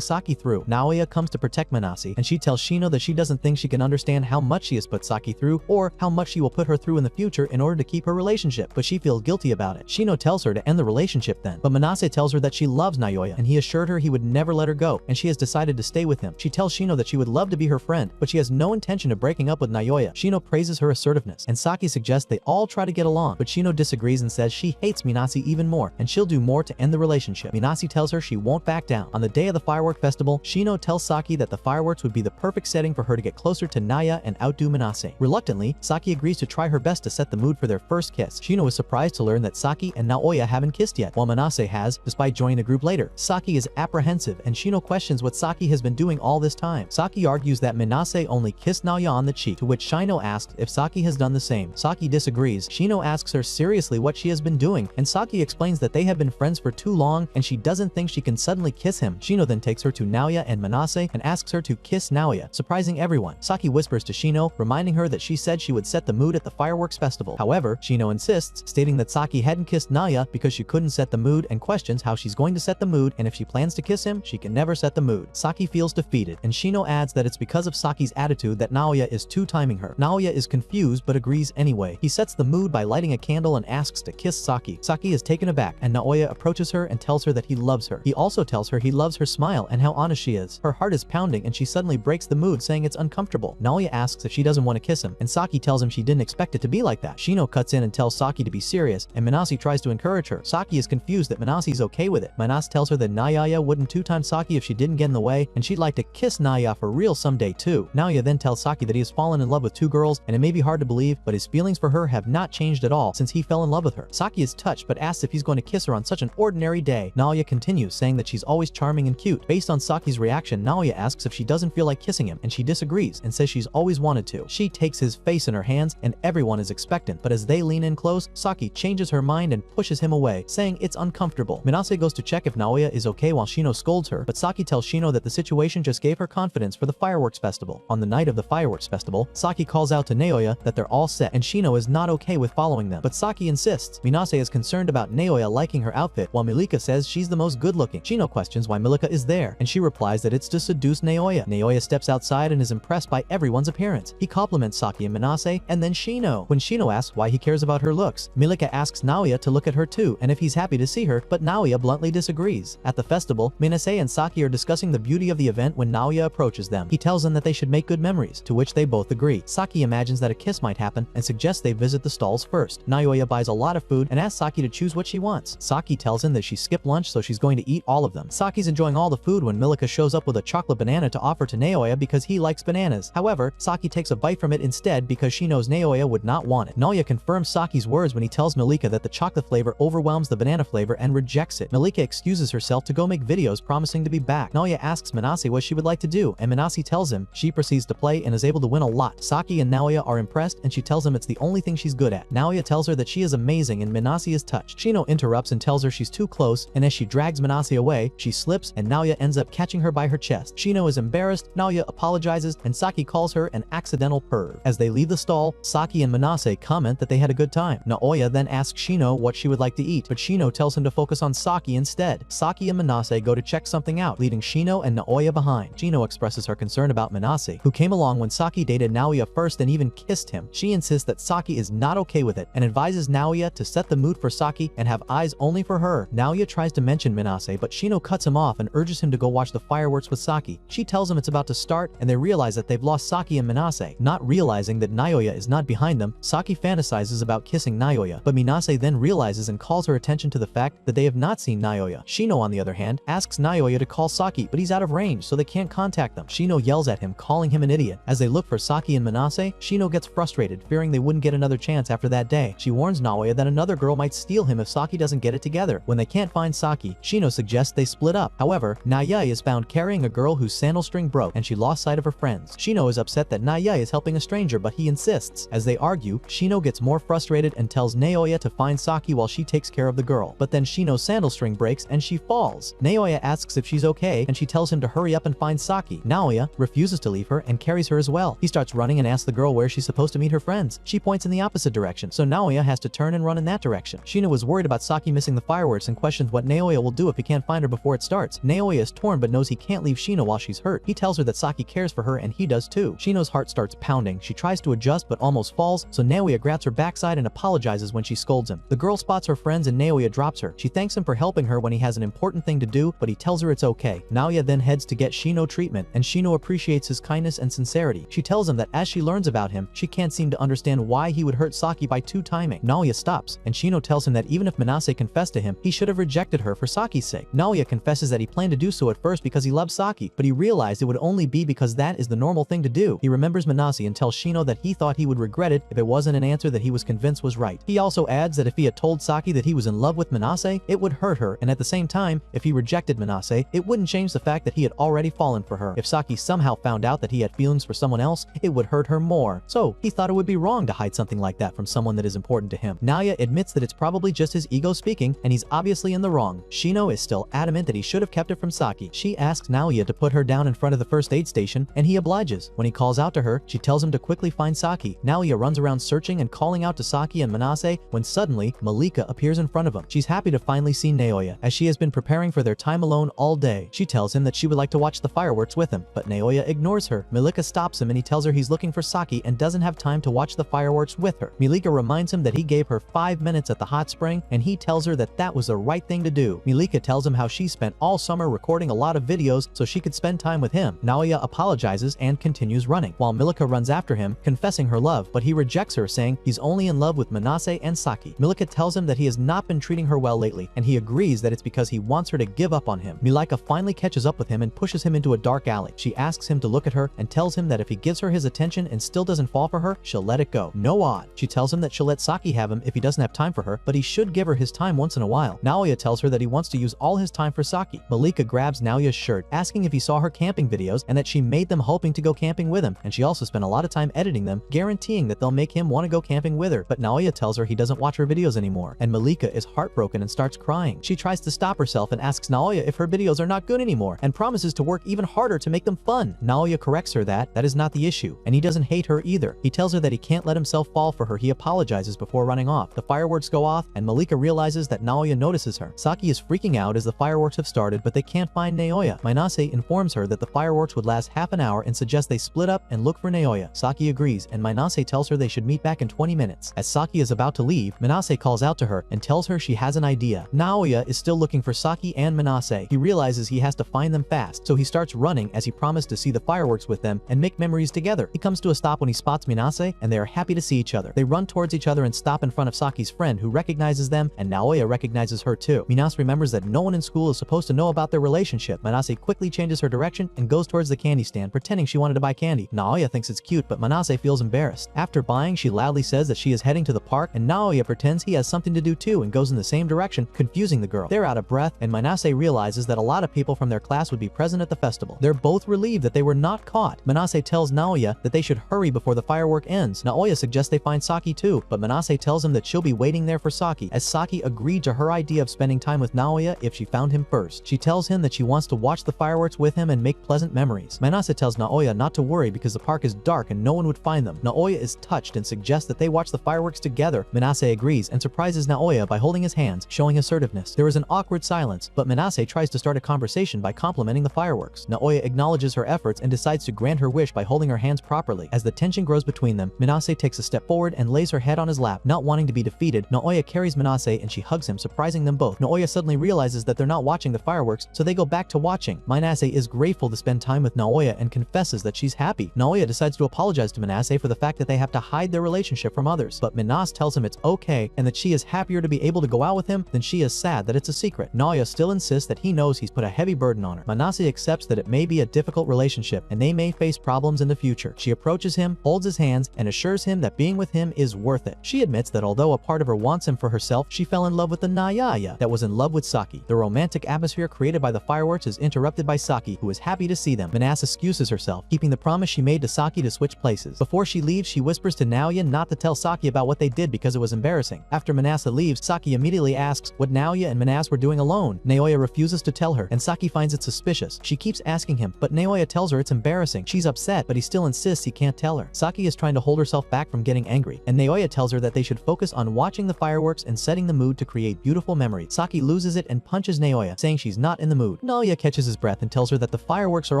Saki through. Noya comes to protect Minase, and she tells Shino that she doesn't think she can understand how much she has put Saki through or how much she will put her through in the future in order to keep her relationship, but she feels guilty about it. Shino tells her to end the relationship then, but Minase tells her that she loves Noya, and he assured her he would never let her go, and she has decided to stay with him. She tells Shino that she would love to be her friend, but she has no intention of breaking up with Noya. Shino praises her assertiveness, and Saki suggests they all try to get along, but Shino disagrees and says she hates Minase even more, and she'll do more to end the relationship. Minase tells her she won't back down. On the day of the firework festival, Shino tells Saki that the fireworks would be the perfect setting for her to get closer to Noya and outdo Minase. Reluctantly, Saki agrees to try her best to set the mood for their first kiss. Shino is surprised to learn that Saki and Noya haven't kissed yet, while Minase has, despite joining the group later. Saki is apprehensive, and Shino questions what Saki has been doing all this time. Saki argues that Minase only kissed Noya on the cheek, to which Shino asks if Saki has done the same. Saki disagrees. Shino asks her seriously what she has been doing, and Saki explains that they have been friends for too long and she doesn't think she can suddenly kiss him. Shino then takes her to Noya and Minase and asks her to kiss Noya, surprising everyone. Saki whispers to Shino, reminding her that she said she would set the mood at the fireworks festival. However, Shino insists, stating that Saki hadn't kissed Noya because she couldn't set the mood, and questions how she's going to set the mood, and if she plans to kiss him, she can never set the mood. Saki feels defeated, and Shino adds that it's because of Saki's attitude that Noya is two-timing her. Noya is confused but agrees anyway. He sets the mood by lighting a candle and asks to kiss Saki. Saki is taken aback, and Noya approaches her and tells her that he loves her. He also tells her he loves her smile and how honest she is. Her heart is pounding, and she suddenly breaks the mood, saying it's uncomfortable. Noya asks if she doesn't want to kiss him, and Saki tells him she didn't expect it to be like that. Shino cuts in and tells Saki to be serious, and Minase tries to encourage her. Saki is confused that Minase is okay with it. Minase tells her that Noya wouldn't two-time Saki if she didn't get in the way, and she'd like to kiss Noya for real someday too. Noya then tells Saki that he has fallen in love with two girls, and it may be hard to believe, but his feelings for her have not changed at all since he fell in love with her. Saki is touched but asks if he's going to kiss her on such an ordinary day. Noya continues, saying that she's always charming and cute. Based on Saki's reaction, Noya asks if she doesn't feel like kissing him, and she disagrees and says she's always wanted to. She takes his face in her hands, and everyone is expectant, but as they lean in close, Saki changes her mind and pushes him away, saying it's uncomfortable. Minase goes to check if Noya is okay while Shino scolds her, but Saki tells Shino that the situation just gave her confidence for the fireworks festival. On the night of the fireworks festival, Saki calls out to Noya that they're all set, and Shino is not okay with following them, but Saki insists. Minase is concerned about Noya liking her outfit, while Milika says she's the most good-looking. Shino questions why Milika is there, and she replies that it's to seduce Noya. Noya steps outside and is impressed by everyone's appearance. He compliments Saki and Minase, and then Shino. When Shino asks why he cares about her looks, Milika asks Noya to look at her too, and if he's happy to see her, but Noya bluntly disagrees. At the festival, Minase and Saki are discussing the beauty of the event when Noya approaches them. He tells them that they should make good memories, to which they they both agree. Saki imagines that a kiss might happen and suggests they visit the stalls first. Noya buys a lot of food and asks Saki to choose what she wants. Saki tells him that she skipped lunch so she's going to eat all of them. Saki's enjoying all the food when Milika shows up with a chocolate banana to offer to Noya because he likes bananas. However, Saki takes a bite from it instead because she knows Noya would not want it. Noya confirms Saki's words when he tells Milika that the chocolate flavor overwhelms the banana flavor and rejects it. Milika excuses herself to go make videos promising to be back. Noya asks Minase what she would like to do and Minase tells him she proceeds to play and is able to win a lot. Saki and Noya are impressed and she tells him it's the only thing she's good at. Noya tells her that she is amazing and Minase is touched. Shino interrupts and tells her she's too close, and as she drags Minase away, she slips and Noya ends up catching her by her chest. Shino is embarrassed, Noya apologizes, and Saki calls her an accidental perv. As they leave the stall, Saki and Minase comment that they had a good time. Noya then asks Shino what she would like to eat, but Shino tells him to focus on Saki instead. Saki and Minase go to check something out, leaving Shino and Noya behind. Shino expresses her concern about Minase, who came along when Saki dated Noya first and even kissed him. She insists that Saki is not okay with it and advises Noya to set the mood for Saki and have eyes only for her. Noya tries to mention Minase, but Shino cuts him off and urges him to go watch the fireworks with Saki. She tells him it's about to start and they realize that they've lost Saki and Minase. Not realizing that Noya is not behind them, Saki fantasizes about kissing Noya, but Minase then realizes and calls her attention to the fact that they have not seen Noya. Shino, on the other hand, asks Noya to call Saki, but he's out of range, so they can't contact them. Shino yells at him, calling him an idiot. As they look for Saki and Minase, Shino gets frustrated, fearing they wouldn't get another chance after that day. She warns Noya that another girl might steal him if Saki doesn't get it together. When they can't find Saki, Shino suggests they split up. However, Noya is found carrying a girl whose sandal string broke and she lost sight of her friends. Shino is upset that Noya is helping a stranger, but he insists. As they argue, Shino gets more frustrated and tells Noya to find Saki while she takes care of the girl. But then Shino's sandal string breaks and she falls. Noya asks if she's okay and she tells him to hurry up and find Saki. Noya refuses to leave her and carries her as well. He starts running and asks the girl where she's supposed to meet her friends. She points in the opposite direction, so Noya has to turn and run in that direction. Shino was worried about Saki missing the fireworks and questions what Noya will do if he can't find her before it starts. Noya is torn but knows he can't leave Shino while she's hurt. He tells her that Saki cares for her and he does too. Shino's heart starts pounding. She tries to adjust but almost falls, so Noya grabs her backside and apologizes when she scolds him. The girl spots her friends and Noya drops her. She thanks him for helping her when he has an important thing to do, but he tells her it's okay. Noya then heads to get Shino treatment, and Shino appreciates his kindness and sincerity. She tells him that as she learns about him, she can't seem to understand why he would hurt Saki by two-timing. Noya stops, and Shino tells him that even if Minase confessed to him, he should have rejected her for Saki's sake. Noya confesses that he planned to do so at first because he loved Saki, but he realized it would only be because that is the normal thing to do. He remembers Minase and tells Shino that he thought he would regret it if it wasn't an answer that he was convinced was right. He also adds that if he had told Saki that he was in love with Minase, it would hurt her, and at the same time, if he rejected Minase, it wouldn't change the fact that he had already fallen for her. If Saki somehow found out that he had feelings for someone else, it would hurt her more. So he thought it would be wrong to hide something like that from someone that is important to him. Noya admits that it's probably just his ego speaking, and he's obviously in the wrong. Shino is still adamant that he should have kept it from Saki. She asks Noya to put her down in front of the first aid station, and he obliges. When he calls out to her, she tells him to quickly find Saki. Noya runs around searching and calling out to Saki and Minase when suddenly Milika appears in front of him. She's happy to finally see Noya, as she has been preparing for their time alone all day. She tells him that she would like to watch the fireworks with him, but Noya ignores her. Milika stops him and he tells her he's looking for Saki and doesn't have time to watch the fireworks with her. Milika reminds him that he gave her 5 minutes at the hot spring, and he tells her that that was the right thing to do. Milika tells him how she spent all summer recording a lot of videos so she could spend time with him. Noya apologizes and continues running, while Milika runs after him, confessing her love, but he rejects her, saying he's only in love with Minase and Saki. Milika tells him that he has not been treating her well lately, and he agrees that it's because he wants her to give up on him. Milika finally catches up with him and pushes him into a dark alley. She asks him to look at her and tells him that if he gives her his attention and still doesn't fall for her, she'll let it go. No odd. She tells him that she'll let Saki have him if he doesn't have time for her, but he should give her his time once in a while. Noya tells her that he wants to use all his time for Saki. Milika grabs Noya's shirt, asking if he saw her camping videos and that she made them hoping to go camping with him, and she also spent a lot of time editing them, guaranteeing that they'll make him want to go camping with her. But Noya tells her he doesn't watch her videos anymore, and Milika is heartbroken and starts crying. She tries to stop herself and asks Noya if her videos are not good anymore, and promises to work even harder to make them fun. Noya corrects her that is not the issue, and he doesn't hate her either. He tells her that he can't let himself fall for her. He apologizes before running off. The fireworks go off, and Milika realizes that Noya notices her. Saki is freaking out as the fireworks have started, but they can't find Noya. Minase informs her that the fireworks would last half an hour and suggests they split up and look for Noya. Saki agrees, and Minase tells her they should meet back in 20 minutes. As Saki is about to leave, Minase calls out to her and tells her she has an idea. Noya is still looking for Saki and Minase. He realizes he has to find them fast, so he starts running as he promised to see the fireworks with them and make memories memories together. He comes to a stop when he spots Minase, and they are happy to see each other. They run towards each other and stop in front of Saki's friend, who recognizes them, and Noya recognizes her too. Minase remembers that no one in school is supposed to know about their relationship. Manase quickly changes her direction and goes towards the candy stand, pretending she wanted to buy candy. Noya thinks it's cute, but Manase feels embarrassed. After buying, she loudly says that she is heading to the park, and Noya pretends he has something to do too and goes in the same direction, confusing the girl. They're out of breath, and Manase realizes that a lot of people from their class would be present at the festival. They're both relieved that they were not caught. Manase tells Noya that they should hurry before the firework ends. Naoya suggests they find Saki too, but Manase tells him that she'll be waiting there for Saki, as Saki agreed to her idea of spending time with Naoya if she found him first. She tells him that she wants to watch the fireworks with him and make pleasant memories. Manase tells Naoya not to worry because the park is dark and no one would find them. Naoya is touched and suggests that they watch the fireworks together. Manase agrees and surprises Naoya by holding his hands, showing assertiveness. There is an awkward silence, but Manase tries to start a conversation by complimenting the fireworks. Naoya acknowledges her efforts and decides to grant her wish by holding her hands properly. As the tension grows between them, Manase takes a step forward and lays her head on his lap. Not wanting to be defeated, Naoya carries Manase and she hugs him, surprising them both. Naoya suddenly realizes that they're not watching the fireworks, so they go back to watching. Manase is grateful to spend time with Naoya and confesses that she's happy. Naoya decides to apologize to Manase for the fact that they have to hide their relationship from others, but Minase tells him it's okay and that she is happier to be able to go out with him than she is sad that it's a secret. Naoya still insists that he knows he's put a heavy burden on her. Manase accepts that it may be a difficult relationship and they may face problems in the future. She approaches him, holds his hands, and assures him that being with him is worth it. She admits that although a part of her wants him for herself, she fell in love with the Noya that was in love with Saki. The romantic atmosphere created by the fireworks is interrupted by Saki, who is happy to see them. Minase excuses herself, keeping the promise she made to Saki to switch places. Before she leaves, she whispers to Naoya not to tell Saki about what they did because it was embarrassing. After Minase leaves, Saki immediately asks what Naoya and Minase were doing alone. Naoya refuses to tell her, and Saki finds it suspicious. She keeps asking him, but Naoya tells her it's embarrassing. She's upset, but he still insists he can't tell her. Saki is trying to hold herself back from getting angry, and Naoya tells her that they should focus on watching the fireworks and setting the mood to create beautiful memories. Saki loses it and punches Naoya, saying she's not in the mood. Naoya catches his breath and tells her that the fireworks are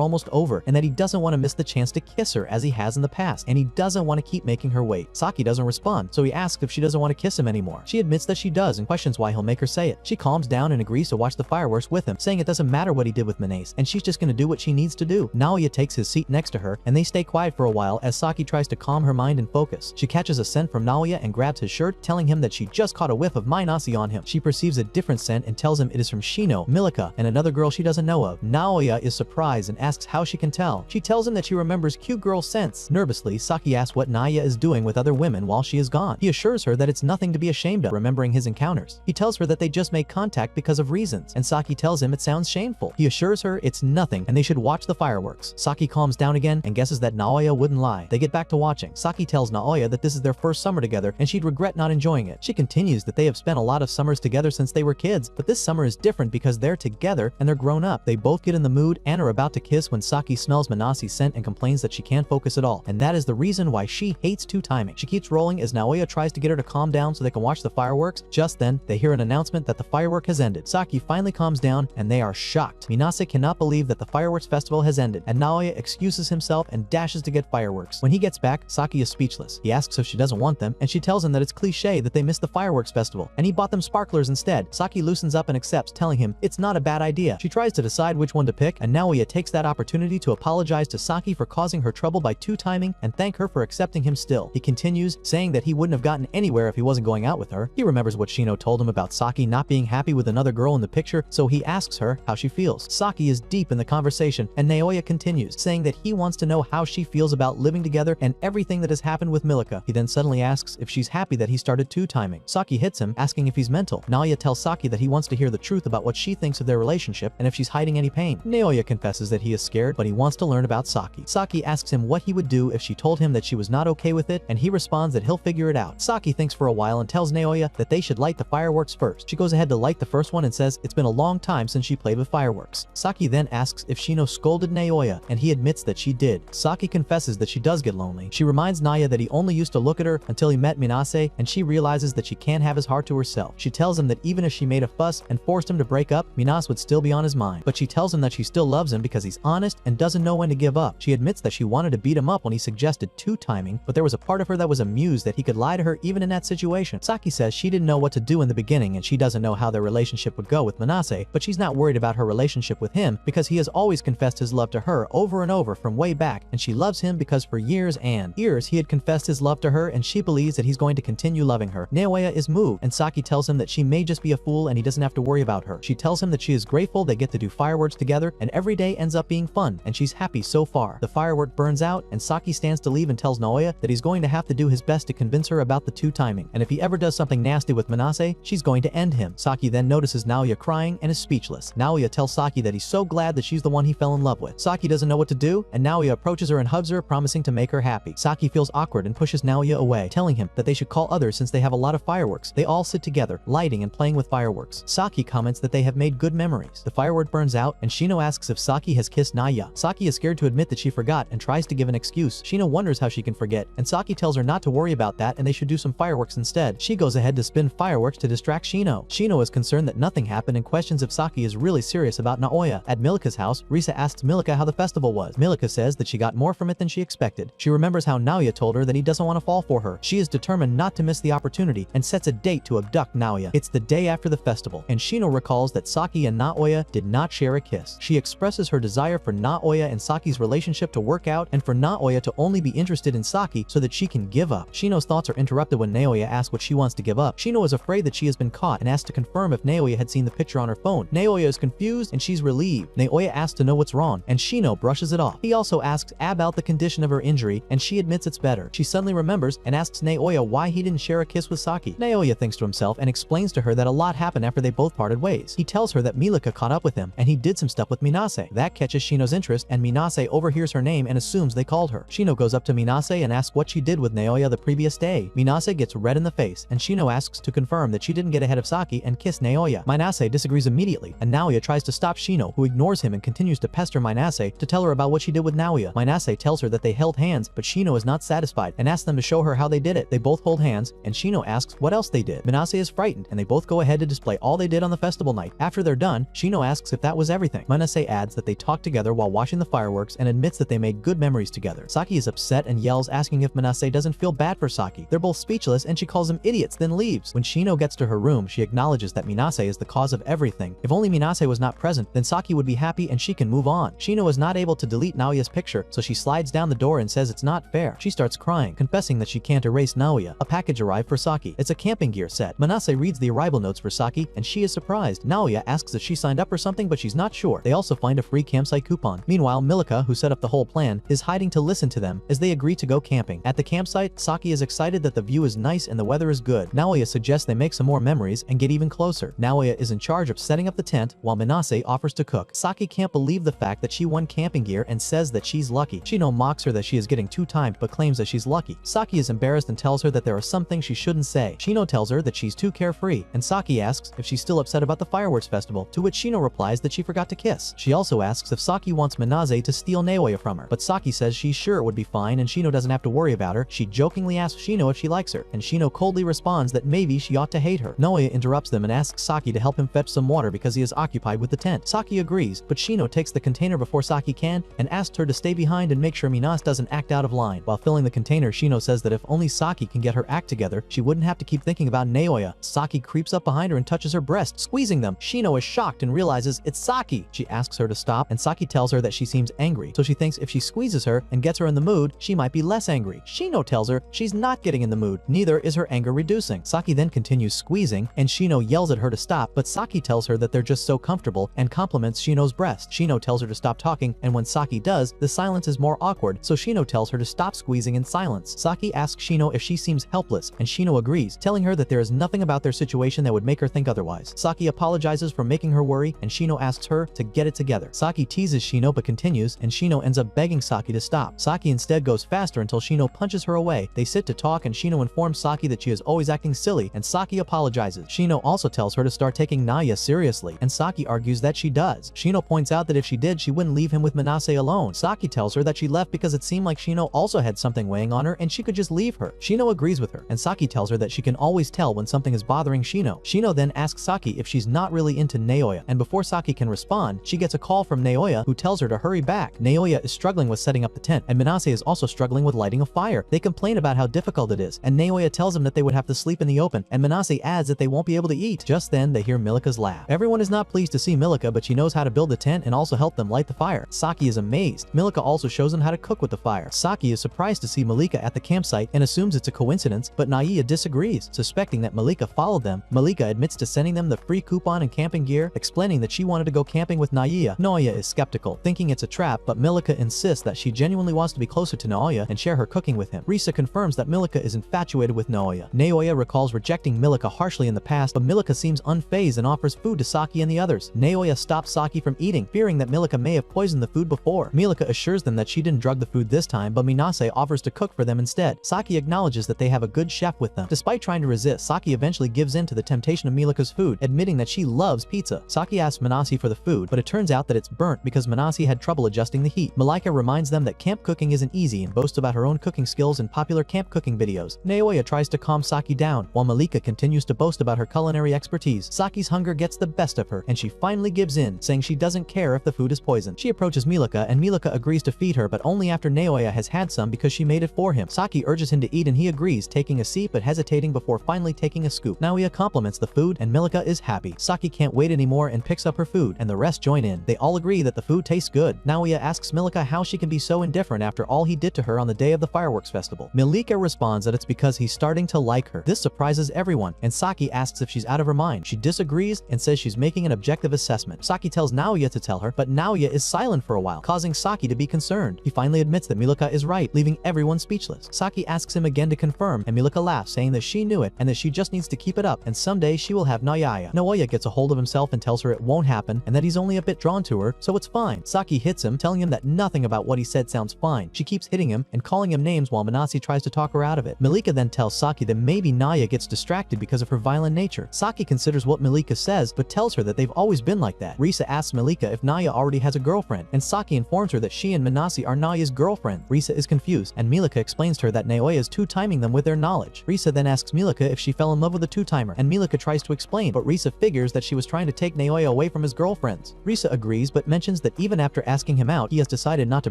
almost over and that he doesn't want to miss the chance to kiss her as he has in the past, and he doesn't want to keep making her wait. Saki doesn't respond, so he asks if she doesn't want to kiss him anymore. She admits that she does and questions why he'll make her say it. She calms down and agrees to watch the fireworks with him, saying it doesn't matter what he did with Minase, and she's just gonna do what she needs to do. Naoya takes his seat next to her, and they stay quiet for a while as Saki tries to calm her mind and focus. She catches a scent from Naoya and grabs his shirt, telling him that she just caught a whiff of Minase on him. She perceives a different scent and tells him it is from Shino, Milika, and another girl she doesn't know of. Naoya is surprised and asks how she can tell. She tells him that she remembers cute girl scents. Nervously, Saki asks what Naoya is doing with other women while she is gone. He assures her that it's nothing to be ashamed of, remembering his encounters. He tells her that they just made contact because of reasons, and Saki tells him it sounds shameful. He assures her it's nothing and they should watch the fireworks. Saki calms down again and guesses that Naoya wouldn't lie. They get back to watching. Saki tells Naoya that this is their first summer together and she'd regret not enjoying it. She continues that they have spent a lot of summers together since they were kids, but this summer is different because they're together and they're grown up. They both get in the mood and are about to kiss when Saki smells Manase's scent and complains that she can't focus at all, and that is the reason why she hates two timing. She keeps rolling as Naoya tries to get her to calm down so they can watch the fireworks. Just then, they hear an announcement that the firework has ended. Saki finally calms down and they are shocked. Minase cannot believe that the fireworks festival has ended, and Naoya excuses himself and dashes to get fireworks. When he gets back, Saki is speechless. He asks if she doesn't want them, and she tells him that it's cliche that they missed the fireworks festival, and he bought them sparklers instead. Saki loosens up and accepts, telling him it's not a bad idea. She tries to decide which one to pick, and Naoya takes that opportunity to apologize to Saki for causing her trouble by two timing and thank her for accepting him still. He continues, saying that he wouldn't have gotten anywhere if he wasn't going out with her. He remembers what Shino told him about Saki not being happy with another girl in the picture, so he asks her how she feels. Saki is deep in the conversation, and Naoya continues, saying that he wants to know how she feels about living together and everything that has happened with Milika. He then suddenly asks if she's happy that he started two timing. Saki hits him, asking if he's mental. Naoya tells Saki that he wants to hear the truth about what she thinks of their relationship and if she's hiding any pain. Naoya confesses that he is scared, but he wants to learn about Saki. Saki asks him what he would do if she told him that she was not okay with it, and he responds that he'll figure it out. Saki thinks for a while and tells Naoya that they should light the fireworks first. She goes ahead to light the first one and says it's been a long time since she played with fireworks. Saki then asks if Shino scolded Naoya, and he admits that she did. Saki confesses that she does get lonely. She reminds Naoya that he only used to look at her until he met Minase, and she realizes that she can't have his heart to herself. She tells him that even if she made a fuss and forced him to break up, Minase would still be on his mind. But she tells him that she still loves him because he's honest and doesn't know when to give up. She admits that she wanted to beat him up when he suggested two timing, but there was a part of her that was amused that he could lie to her even in that situation. Saki says she didn't know what to do in the beginning and she doesn't know how their relationship would go with Minase, but she's not worried about her relationship with him because he has always confessed his love to her over and over from way back, and she loves him because for years and years he had confessed his love to her, and she believes that he's going to continue loving her. Noya is moved, and Saki tells him that she may just be a fool and he doesn't have to worry about her. She tells him that she is grateful they get to do fireworks together, and every day ends up being fun, and she's happy so far. The firework burns out, and Saki stands to leave and tells Noya that he's going to have to do his best to convince her about the two timing, and if he ever does something nasty with Minase, she's going to end him. Saki then notices Noya crying and is speechless. Noya tells Saki that he's so glad that she's the one he fell in love with. Saki doesn't know what to do, and Noya approaches her and hugs her, promising to make her happy. Saki feels awkward and pushes Noya away, telling him that they should call others since they have a lot of fireworks. They all sit together, lighting and playing with fireworks. Saki comments that they have made good memories. The firework burns out, and Shino asks if Saki has kissed Noya. Saki is scared to admit that she forgot and tries to give an excuse. Shino wonders how she can forget, and Saki tells her not to worry about that and they should do some fireworks instead. She goes ahead to spin fireworks to distract Shino. Shino is concerned that nothing happened and questions if Saki is really serious about Noya. At Milika's house, Risa asks Milika how the festival was. Milika says that she got more from it than she expected. She remembers how Noya told her that he doesn't want to fall for her. She is determined not to miss the opportunity and sets a date to abduct Noya. It's the day after the festival, and Shino recalls that Saki and Noya did not share a kiss. She expresses her desire for Noya and Saki's relationship to work out and for Noya to only be interested in Saki so that she can give up. Shino's thoughts are interrupted when Noya asks what she wants to give up. Shino is afraid that she has been caught and asks to confirm if Noya had seen the picture on her phone. Noya is confused and she's relieved. Noya asks to know what's wrong, and Shino brushes it off. He also asks about the condition of her injury, and she admits it's better. She suddenly remembers and asks Noya why he didn't share a kiss with Saki. Noya thinks to himself and explains to her that a lot happened after they both parted ways. He tells her that Milika caught up with him and he did some stuff with Minase. That catches Shino's interest, and Minase overhears her name and assumes they called her. Shino goes up to Minase and asks what she did with Noya the previous day. Minase gets red in the face, and Shino asks to confirm that she didn't get ahead of Saki and kiss Noya. Minase disagrees immediately, and Noya tries to stop Shino, who ignores him and continues to pester Minase to tell her about what she did with Noya. Minase tells her that they held hands, but Shino is not satisfied and asks them to show her how they did it. They both hold hands, and Shino asks what else they did. Minase is frightened, and they both go ahead to display all they did on the festival night. After they're done, Shino asks if that was everything. Minase adds that they talked together while watching the fireworks and admits that they made good memories together. Saki is upset and yells, asking if Minase doesn't feel bad for Saki. They're both speechless, and she calls them idiots, then leaves. When Shino gets to her room, she acknowledges that Minase is the cause of everything. If only Minase was not present, then Saki would be happy and she can move on. Shino is not able to delete Naoya's picture, so she slides down the door and says it's not fair. She starts crying, confessing that she can't erase Noya. A package arrived for Saki. It's a camping gear set. Minase reads the arrival notes for Saki, and she is surprised. Noya asks if she signed up or something, but she's not sure. They also find a free campsite coupon. Meanwhile, Milika, who set up the whole plan, is hiding to listen to them as they agree to go camping. At the campsite, Saki is excited that the view is nice and the weather is good. Noya suggests they make some more memories and get even closer. Noya is in charge of setting up the tent, while Minase offers to cook. Saki can't believe the fact that she won camping gear and says that she's lucky. Shino mocks her that she is getting too timed but claims that she's lucky. Saki is embarrassed and tells her that there are some things she shouldn't say. Shino tells her that she's too carefree, and Saki asks if she's still upset about the fireworks festival, to which Shino replies that she forgot to kiss. She also asks if Saki wants Minase to steal Noya from her, but Saki says she's sure it would be fine and Shino doesn't have to worry about her. She jokingly asks Shino if she likes her, and Shino coldly responds that maybe she ought to hate her. Noya interrupts them and asks Saki to help him fetch some water because he is occupied with the tent. Saki agrees, but Shino takes the container before Saki can and asks her to stay behind and make sure Minase doesn't act out of line. While filling the container, Shino says that if only Saki can get her act together, she wouldn't have to keep thinking about Noya. Saki creeps up behind her and touches her breast, squeezing them. Shino is shocked and realizes it's Saki. She asks her to stop, and Saki tells her that she seems angry, so she thinks if she squeezes her and gets her in the mood, she might be less angry. Shino tells her she's not getting in the mood, neither is her anger reducing. Saki then continues squeezing, and Shino yells at her to stop, but Saki tells her that they're just so comfortable and compliments Shino's breast. Shino tells her to stop talking, and when Saki does, the silence is more awkward, so Shino tells her to stop squeezing in silence. Saki asks Shino if she seems helpless, and Shino agrees, telling her that there is nothing about their situation that would make her think otherwise. Saki apologizes for making her worry, and Shino asks her to get it together. Saki teases Shino but continues, and Shino ends up begging Saki to stop. Saki instead goes faster until Shino punches her away. They sit to talk, and Shino informs Saki that she is always acting silly, and Saki apologizes. Shino also tells her to start taking Noya seriously, and Saki argues that she does. Shino points out that if she did, she wouldn't leave him with Minase alone. Saki tells her that she left because it seemed like Shino also had something weighing on her and she could just leave her. Shino agrees with her, and Saki tells her that she can always tell when something is bothering Shino. Shino then asks Saki if she's not really into Noya, and before Saki can respond, she gets a call from Noya, who tells her to hurry back. Noya is struggling with setting up the tent, and Minase is also struggling with lighting a fire. They complain about how difficult it is, and Noya tells them that they would have to sleep in the open, and Minase adds that they won't be able to eat. Just then, they hear Milika's laugh. Everyone is not pleased to see Milika, but she knows how to build the tent and also help them light the fire. Saki is amazed. Milika also also shows him how to cook with the fire. Saki is surprised to see Milika at the campsite and assumes it's a coincidence, but Noya disagrees, suspecting that Milika followed them. Milika admits to sending them the free coupon and camping gear, explaining that she wanted to go camping with Noya. Noya is skeptical, thinking it's a trap, but Milika insists that she genuinely wants to be closer to Noya and share her cooking with him. Risa confirms that Milika is infatuated with Noya. Noya recalls rejecting Milika harshly in the past, but Milika seems unfazed and offers food to Saki and the others. Noya stops Saki from eating, fearing that Milika may have poisoned the food before. Milika assures them that she didn't drug the food this time, but Minase offers to cook for them instead. Saki acknowledges that they have a good chef with them. Despite trying to resist, Saki eventually gives in to the temptation of Milika's food, admitting that she loves pizza. Saki asks Manase for the food, but it turns out that it's burnt because Manase had trouble adjusting the heat. Milika reminds them that camp cooking isn't easy and boasts about her own cooking skills in popular camp cooking videos. Noya tries to calm Saki down, while Milika continues to boast about her culinary expertise. Saki's hunger gets the best of her, and she finally gives in, saying she doesn't care if the food is poisoned. She approaches Milika, and Milika agrees to feed her, but only after Noya has had some because she made it for him. Saki urges him to eat and he agrees, taking a seat but hesitating before finally taking a scoop. Noya compliments the food and Milika is happy. Saki can't wait anymore and picks up her food, and the rest join in. They all agree that the food tastes good. Noya asks Milika how she can be so indifferent after all he did to her on the day of the fireworks festival. Milika responds that it's because he's starting to like her. This surprises everyone, and Saki asks if she's out of her mind. She disagrees and says she's making an objective assessment. Saki tells Noya to tell her, but Noya is silent for a while, causing Saki to be concerned. He finally admits that Milika is right, leaving everyone speechless. Saki asks him again to confirm, and Milika laughs, saying that she knew it and that she just needs to keep it up, and someday she will have Noya. Noya gets a hold of himself and tells her it won't happen and that he's only a bit drawn to her, so it's fine. Saki hits him, telling him that nothing about what he said sounds fine. She keeps hitting him and calling him names while Manase tries to talk her out of it. Milika then tells Saki that maybe Noya gets distracted because of her violent nature. Saki considers what Milika says, but tells her that they've always been like that. Risa asks Milika if Noya already has a girlfriend, and Saki informs her that she and Manase are Noya's girlfriend. Risa is confused, and Milika explains to her that Noya is two-timing them with their knowledge. Risa then asks Milika if she fell in love with a two-timer, and Milika tries to explain, but Risa figures that she was trying to take Noya away from his girlfriends. Risa agrees, but mentions that even after asking him out, he has decided not to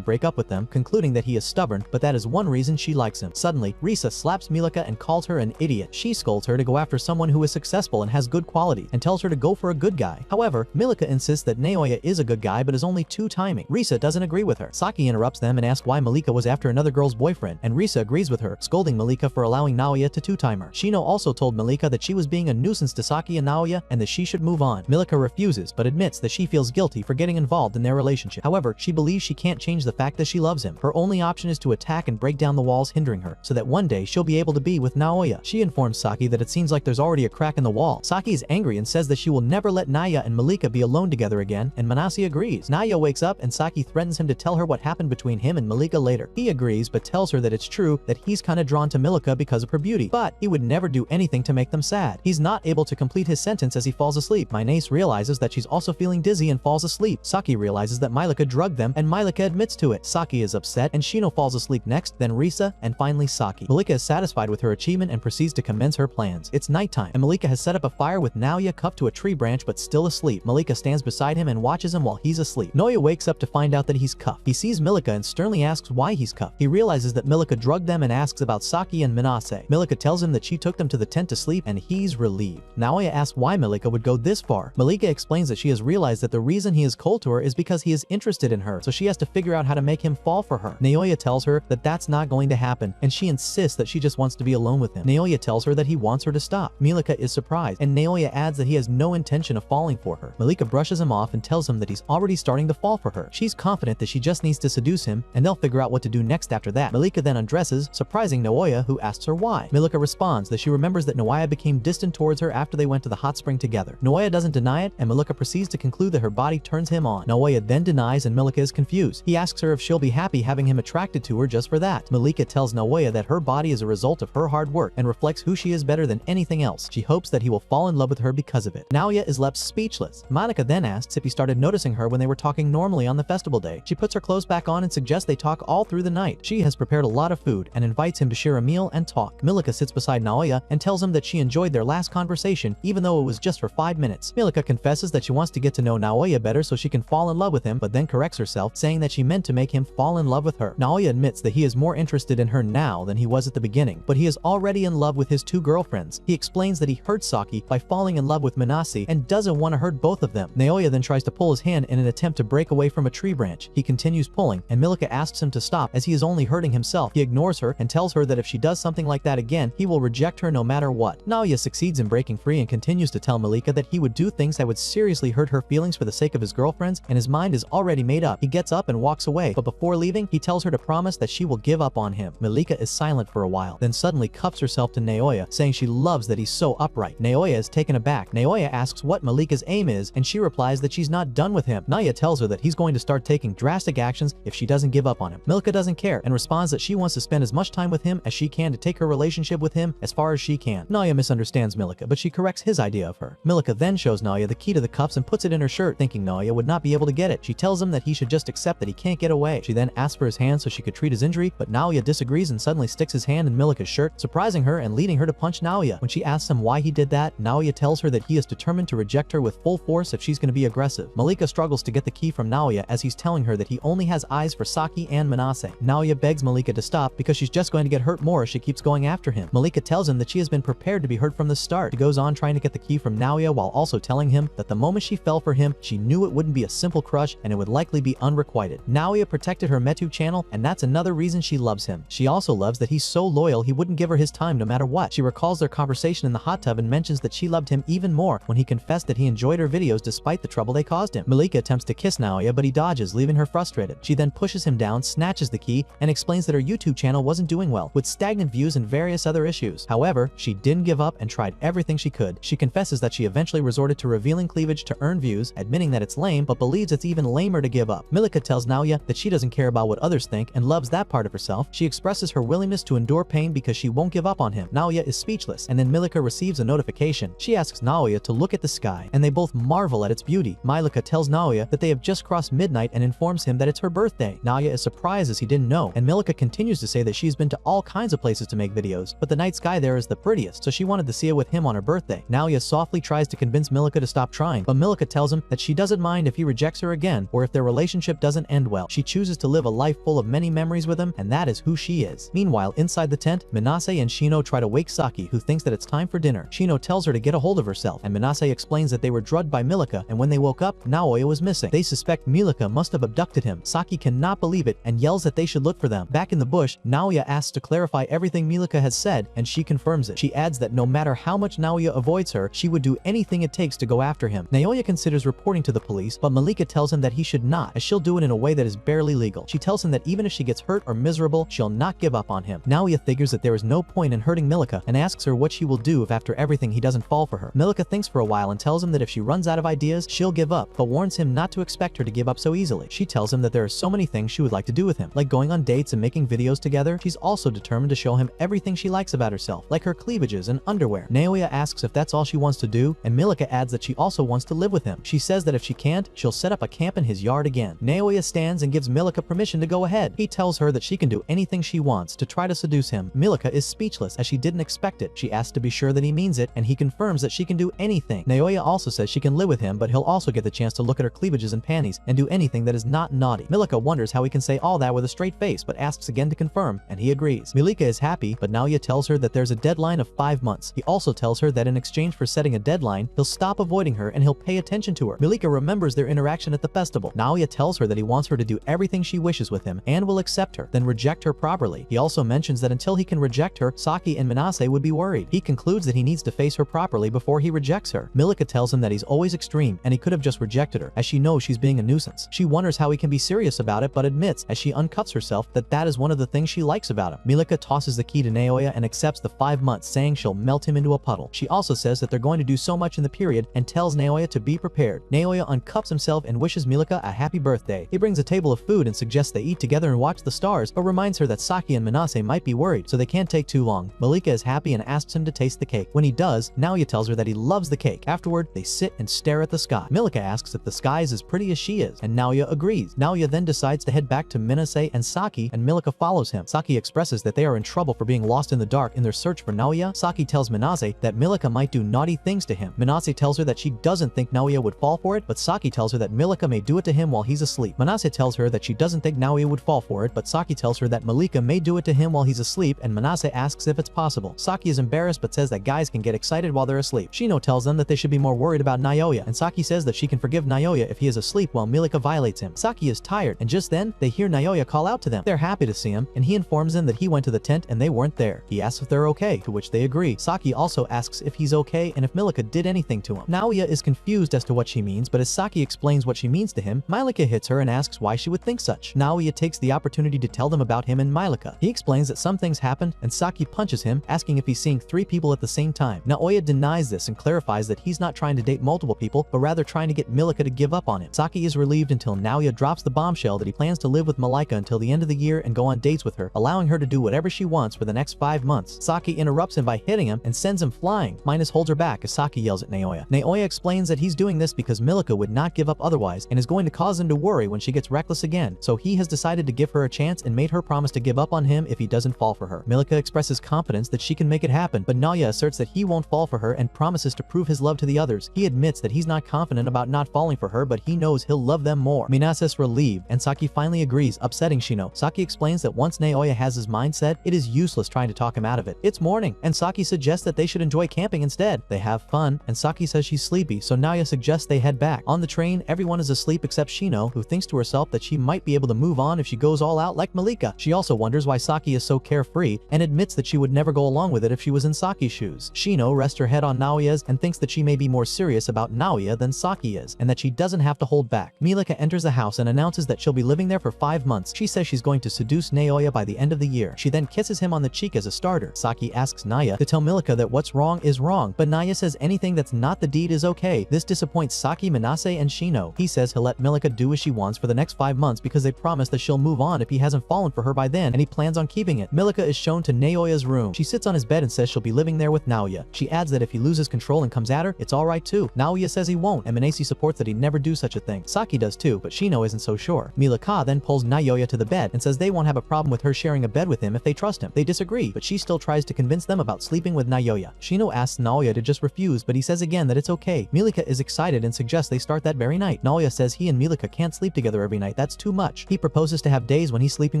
break up with them, concluding that he is stubborn, but that is one reason she likes him. Suddenly, Risa slaps Milika and calls her an idiot. She scolds her to go after someone who is successful and has good qualities, and tells her to go for a good guy. However, Milika insists that Noya is a good guy but is only two-timing. Risa doesn't agree with her. Saki interrupts them and asks why Milika was after another girl's boyfriend, and Risa agrees with her, scolding Milika for allowing Noya to two-time her. Shino also told Milika that she was being a nuisance to Saki and Noya and that she should move on. Milika refuses, but admits that she feels guilty for getting involved in their relationship. However, she believes she can't change the fact that she loves him. Her only option is to attack and break down the walls hindering her, so that one day she'll be able to be with Noya. She informs Saki that it seems like there's already a crack in the wall. Saki is angry and says that she will never let Noya and Milika be alone together again, and Manase agrees. Noya wakes up and Saki threatens him to tell her what happened between him and Milika later. He agrees, but tells her that it's true that he's kinda drawn to Milika because of her beauty, but he would never do anything to make them sad. He's not able to complete his sentence as he falls asleep. Minase realizes that she's also feeling dizzy and falls asleep. Saki realizes that Milika drugged them, and Milika admits to it. Saki is upset, and Shino falls asleep next, then Risa, and finally Saki. Milika is satisfied with her achievement and proceeds to commence her plans. It's nighttime, and Milika has set up a fire with Noya cuffed to a tree branch but still asleep. Milika stands beside him and watches him while he's asleep. Noya wakes up to find out that he's cuffed. He sees Milika and sternly asks why he's cuffed. He realizes that Milika drugged them and asks about Saki and Minase. Milika tells him that she took them to the tent to sleep, and he's relieved. Noya asks why Milika would go this far. Milika explains that she has realized that the reason he is cold to her is because he is interested in her, so she has to figure out how to make him fall for her. Noya tells her that that's not going to happen, and she insists that she just wants to be alone with him. Noya tells her that he wants her to stop. Milika is surprised, and Noya adds that he has no intention of falling for her. Milika brushes him off and tells him that he's already starting to fall for her. She's confident that she just needs to seduce him, and they'll figure out what to do next after that. Milika then undresses, surprising Noya, who asks her why. Milika responds that she remembers that Noya became distant towards her after they went to the hot spring together. Noya doesn't deny it, and Milika proceeds to conclude that her body turns him on. Noya then denies, and Milika is confused. He asks her if she'll be happy having him attracted to her just for that. Milika tells Noya that her body is a result of her hard work and reflects who she is better than anything else. She hopes that he will fall in love with her because of it. Noya is left speechless. Monica then asks if he started noticing her when they were talking normally on the festival day. She puts her clothes back on and suggests they talk all through the night. She has prepared a lot of food and invites him to share a meal and talk. Milika sits beside Noya and tells him that she enjoyed their last conversation even though it was just for 5 minutes. Milika confesses that she wants to get to know Noya better so she can fall in love with him, but then corrects herself, saying that she meant to make him fall in love with her. Noya admits that he is more interested in her now than he was at the beginning, but he is already in love with his two girlfriends. He explains that he hurt Saki by falling in love with Manase and doesn't want to hurt both of them. Noya then tries to pull his hand in an attempt to break away from a tree branch. He continues pulling pulling, and Milika asks him to stop as he is only hurting himself. He ignores her and tells her that if she does something like that again, he will reject her no matter what. Noya succeeds in breaking free and continues to tell Milika that he would do things that would seriously hurt her feelings for the sake of his girlfriends, and his mind is already made up. He gets up and walks away, but before leaving, he tells her to promise that she will give up on him. Milika is silent for a while, then suddenly cuffs herself to Noya, saying she loves that he's so upright. Noya is taken aback. Noya asks what Milika's aim is, and she replies that she's not done with him. Noya tells her that he's going to start taking drastic actions if she doesn't give up on him. Milika doesn't care and responds that she wants to spend as much time with him as she can to take her relationship with him as far as she can. Noya misunderstands Milika, but she corrects his idea of her. Milika then shows Noya the key to the cuffs and puts it in her shirt, thinking Noya would not be able to get it. She tells him that he should just accept that he can't get away. She then asks for his hand so she could treat his injury, but Noya disagrees and suddenly sticks his hand in Milika's shirt, surprising her and leading her to punch Noya. When she asks him why he did that, Noya tells her that he is determined to reject her with full force if she's going to be aggressive. Milika struggles to get the key from Noya as he's telling her that he only has eyes for Saki and Manise. Noya begs Milika to stop because she's just going to get hurt more as she keeps going after him. Milika tells him that she has been prepared to be hurt from the start. She goes on trying to get the key from Noya while also telling him that the moment she fell for him, she knew it wouldn't be a simple crush and it would likely be unrequited. Noya protected her Metu channel, and that's another reason she loves him. She also loves that he's so loyal he wouldn't give her his time no matter what. She recalls their conversation in the hot tub and mentions that she loved him even more when he confessed that he enjoyed her videos despite the trouble they caused him. Milika attempts to kiss Noya, but he dodges, leaving her frustrated. She then pushes him down, snatches the key, and explains that her YouTube channel wasn't doing well, with stagnant views and various other issues. However, she didn't give up and tried everything she could. She confesses that she eventually resorted to revealing cleavage to earn views, admitting that it's lame, but believes it's even lamer to give up. Milika tells Noya that she doesn't care about what others think and loves that part of herself. She expresses her willingness to endure pain because she won't give up on him. Noya is speechless, and then Milika receives a notification. She asks Noya to look at the sky, and they both marvel at its beauty. Milika tells Noya that they have just crossed midnight and informs him that it's her birthday. Noya is surprised as he didn't know, and Milika continues to say that she's been to all kinds of places to make videos, but the night sky there is the prettiest, so she wanted to see it with him on her birthday. Noya softly tries to convince Milika to stop trying, but Milika tells him that she doesn't mind if he rejects her again or if their relationship doesn't end well. She chooses to live a life full of many memories with him, and that is who she is. Meanwhile, inside the tent, Manise and Shino try to wake Saki, who thinks that it's time for dinner. Shino tells her to get a hold of herself, and Manise explains that they were drugged by Milika, and when they woke up, Noya was missing. They suspect Milika must have abducted him. Saki cannot believe it and yells that they should look for them. Back in the bush, Noya asks to clarify everything Milika has said, and she confirms it. She adds that no matter how much Noya avoids her, she would do anything it takes to go after him. Noya considers reporting to the police, but Milika tells him that he should not, as she'll do it in a way that is barely legal. She tells him that even if she gets hurt or miserable, she'll not give up on him. Noya figures that there is no point in hurting Milika and asks her what she will do if after everything he doesn't fall for her. Milika thinks for a while and tells him that if she runs out of ideas, she'll give up, but warns him not to expect her to give up so easily. She tells him that there are so many things she would like to do with him, like going on dates and making videos together. She's also determined to show him everything she likes about herself, like her cleavages and underwear. Noya asks if that's all she wants to do, and Milika adds that she also wants to live with him. She says that if she can't, she'll set up a camp in his yard again. Noya stands and gives Milika permission to go ahead. He tells her that she can do anything she wants to try to seduce him. Milika is speechless as she didn't expect it. She asks to be sure that he means it, and he confirms that she can do anything. Noya also says she can live with him, but he'll also get the chance to look at her cleavages and panties and do anything that is not naughty. Milika wonders how he can say all that with a straight face, but asks again to confirm, and he agrees. Milika is happy, but Noya tells her that there's a deadline of 5 months. He also tells her that in exchange for setting a deadline, he'll stop avoiding her and he'll pay attention to her. Milika remembers their interaction at the festival. Noya tells her that he wants her to do everything she wishes with him and will accept her, then reject her properly. He also mentions that until he can reject her, Saki and Manise would be worried. He concludes that he needs to face her properly before he rejects her. Milika tells him that he's always extreme and he could have just rejected her, as she knows she's being a nuisance. She wonders how he can be serious about it, but admits as she uncuffs herself that that is one of the things she likes about him. Milika tosses the key to Noya and accepts the 5 months, saying she'll melt him into a puddle. She also says that they're going to do so much in the period and tells Noya to be prepared. Noya uncuffs himself and wishes Milika a happy birthday. He brings a table of food and suggests they eat together and watch the stars, but reminds her that Saki and Manise might be worried, so they can't take too long. Milika is happy and asks him to taste the cake. When he does, Noya tells her that he loves the cake. Afterward, they sit and stare at the sky. Milika asks if the sky is as pretty as she is, and Noya agrees. Noya then decides to head back to Minise and Saki, and Milika follows him. Saki expresses that they are in trouble for being lost in the dark in their search for Noya. Saki tells Manise that Milika might do naughty things to him. Manase tells her that she doesn't think Noya would fall for it, but Saki tells her that Milika may do it to him while he's asleep. Manase tells her that she doesn't think Noya would fall for it, but Saki tells her that Milika may do it to him while he's asleep, and Manase asks if it's possible. Saki is embarrassed but says that guys can get excited while they're asleep. Shino tells them that they should be more worried about Noya, and Saki says that she can forgive Noya if he is asleep while Milika violates him. Saki is tired tired, and just then, they hear Noya call out to them. They're happy to see him, and he informs them that he went to the tent and they weren't there. He asks if they're okay, to which they agree. Saki also asks if he's okay and if Milika did anything to him. Noya is confused as to what she means, but as Saki explains what she means to him, Milika hits her and asks why she would think such. Noya takes the opportunity to tell them about him and Milika. He explains that some things happened, and Saki punches him, asking if he's seeing 3 people at the same time. Noya denies this and clarifies that he's not trying to date multiple people, but rather trying to get Milika to give up on him. Saki is relieved until Noya drops the bombshell that he plans to live with Milika until the end of the year and go on dates with her, allowing her to do whatever she wants for the next 5 months. Saki interrupts him by hitting him and sends him flying. Minise holds her back as Saki yells at Noya. Noya explains that he's doing this because Milika would not give up otherwise and is going to cause him to worry when she gets reckless again, so he has decided to give her a chance and made her promise to give up on him if he doesn't fall for her. Milika expresses confidence that she can make it happen, but Noya asserts that he won't fall for her and promises to prove his love to the others. He admits that he's not confident about not falling for her, but he knows he'll love them more. Minase is relieved, and Saki finally agrees, upsetting Shino. Saki explains that once Noya has his mind set, it is useless trying to talk him out of it. It's morning, and Saki suggests that they should enjoy camping instead. They have fun, and Saki says she's sleepy, so Noya suggests they head back. On the train, everyone is asleep except Shino, who thinks to herself that she might be able to move on if she goes all out like Milika. She also wonders why Saki is so carefree, and admits that she would never go along with it if she was in Saki's shoes. Shino rests her head on Noya's and thinks that she may be more serious about Noya than Saki is, and that she doesn't have to hold back. Milika enters the house and announces that she'll be living there for 5 months. She says she's going to seduce Noya by the end of the year. She then kisses him on the cheek as a starter. Saki asks Noya to tell Milika that what's wrong is wrong, but Noya says anything that's not the deed is okay. This disappoints Saki, Minase, and Shino. He says he'll let Milika do as she wants for the next 5 months because they promise that she'll move on if he hasn't fallen for her by then, and he plans on keeping it. Milika is shown to Noya's room. She sits on his bed and says she'll be living there with Noya. She adds that if he loses control and comes at her, it's alright too. Noya says he won't, and Minase supports that he'd never do such a thing. Saki does too, but Shino isn't so sure. Milika then pulls Noya to the bed and says they won't have a problem with her sharing a bed with him if they trust him. They disagree, but she still tries to convince them about sleeping with Noya. Shino asks Noya to just refuse, but he says again that it's okay. Milika is excited and suggests they start that very night. Noya says he and Milika can't sleep together every night, that's too much. He proposes to have days when he's sleeping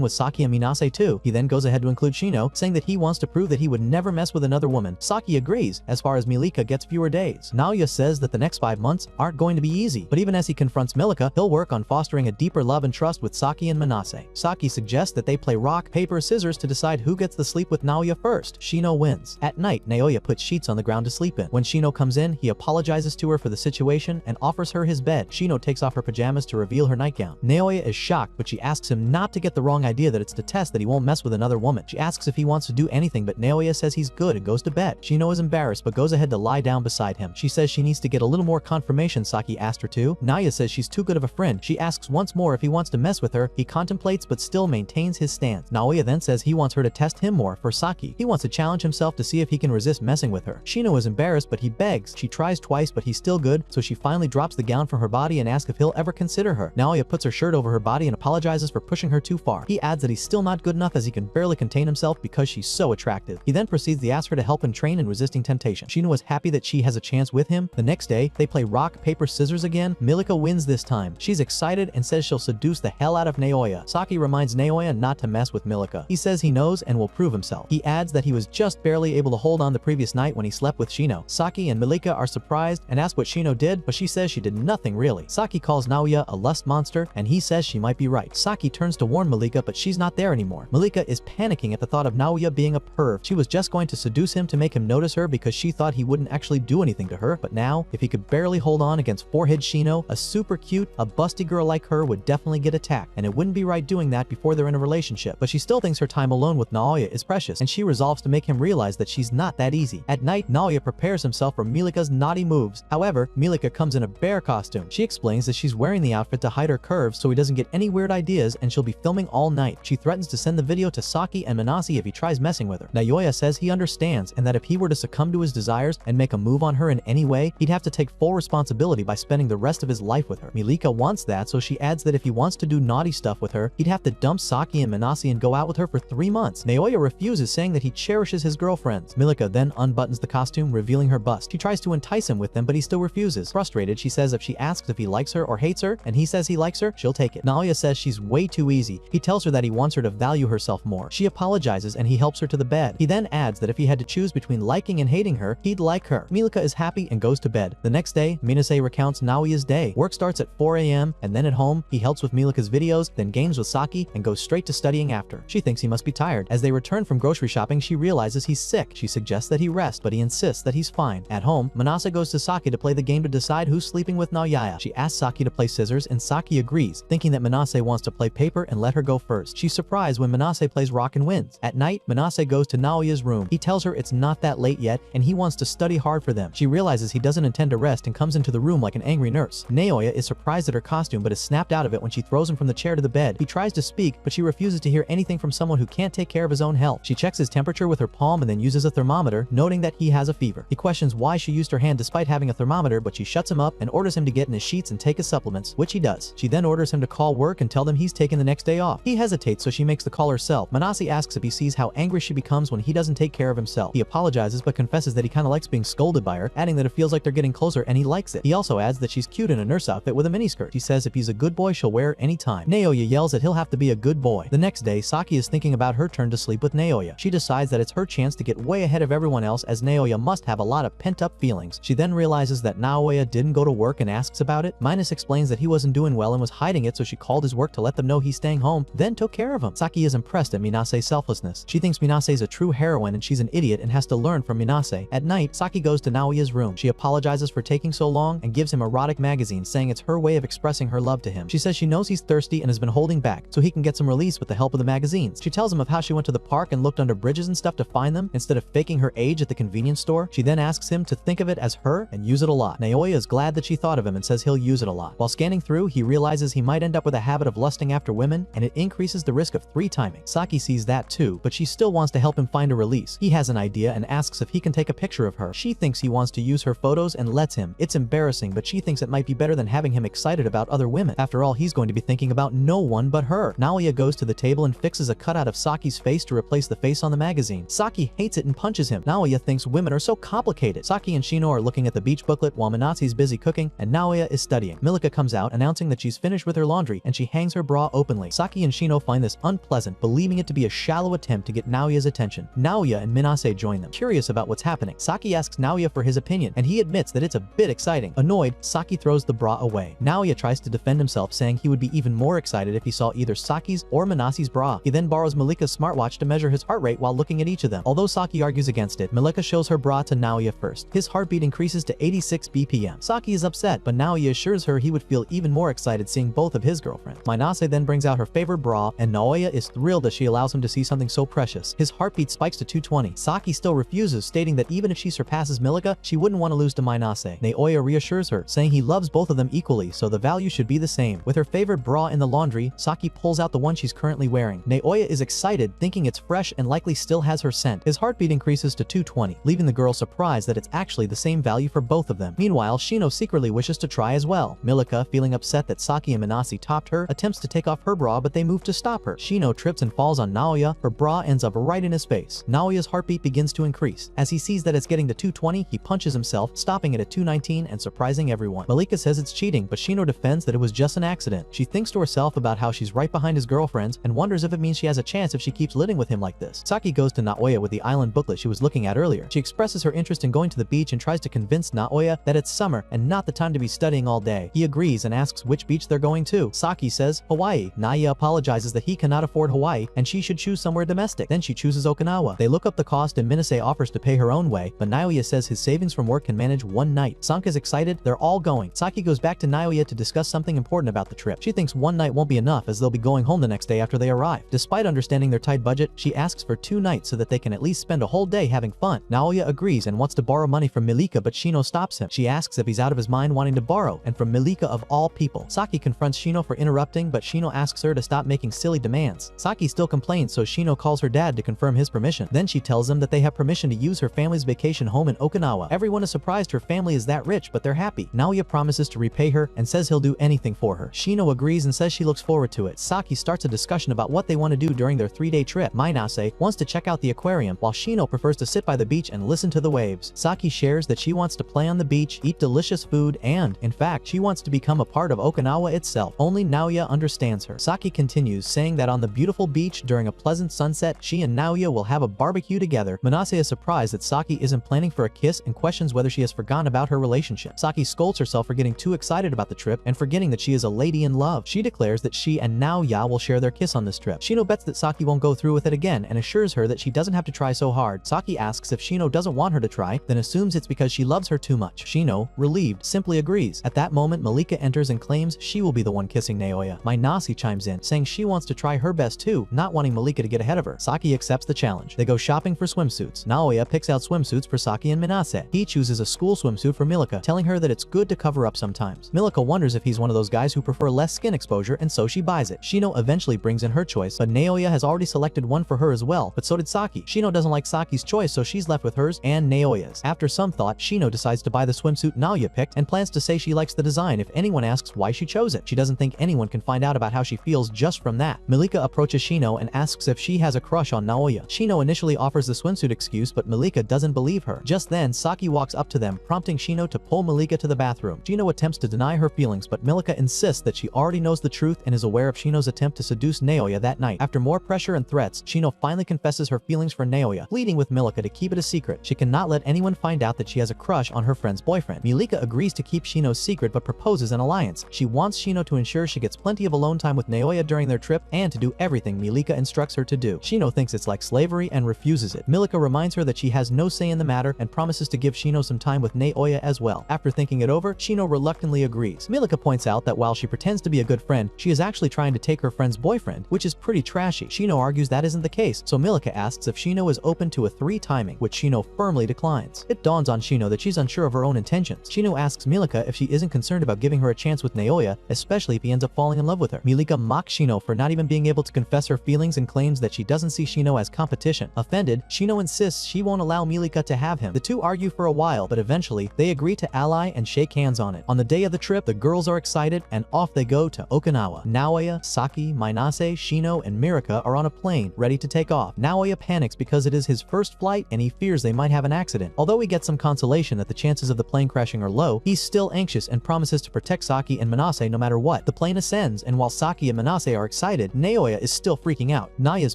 with Saki and Minase too. He then goes ahead to include Shino, saying that he wants to prove that he would never mess with another woman. Saki agrees, as far as Milika gets fewer days. Noya says that the next 5 months aren't going to be easy, but even as he confronts Milika, he'll work on fostering a deeper love and trust with Saki and Minase. Saki suggests that they play rock, paper, scissors to decide who gets to sleep with Noya first. Shino wins. At night, Noya puts sheets on the ground to sleep in. When Shino comes in, he apologizes to her for the situation and offers her his bed. Shino takes off her pajamas to reveal her nightgown. Noya is shocked, but she asks him not to get the wrong idea that it's to test that he won't mess with another woman. She asks if he wants to do anything, but Noya says he's good and goes to bed. Shino is embarrassed, but goes ahead to lie down beside him. She says she needs to get a little more confirmation Saki asked her to. Noya says she's too good of a friend. She asks once more if he wants to mess with her. He contemplates but still maintains his stance. Noya then says he wants her to test him more for Saki. He wants to challenge himself to see if he can resist messing with her. Shino is embarrassed, but he begs. She tries twice, but he's still good, so she finally drops the gown from her body and asks if he'll ever consider her. Noya puts her shirt over her body and apologizes for pushing her too far. He adds that he's still not good enough as he can barely contain himself because she's so attractive. He then proceeds to ask her to help him train in resisting temptation. Shino is happy that she has a chance with him. The next day, they play rock, paper, scissors again. Milika wins this time. She's excited and says she'll seduce the hell out of Noya. Saki reminds Noya not to mess with Milika. He says he knows and will prove himself. He adds that he was just barely able to hold on the previous night when he slept with Shino. Saki and Milika are surprised and ask what Shino did, but she says she did nothing really. Saki calls Noya a lust monster, and he says she might be right. Saki turns to warn Milika, but she's not there anymore. Milika is panicking at the thought of Noya being a perv. She was just going to seduce him to make him notice her because she thought he wouldn't actually do anything to her, but now, if he could barely hold on against forehead Shino, a super cute, a busty girl like her would definitely get attacked, and it wouldn't be right doing that before they're in a relationship. But she still thinks her time alone with Noya is precious, and she resolves to make him realize that she's not that easy. At night, Noya prepares himself for Milika's naughty moves. However, Milika comes in a bear costume. She explains that she's wearing the outfit to hide her curves so he doesn't get any weird ideas, and she'll be filming all night. She threatens to send the video to Saki and Manase if he tries messing with her. Noya says he understands, and that if he were to succumb to his desires and make a move on her in any way, he'd have to take full responsibility by spending the rest of his life with her. Milika wants that, so she adds that if he wants to do naughty stuff with her, he'd have to dump Saki and Manase and go out with her for 3 months. Noya refuses, saying that he cherishes his girlfriends. Milika then unbuttons the costume, revealing her bust. She tries to entice him with them, but he still refuses. Frustrated, she says if she asks if he likes her or hates her, and he says he likes her, she'll take it. Noya says she's way too easy. He tells her that he wants her to value herself more. She apologizes, and he helps her to the bed. He then adds that if he had to choose between liking and hating her, he'd like her. Milika is happy and goes to bed. The next day, Minise recounts Noya's day. Work starts at 4 a.m., and then at home, he helps helps with Milika's videos, then games with Saki, and goes straight to studying after. She thinks he must be tired. As they return from grocery shopping, she realizes he's sick. She suggests that he rest, but he insists that he's fine. At home, Manase goes to Saki to play the game to decide who's sleeping with Noya. She asks Saki to play scissors, and Saki agrees, thinking that Manase wants to play paper and let her go first. She's surprised when Manase plays rock and wins. At night, Manase goes to Naoya's room. He tells her it's not that late yet, and he wants to study hard for them. She realizes he doesn't intend to rest and comes into the room like an angry nurse. Naoya is surprised at her costume but is snapped out of it when she throws him from the chair to the bed. He tries to speak, but she refuses to hear anything from someone who can't take care of his own health. She checks his temperature with her palm and then uses a thermometer, noting that he has a fever. He questions why she used her hand despite having a thermometer, but she shuts him up and orders him to get in his sheets and take his supplements, which he does. She then orders him to call work and tell them he's taking the next day off. He hesitates, so she makes the call herself. Manase asks if he sees how angry she becomes when he doesn't take care of himself. He apologizes but confesses that he kinda likes being scolded by her, adding that it feels like they're getting closer and he likes it. He also adds that she's cute in a nurse outfit with a miniskirt. She says if he's a good boy, she'll wear it anytime. Naoya yells that he'll have to be a good boy. The next day, Saki is thinking about her turn to sleep with Naoya. She decides that it's her chance to get way ahead of everyone else, as Naoya must have a lot of pent-up feelings. She then realizes that Naoya didn't go to work and asks about it. Minus explains that he wasn't doing well and was hiding it, so she called his work to let them know he's staying home, then took care of him. Saki is impressed at Minase's selflessness. She thinks Minase is a true heroine and she's an idiot and has to learn from Minase. At night, Saki goes to Naoya's room. She apologizes for taking so long and gives him Erotic magazine, saying it's her way of expressing her love to him. She says she knows he's thirsty and has been holding back, so he can get some release with the help of the magazines. She tells him of how she went to the park and looked under bridges and stuff to find them, instead of faking her age at the convenience store. She then asks him to think of it as her and use it a lot. Naoya is glad that she thought of him and says he'll use it a lot. While scanning through, he realizes he might end up with a habit of lusting after women, and it increases the risk of 3 timing. Saki sees that too, but she still wants to help him find a release. He has an idea and asks if he can take a picture of her. She thinks he wants to use her photos and lets him. It's embarrassing, but she thinks it might be better than having him excited about other women. After all, he's going to be thinking about no one but her. Naoya goes to the table and fixes a cutout of Saki's face to replace the face on the magazine. Saki hates it and punches him. Naoya thinks women are so complicated. Saki and Shino are looking at the beach booklet while Minase's busy cooking and Naoya is studying. Milika comes out announcing that she's finished with her laundry and she hangs her bra openly. Saki and Shino find this unpleasant, believing it to be a shallow attempt to get Naoya's attention. Naoya and Minase join them, curious about what's happening. Saki asks Naoya for his opinion and he admits that it's a bit exciting. Annoyed, Saki throws the bra away. Naoya tries to defend himself, saying he would be even more excited if he saw either Saki's or Minase's bra. He then borrows Milika's smartwatch to measure his heart rate while looking at each of them. Although Saki argues against it, Milika shows her bra to Naoya first. His heartbeat increases to 86 BPM. Saki is upset, but Naoya assures her he would feel even more excited seeing both of his girlfriends. Minase then brings out her favorite bra, and Naoya is thrilled that she allows him to see something so precious. His heartbeat spikes to 220. Saki still refuses, stating that even if she surpasses Milika, she wouldn't want to lose to Minase. Naoya reassures her, saying he loves both of them equally, so the value should be the same. With her favorite bra in the laundry, Saki pulls out the one she's currently wearing. Naoya is excited, thinking it's fresh and likely still has her scent. His heartbeat increases to 220, leaving the girl surprised that it's actually the same value for both of them. Meanwhile, Shino secretly wishes to try as well. Milika, feeling upset that Saki and Minase topped her, attempts to take off her bra, but they move to stop her. Shino trips and falls on Naoya. Her bra ends up right in his face. Naoya's heartbeat begins to increase. As he sees that it's getting to 220, he punches himself, stopping it at 219 and surprising everyone. Milika says it's cheating, but Shino defends that it was just an accident. She thinks to herself about how she's right behind his girlfriends and wonders if it means she has a chance if she keeps living with him like this. Saki goes to Naoya with the island booklet she was looking at earlier. She expresses her interest in going to the beach and tries to convince Naoya that it's summer and not the time to be studying all day. He agrees and asks which beach they're going to. Saki says Hawaii. Naoya apologizes that he cannot afford Hawaii and she should choose somewhere domestic. Then she chooses Okinawa. They look up the cost and Minise offers to pay her own way, but Naoya says his savings from work can manage one night. Sank is excited. They're all going. Saki goes back to Naoya to discuss something important about the trip. She thinks one night won't be enough as they'll be going home the next day after they arrive. Despite understanding their tight budget, she asks for 2 nights so that they can at least spend a whole day having fun. Naoya agrees and wants to borrow money from Milika, but Shino stops him. She asks if he's out of his mind wanting to borrow, and from Milika of all people. Saki confronts Shino for interrupting, but Shino asks her to stop making silly demands. Saki still complains, so Shino calls her dad to confirm his permission. Then she tells him that they have permission to use her family's vacation home in Okinawa. Everyone is surprised her family is that rich, but they're happy. Naoya promises to repay her and says he'll do anything for her. Shino agrees and says she looks forward to it. Saki starts a discussion about what they want to do during their 3-day trip. Minase wants to check out the aquarium, while Shino prefers to sit by the beach and listen to the waves. Saki shares that she wants to play on the beach, eat delicious food, and, in fact, she wants to become a part of Okinawa itself. Only Naoya understands her. Saki continues, saying that on the beautiful beach during a pleasant sunset, she and Naoya will have a barbecue together. Minase is surprised that Saki isn't planning for a kiss and questions whether she has forgotten about her relationship. Saki scolds herself for getting too excited about the trip and forgetting that she is a lady be in love. She declares that she and Noya will share their kiss on this trip. Shino bets that Saki won't go through with it again and assures her that she doesn't have to try so hard. Saki asks if Shino doesn't want her to try, then assumes it's because she loves her too much. Shino, relieved, simply agrees. At that moment, Milika enters and claims she will be the one kissing Noya. Minase chimes in, saying she wants to try her best too, not wanting Milika to get ahead of her. Saki accepts the challenge. They go shopping for swimsuits. Noya picks out swimsuits for Saki and Minase. He chooses a school swimsuit for Milika, telling her that it's good to cover up sometimes. Milika wonders if he's one of those guys who prefer less skin exposure, and so she buys it. Shino eventually brings in her choice, but Noya has already selected one for her as well, but so did Saki. Shino doesn't like Saki's choice, so she's left with hers and Noya's. After some thought, Shino decides to buy the swimsuit Noya picked and plans to say she likes the design if anyone asks why she chose it. She doesn't think anyone can find out about how she feels just from that. Milika approaches Shino and asks if she has a crush on Noya. Shino initially offers the swimsuit excuse, but Milika doesn't believe her. Just then, Saki walks up to them, prompting Shino to pull Milika to the bathroom. Shino attempts to deny her feelings, but Milika insists that she already knows the truth and is aware of Shino's attempt to seduce Noya that night. After more pressure and threats, Shino finally confesses her feelings for Noya, pleading with Milika to keep it a secret. She cannot let anyone find out that she has a crush on her friend's boyfriend. Milika agrees to keep Shino's secret but proposes an alliance. She wants Shino to ensure she gets plenty of alone time with Noya during their trip and to do everything Milika instructs her to do. Shino thinks it's like slavery and refuses it. Milika reminds her that she has no say in the matter and promises to give Shino some time with Noya as well. After thinking it over, Shino reluctantly agrees. Milika points out that while she pretends to be a good friend, she is actually trying to take her friend's boyfriend, which is pretty trashy. Shino argues that isn't the case, so Milika asks if Shino is open to a 3 timing, which Shino firmly declines. It dawns on Shino that she's unsure of her own intentions. Shino asks Milika if she isn't concerned about giving her a chance with Noya, especially if he ends up falling in love with her. Milika mocks Shino for not even being able to confess her feelings and claims that she doesn't see Shino as competition. Offended, Shino insists she won't allow Milika to have him. The two argue for a while, but eventually, they agree to ally and shake hands on it. On the day of the trip, the girls are excited and off they go to Okinawa. Noya, Saki, Minase, Shino, and Milika are on a plane, ready to take off. Noya panics because it is his first flight and he fears they might have an accident. Although he gets some consolation that the chances of the plane crashing are low, he's still anxious and promises to protect Saki and Minase no matter what. The plane ascends, and while Saki and Minase are excited, Noya is still freaking out. Naya's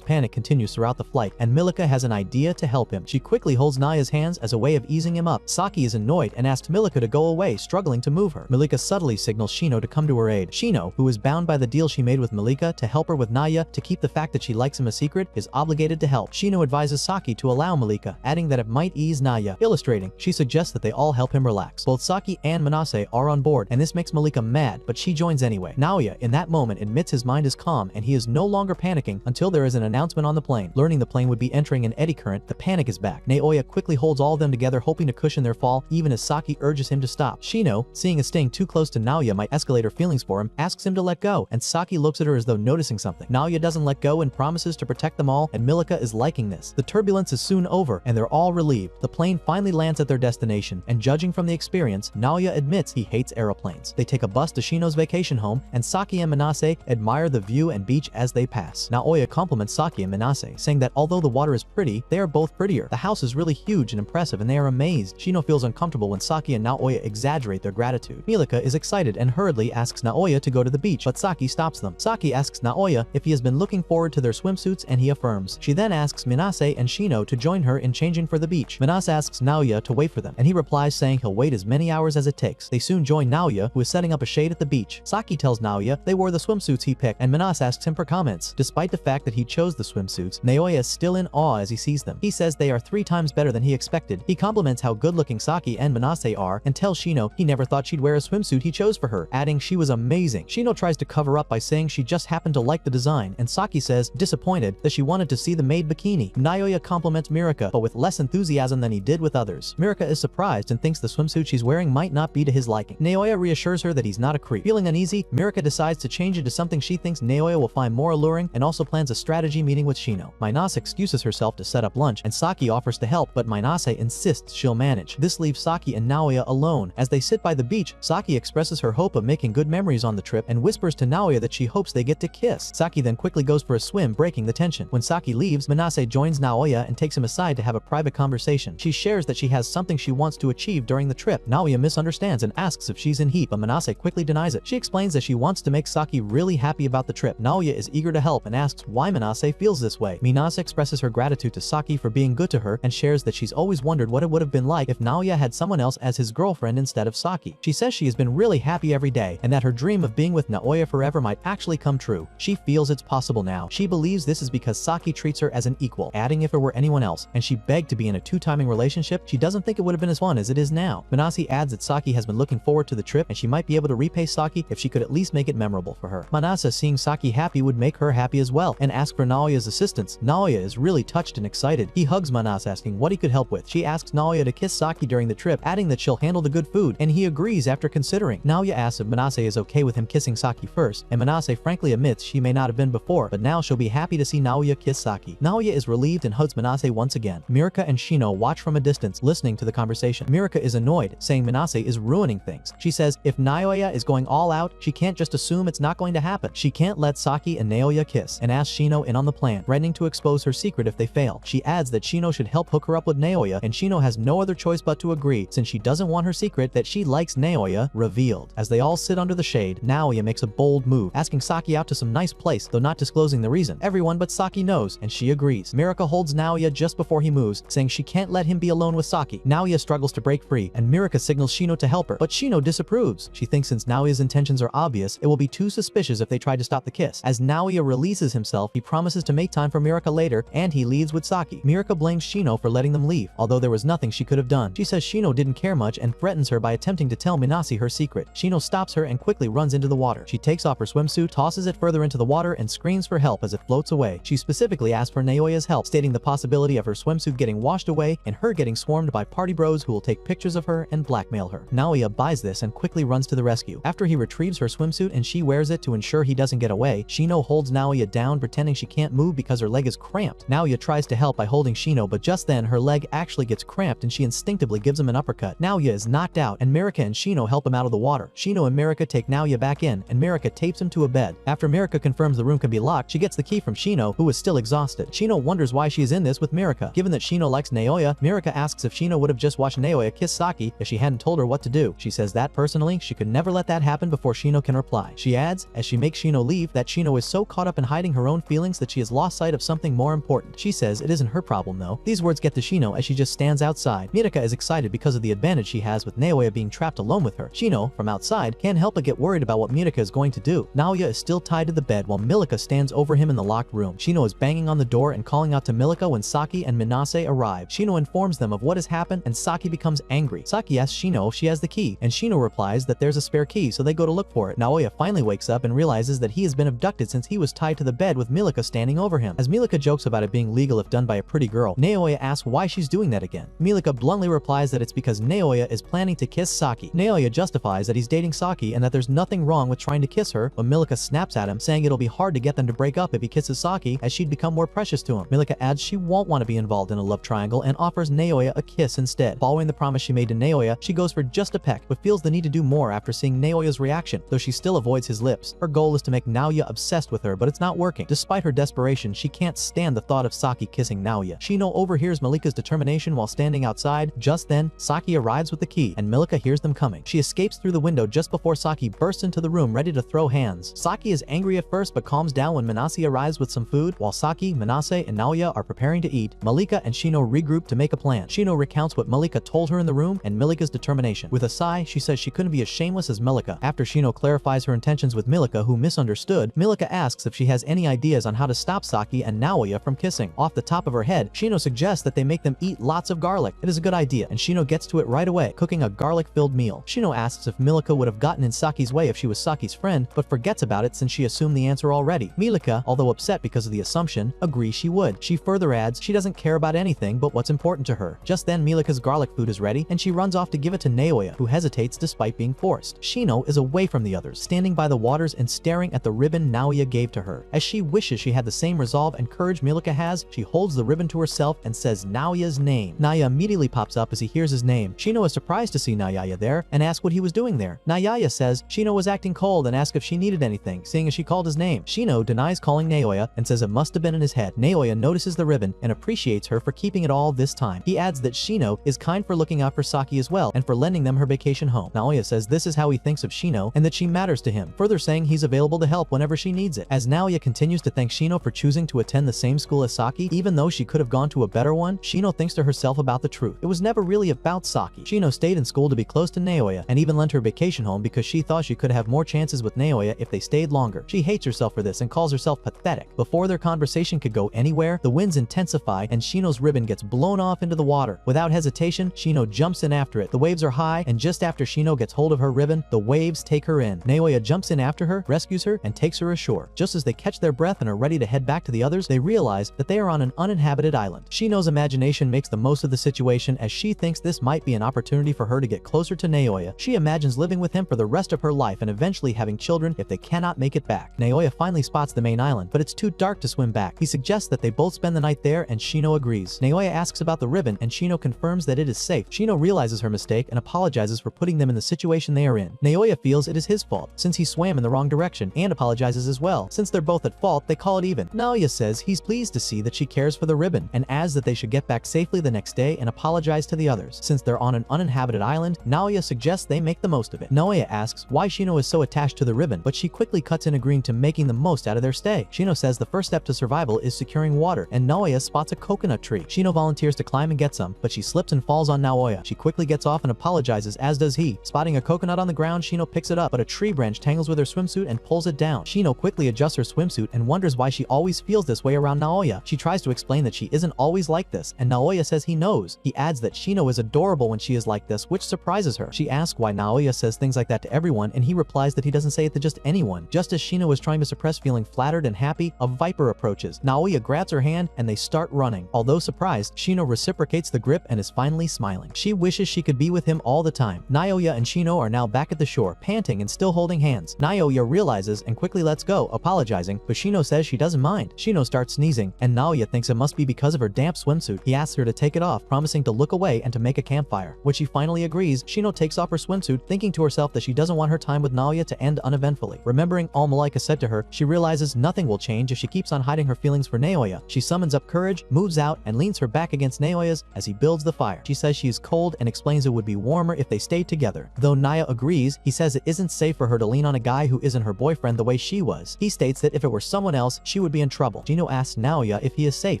panic continues throughout the flight, and Milika has an idea to help him. She quickly holds Naya's hands as a way of easing him up. Saki is annoyed and asks Milika to go away, struggling to move her. Milika subtly signals Shino to come to her aid. Shino, who is bound by the deal she made with Milika to help her with Noya to keep the fact that she likes him a secret, is obligated to help. Shino advises Saki to allow Milika, adding that it might ease Noya. Illustrating, she suggests that they all help him relax. Both Saki and Minase are on board, and this makes Milika mad, but she joins anyway. Noya, in that moment, admits his mind is calm and he is no longer panicking until there is an announcement on the plane. Learning the plane would be entering an eddy current, the panic is back. Noya quickly holds all of them together, hoping to cushion their fall, even as Saki urges him to stop. Shino, seeing as staying too close to Noya might escalate her feelings for him, asks him to let go, and Saki looks at her as though noticing something. Noya doesn't let go and promises to protect them all, and Milika is liking this. The turbulence is soon over, and they're all relieved. The plane finally lands at their destination, and judging from the experience, Noya admits he hates aeroplanes. They take a bus to Shino's vacation home, and Saki and Minase admire the view and beach as they pass. Noya compliments Saki and Minase, saying that although the water is pretty, they are both prettier. The house is really huge and impressive, and they are amazed. Shino feels uncomfortable when Saki and Noya exaggerate their gratitude. Milika is excited and hurriedly asks Noya to go to the beach, but Saki stops them. Saki asks Noya if he has been looking forward to their swimsuits, and he affirms. She then asks Minase and Shino to join her in changing for the beach. Minase asks Noya to wait for them, and he replies saying he'll wait as many hours as it takes. They soon join Noya, who is setting up a shade at the beach. Saki tells Noya they wore the swimsuits he picked, and Minase asks him for comments. Despite the fact that he chose the swimsuits, Noya is still in awe as he sees them. He says they are 3 times better than he expected. He compliments how good-looking Saki and Minase are, and tells Shino he never thought she'd wear a swimsuit he chose for her, adding she was amazing. Shino tries to cover up by saying she just happened to like the design, and Saki says, disappointed, that she wanted to see the maid bikini. Noya compliments Milika, but with less enthusiasm than he did with others. Milika is surprised and thinks the swimsuit she's wearing might not be to his liking. Noya reassures her that he's not a creep. Feeling uneasy, Milika decides to change it to something she thinks Noya will find more alluring, and also plans a strategy meeting with Shino. Minase excuses herself to set up lunch, and Saki offers to help, but Minase insists she'll manage. This leaves Saki and Noya alone. As they sit by the beach, Saki expresses her hope of making good memories on the trip and whispers to Noya that she hopes they get to kiss. Saki then quickly goes for a swim, breaking the tension. When Saki leaves, Minase joins Noya and takes him aside to have a private conversation. She shares that she has something she wants to achieve during the trip. Noya misunderstands and asks if she's in heat, but Minase quickly denies it. She explains that she wants to make Saki really happy about the trip. Noya is eager to help and asks why Minase feels this way. Minase expresses her gratitude to Saki for being good to her and shares that she's always wondered what it would have been like if Noya had someone else as his girlfriend instead of Saki. She says she has been really happy every day and that her dream dream of being with Noya forever might actually come true. She feels it's possible now. She believes this is because Saki treats her as an equal, adding if it were anyone else, and she begged to be in a two-timing relationship. She doesn't think it would have been as fun as it is now. Manase adds that Saki has been looking forward to the trip and she might be able to repay Saki if she could at least make it memorable for her. Manase seeing Saki happy would make her happy as well and ask for Naoya's assistance. Naoya is really touched and excited. He hugs Manase asking what he could help with. She asks Naoya to kiss Saki during the trip, adding that she'll handle the good food, and he agrees after considering. Naoya asks if Manase is okay with him kissing Saki first, and Manase frankly admits she may not have been before, but now she'll be happy to see Naoya kiss Saki. Naoya is relieved and hugs Manase once again. Milika and Shino watch from a distance, listening to the conversation. Milika is annoyed, saying Manase is ruining things. She says if Naoya is going all out, she can't just assume it's not going to happen. She can't let Saki and Naoya kiss, and asks Shino in on the plan, threatening to expose her secret if they fail. She adds that Shino should help hook her up with Naoya, and Shino has no other choice but to agree, since she doesn't want her secret that she likes Naoya revealed. As they all sit under the shade, Naoya makes a bold move, asking Saki out to some nice place, though not disclosing the reason. Everyone but Saki knows, and she agrees. Milika holds Naoya just before he moves, saying she can't let him be alone with Saki. Naoya struggles to break free, and Milika signals Shino to help her, but Shino disapproves. She thinks since Naoya's intentions are obvious, it will be too suspicious if they try to stop the kiss. As Naoya releases himself, he promises to make time for Milika later, and he leaves with Saki. Milika blames Shino for letting them leave, although there was nothing she could have done. She says Shino didn't care much and threatens her by attempting to tell Minase her secret. Shino stops her and quickly runs into the water. She takes off her swimsuit, tosses it further into the water, and screams for help as it floats away. She specifically asks for Naoya's help, stating the possibility of her swimsuit getting washed away and her getting swarmed by party bros who will take pictures of her and blackmail her. Naoya buys this and quickly runs to the rescue. After he retrieves her swimsuit and she wears it to ensure he doesn't get away, Shino holds Naoya down, pretending she can't move because her leg is cramped. Naoya tries to help by holding Shino, but just then her leg actually gets cramped and she instinctively gives him an uppercut. Naoya is knocked out and Milika and Shino help him out of the water. Shino and Milika take Naoya back in and Milika tapes him to a bed. After Milika confirms the room can be locked, she gets the key from Shino, who is still exhausted. Shino wonders why she is in this with Milika. Given that Shino likes Naoya, Milika asks if Shino would have just watched Naoya kiss Saki if she hadn't told her what to do. She says that personally, she could never let that happen before Shino can reply. She adds, as she makes Shino leave, that Shino is so caught up in hiding her own feelings that she has lost sight of something more important. She says it isn't her problem though. These words get to Shino as she just stands outside. Milika is excited because of the advantage she has with Naoya being trapped alone with her. Shino, from outside, can't help but get worried about what Milika is going to do. Naoya is still tied to the bed while Milika stands over him in the locked room. Shino is banging on the door and calling out to Milika when Saki and Minase arrive. Shino informs them of what has happened and Saki becomes angry. Saki asks Shino if she has the key, and Shino replies that there's a spare key, so they go to look for it. Naoya finally wakes up and realizes that he has been abducted since he was tied to the bed with Milika standing over him. As Milika jokes about it being legal if done by a pretty girl, Naoya asks why she's doing that again. Milika bluntly replies that it's because Naoya is planning to kiss Saki. Naoya justifies that he's dating Saki and that there's nothing wrong with trying to kiss her, but Milika snaps at him, saying it'll be hard to get them to break up if he kisses Saki, as she'd become more precious to him. Milika adds she won't want to be involved in a love triangle and offers Naoya a kiss instead. Following the promise she made to Naoya, she goes for just a peck, but feels the need to do more after seeing Naoya's reaction, though she still avoids his lips. Her goal is to make Naoya obsessed with her, but it's not working. Despite her desperation, she can't stand the thought of Saki kissing Naoya. Shino overhears Milika's determination while standing outside. Just then, Saki arrives with the key, and Milika hears them coming. She escapes through the window just before Saki bursts into the room ready to throw hands. Saki is angry at first but calms down when Minase arrives with some food. While Saki, Minase, and Naoya are preparing to eat, Milika and Shino regroup to make a plan. Shino recounts what Milika told her in the room and Milika's determination. With a sigh, she says she couldn't be as shameless as Milika. After Shino clarifies her intentions with Milika, who misunderstood, Milika asks if she has any ideas on how to stop Saki and Naoya from kissing. Off the top of her head, Shino suggests that they make them eat lots of garlic. It is a good idea, and Shino gets to it right away, cooking a garlic-filled meal. Shino asks if Milika would have gotten in Saki's way if she was Saki's friend, but forgets about it since she assumed the answer already. Milika, although upset because of the assumption, agrees she would. She further adds she doesn't care about anything but what's important to her. Just then, Milika's garlic food is ready, and she runs off to give it to Naoya, who hesitates despite being forced. Shino is away from the others, standing by the waters and staring at the ribbon Naoya gave to her. As she wishes she had the same resolve and courage Milika has, she holds the ribbon to herself and says Naoya's name. Naoya immediately pops up as he hears his name. Shino is surprised to see Naoya there and asks what he was doing there. Naoya says Shino was acting cold and asked if she needed anything, seeing as she called his name. Shino denies calling Naoya and says it must have been in his head. Naoya notices the ribbon and appreciates her for keeping it all this time. He adds that Shino is kind for looking out for Saki as well and for lending them her vacation home. Naoya says this is how he thinks of Shino and that she matters to him, further saying he's available to help whenever she needs it. As Naoya continues to thank Shino for choosing to attend the same school as Saki, even though she could have gone to a better one, Shino thinks to herself about the truth. It was never really about Saki. Shino stayed in school to be close to Naoya and even lent her vacation home because she thought she could could have more chances with Noya if they stayed longer. She hates herself for this and calls herself pathetic. Before their conversation could go anywhere, the winds intensify and Shino's ribbon gets blown off into the water. Without hesitation, Shino jumps in after it. The waves are high, and just after Shino gets hold of her ribbon, the waves take her in. Noya jumps in after her, rescues her, and takes her ashore. Just as they catch their breath and are ready to head back to the others, they realize that they are on an uninhabited island. Shino's imagination makes the most of the situation as she thinks this might be an opportunity for her to get closer to Noya. She imagines living with him for the rest of her life and eventually having children if they cannot make it back. Noya finally spots the main island, but it's too dark to swim back. He suggests that they both spend the night there, and Shino agrees. Noya asks about the ribbon, and Shino confirms that it is safe. Shino realizes her mistake and apologizes for putting them in the situation they are in. Noya feels it is his fault, since he swam in the wrong direction, and apologizes as well. Since they're both at fault, they call it even. Noya says he's pleased to see that she cares for the ribbon, and adds that they should get back safely the next day and apologize to the others. Since they're on an uninhabited island, Noya suggests they make the most of it. Noya asks why Shino is so attached to the ribbon, but she quickly cuts in agreeing to making the most out of their stay. Shino says the first step to survival is securing water, and Noya spots a coconut tree. Shino volunteers to climb and get some, but she slips and falls on Noya. She quickly gets off and apologizes, as does he. Spotting a coconut on the ground, Shino picks it up, but a tree branch tangles with her swimsuit and pulls it down. Shino quickly adjusts her swimsuit and wonders why she always feels this way around Noya. She tries to explain that she isn't always like this, and Noya says he knows. He adds that Shino is adorable when she is like this, which surprises her. She asks why Noya says things like that to everyone, and he replies that he doesn't say it to just anyone. Just as Shino is trying to suppress feeling flattered and happy, a viper approaches. Noya grabs her hand and they start running. Although surprised, Shino reciprocates the grip and is finally smiling. She wishes she could be with him all the time. Noya and Shino are now back at the shore, panting and still holding hands. Noya realizes and quickly lets go, apologizing, but Shino says she doesn't mind. Shino starts sneezing, and Noya thinks it must be because of her damp swimsuit. He asks her to take it off, promising to look away and to make a campfire. When she finally agrees, Shino takes off her swimsuit, thinking to herself that she doesn't want her time with Noya to end uneventfully. Remembering all Milika said to her, she realizes nothing will change if she keeps on hiding her feelings for Noya. She summons up courage, moves out, and leans her back against Noya's as he builds the fire. She says she is cold and explains it would be warmer if they stayed together. Though Noya agrees, he says it isn't safe for her to lean on a guy who isn't her boyfriend the way she was. He states that if it were someone else, she would be in trouble. Shino asks Noya if he is safe,